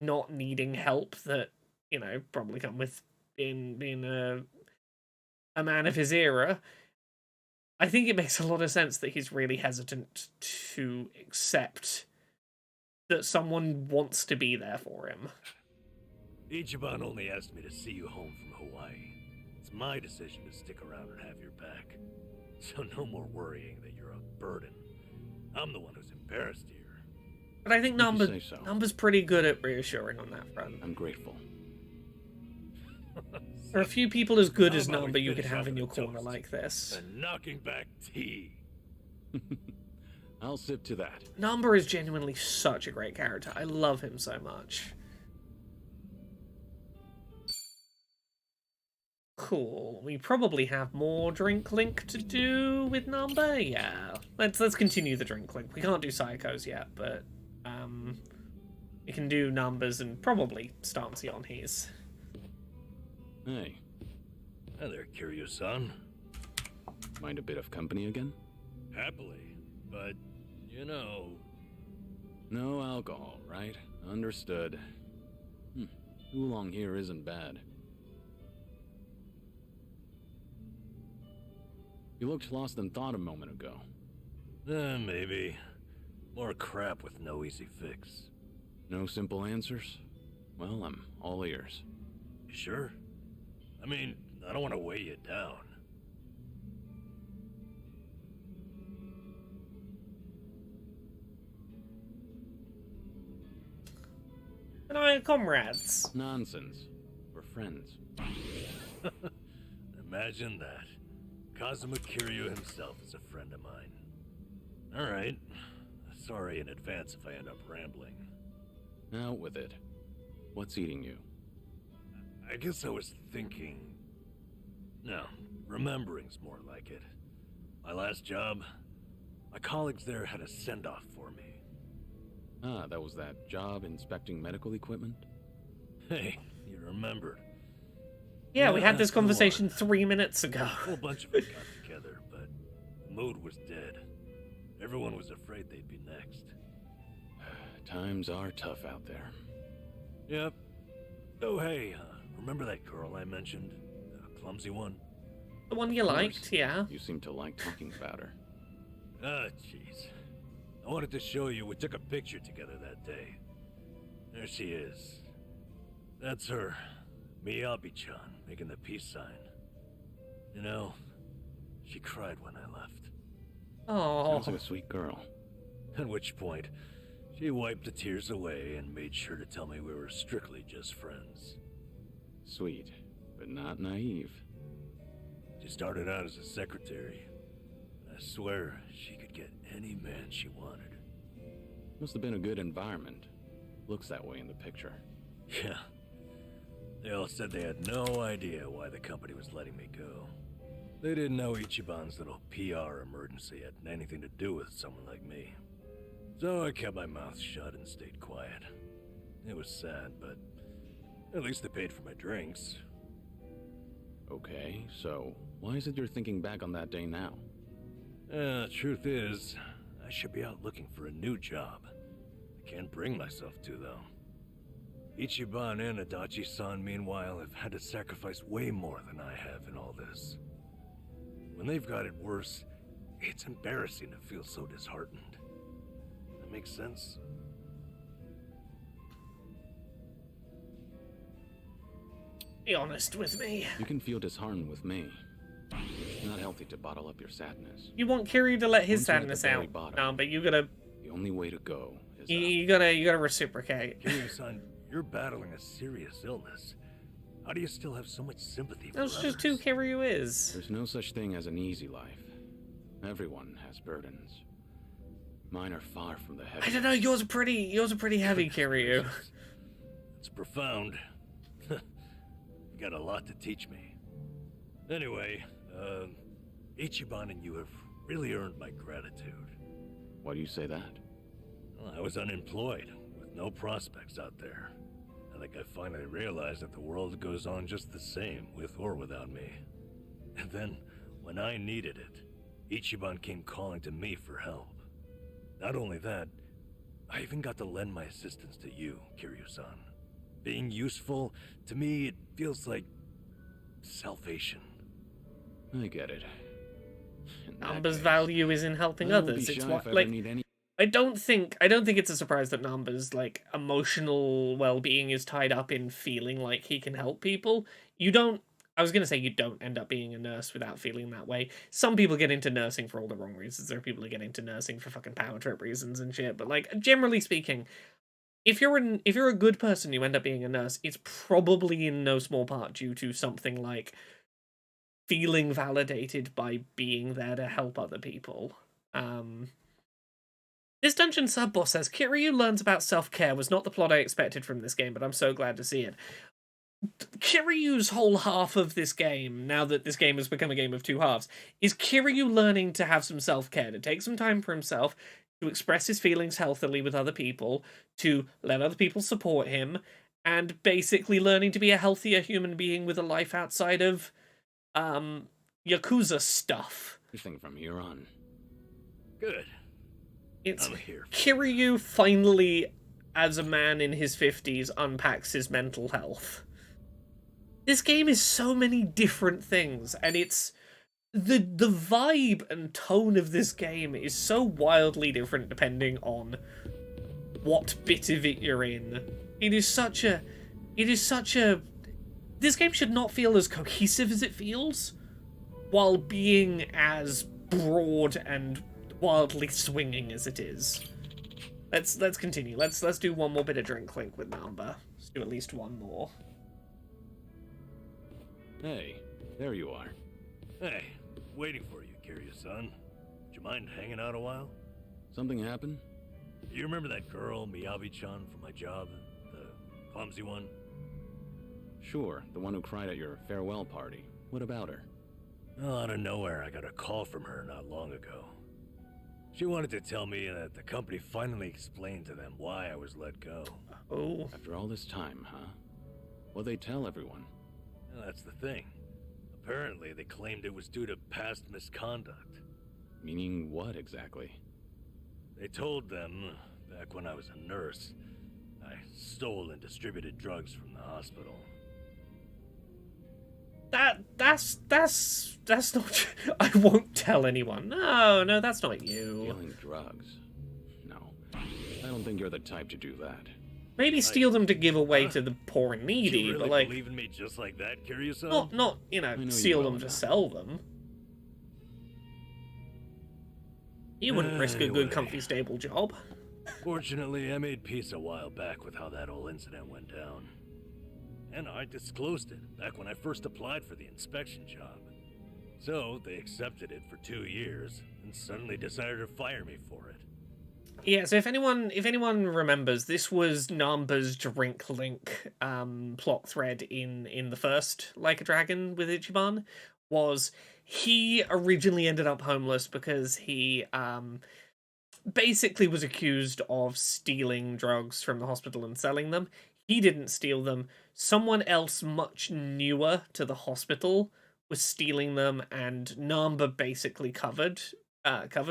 A: not needing help that, you know, probably come with being a man of his era. I think it makes a lot of sense that he's really hesitant to accept that someone wants to be there for him.
B: Ichiban only asked me to see you home from Hawaii. It's my decision to stick around and have your back. So no more worrying that you're a burden. I'm the one who's embarrassed here.
A: But I think
G: So.
A: Number's pretty good at reassuring on that front.
G: I'm grateful.
A: There are a few people as good as
B: How about
A: Number
B: we
A: you could
B: finish
A: have
B: off
A: in
B: with
A: your
B: a
A: corner
B: toast
A: like this.
B: and knocking back tea.
G: I'll sip to that.
A: Number is genuinely such a great character. I love him so much. Cool. We probably have more drink link to do with Number. Yeah. Let's continue the drink link. We can't do Psychos yet, but we can do Numbers and probably Stancy on his.
G: Hey,
B: Hi there, Kiryu-san.
G: mind a bit of company again?
B: Happily, but, you know...
G: No alcohol, right? Understood. Oolong here isn't bad. You looked lost in thought a moment ago.
B: Maybe. More crap with no easy fix.
G: No simple answers? Well, I'm all ears.
B: You sure? I mean, I don't want to weigh you down.
A: And I are comrades.
G: Nonsense. We're friends.
B: Imagine that. Kazuma Kiryu himself is a friend of mine. Alright. Sorry in advance if I end up rambling.
G: Out with it. What's eating you?
B: I guess I was thinking... No, remembering's more like it. My last job, my colleagues there had a send-off for me.
G: Ah, that was that job inspecting medical equipment?
B: Hey, you remembered.
A: Yeah, we had this
B: come on.
A: conversation 3 minutes ago.
B: A whole bunch of us got together, but the mood was dead. Everyone was afraid they'd be next.
G: Times are tough out there.
B: Yep. Oh, hey, remember that girl I mentioned? The clumsy one?
A: The one you liked, yeah.
G: You seem to like talking about her.
B: Ah, jeez. I wanted to show you we took a picture together that day. There she is. That's her. Miyabi-chan, making the peace sign. You know, she cried when I left.
A: Oh.
G: Sounds like a sweet girl.
B: At which point, she wiped the tears away and made sure to tell me we were strictly just friends.
G: Sweet, but not naive.
B: She started out as a secretary. I swear she could get any man she wanted.
G: Must have been a good environment. Looks that way in the picture.
B: Yeah. They all said they had no idea why the company was letting me go. They didn't know Ichiban's little PR emergency had anything to do with someone like me. So I kept my mouth shut and stayed quiet. It was sad, but at least they paid for my drinks.
G: Okay, so why is it you're thinking back on that day now?
B: Truth is, I should be out looking for a new job. I can't bring myself to, though. Ichiban and Adachi-san, meanwhile, have had to sacrifice way more than I have in all this. When they've got it worse, it's embarrassing to feel so disheartened. That makes sense?
A: Be honest with me.
G: You can feel disheartened with me. It's not healthy to bottle up your sadness.
A: You want Kiryu to let his
G: Once you're at the
A: sadness
G: very
A: out.
G: bottom,
A: No, but you gotta
G: The only way to go is
A: you
G: up.
A: gotta reciprocate.
B: Kiryu-san, you're battling a serious illness. How do you still have so much sympathy for
A: That's
B: others?
A: just who Kiryu is.
G: There's no such thing as an easy life. Everyone has burdens. Mine are far from the heavy.
A: I don't know, yours are pretty heavy, Kiryu.
B: It's profound. You got a lot to teach me. Anyway, Ichiban and you have really earned my gratitude.
G: Why do you say that?
B: Well, I was unemployed, with no prospects out there. I think I finally realized that the world goes on just the same, with or without me. And then, when I needed it, Ichiban came calling to me for help. Not only that, I even got to lend my assistance to you, Kiryu-san. Being useful, to me, it feels like salvation.
G: I get it. In that
A: Namba's
G: case,
A: value is in helping
G: I won't
A: others.
G: be
A: It's
G: shy
A: what
G: if I
A: like
G: ever need any.
A: I don't think it's a surprise that Namba's like emotional well-being is tied up in feeling like he can help people. I was gonna say you don't end up being a nurse without feeling that way. Some people get into nursing for all the wrong reasons. There are people who get into nursing for fucking power trip reasons and shit. But like generally speaking, if you're a good person, you end up being a nurse. It's probably in no small part due to something like feeling validated by being there to help other people. This dungeon sub-boss says, Kiryu learns about self-care was not the plot I expected from this game, but I'm so glad to see it. Kiryu's whole half of this game, now that this game has become a game of two halves, is Kiryu learning to have some self-care, to take some time for himself, to express his feelings healthily with other people, to let other people support him, and basically learning to be a healthier human being with a life outside of, Yakuza stuff.
G: Everything from here on.
B: Good.
A: It's
B: I'm here.
A: Kiryu finally, as a man in his 50s, unpacks his mental health. This game is so many different things, and it's the vibe and tone of this game is so wildly different depending on what bit of it you're in. This game should not feel as cohesive as it feels, while being as broad and wildly swinging as it is. Let's continue. Let's do one more bit of drink clink with Namba. Let's do at least one more.
G: Hey, there you are.
B: Hey, waiting for you, Kiryu-san. Would you mind hanging out a while?
G: Something happened?
B: You remember that girl, Miyabi-chan, from my job? The clumsy one?
G: Sure, the one who cried at your farewell party. What about her?
B: Well, out of nowhere, I got a call from her not long ago. She wanted to tell me that the company finally explained to them why I was let go.
A: Oh.
G: After all this time, huh? What'd they tell everyone?
B: Well, that's the thing. Apparently, they claimed it was due to past misconduct.
G: Meaning what exactly?
B: They told them, back when I was a nurse, I stole and distributed drugs from the hospital.
A: That's not. I won't tell anyone. No, that's not you.
G: Stealing drugs? No. I don't think you're the type to do that.
A: Maybe steal them to give away to the poor and needy,
B: You really
A: but like
B: believe in me just like that, Kiryu-san?
A: not
G: I know you
A: steal
G: well
A: them to
G: enough.
A: sell them. You wouldn't risk a good,
B: Anyway.
A: comfy, stable job.
B: Fortunately, I made peace a while back with how that whole incident went down. And I disclosed it back when I first applied for the inspection job. So, they accepted it for 2 years, and suddenly decided to fire me for it.
A: Yeah, so if anyone remembers, this was Namba's drink link plot thread in the first Like a Dragon with Ichiban, was he originally ended up homeless because he basically was accused of stealing drugs from the hospital and selling them. he didn't steal them. Someone else much newer to the hospital was stealing them, and Namba basically covered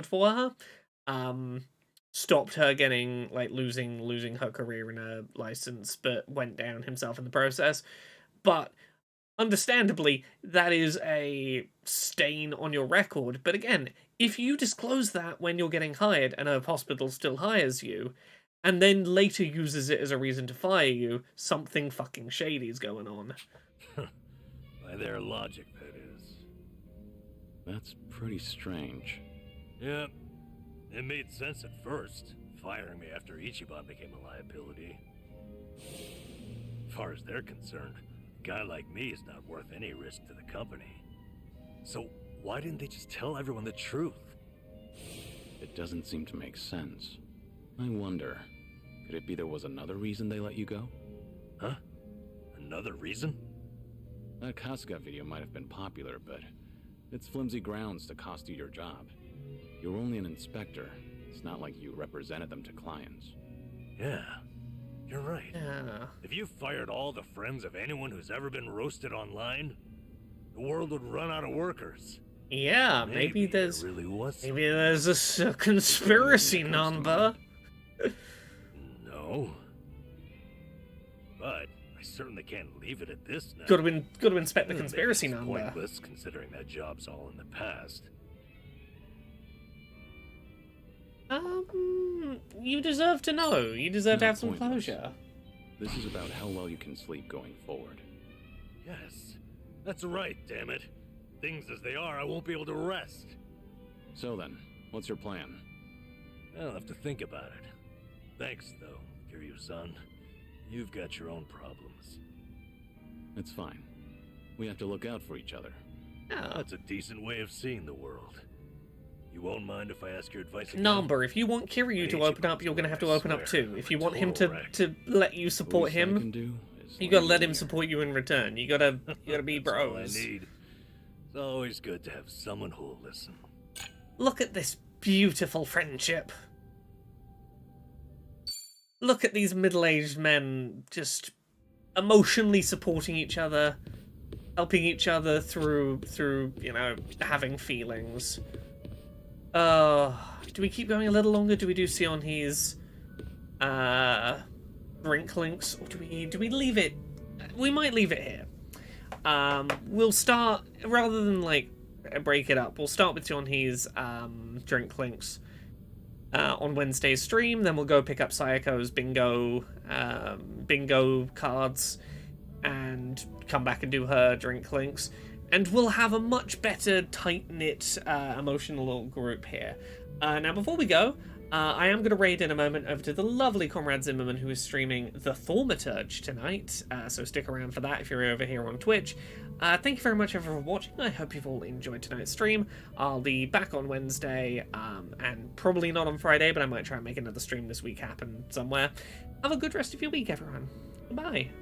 A: for her. Stopped her getting, like, losing her career and her license, but went down himself in the process. But understandably, that is a stain on your record. But again, if you disclose that when you're getting hired and a hospital still hires you, and then later uses it as a reason to fire you, something fucking shady's going on.
B: By their logic, that is.
G: That's pretty strange.
B: Yeah, it made sense at first, firing me after Ichiban became a liability. As far as they're concerned, a guy like me is not worth any risk to the company. So why didn't they just tell everyone the truth?
G: It doesn't seem to make sense. I wonder, could it be there was another reason they let you go?
B: Huh? Another reason?
G: That Kasuga video might have been popular, but it's flimsy grounds to cost you your job. You're only an inspector. It's not like you represented them to clients.
B: Yeah, you're right.
A: Yeah.
B: If you fired all the friends of anyone who's ever been roasted online, the world would run out of workers.
A: Yeah, maybe
B: there really was.
A: maybe there's a conspiracy number.
B: No. But I certainly can't leave it at this now.
A: Got to inspect the
B: Maybe
A: conspiracy
B: it's
A: number.
B: pointless considering that job's all in the past.
A: You deserve to know. You deserve to
G: No,
A: have some
G: pointless.
A: closure.
G: This is about how well you can sleep going forward.
B: Yes, that's right, damn it. Things as they are, I won't be able to rest.
G: So then, what's your plan?
B: I'll have to think about it. Thanks, though, Kiryu-san. You've got your own problems.
G: It's fine. We have to look out for each other.
A: Yeah.
B: That's a decent way of seeing the world. You won't mind if I ask your advice again?
A: Number, if you want Kiryu to open up, you're going to have to open up too. If you want him to let you support
G: Least I can
A: him,
G: do is
A: you gotta
G: lend
A: let
G: an
A: him
G: ear.
A: support you in return. You gotta be
B: That's all I
A: bros.
B: need. It's always good to have someone who'll listen.
A: Look at this beautiful friendship. Look at these middle-aged men just emotionally supporting each other, helping each other through you know, having feelings. Do we keep going a little longer? Do we do Sionhee's drink links, or do we leave it? We might leave it here. We'll start, rather than like break it up, we'll start with Sionhee's drink links on Wednesday's stream. Then we'll go pick up Sayako's bingo cards and come back and do her drink links. And we'll have a much better tight-knit emotional group here. Now, before we go, I am going to raid in a moment over to the lovely Comrade Zimmerman, who is streaming The Thaumaturge tonight, so stick around for that if you're over here on Twitch. Thank you very much everyone for watching. I hope you've all enjoyed tonight's stream. I'll be back on Wednesday, and probably not on Friday, but I might try and make another stream this week happen somewhere. Have a good rest of your week, everyone. Bye.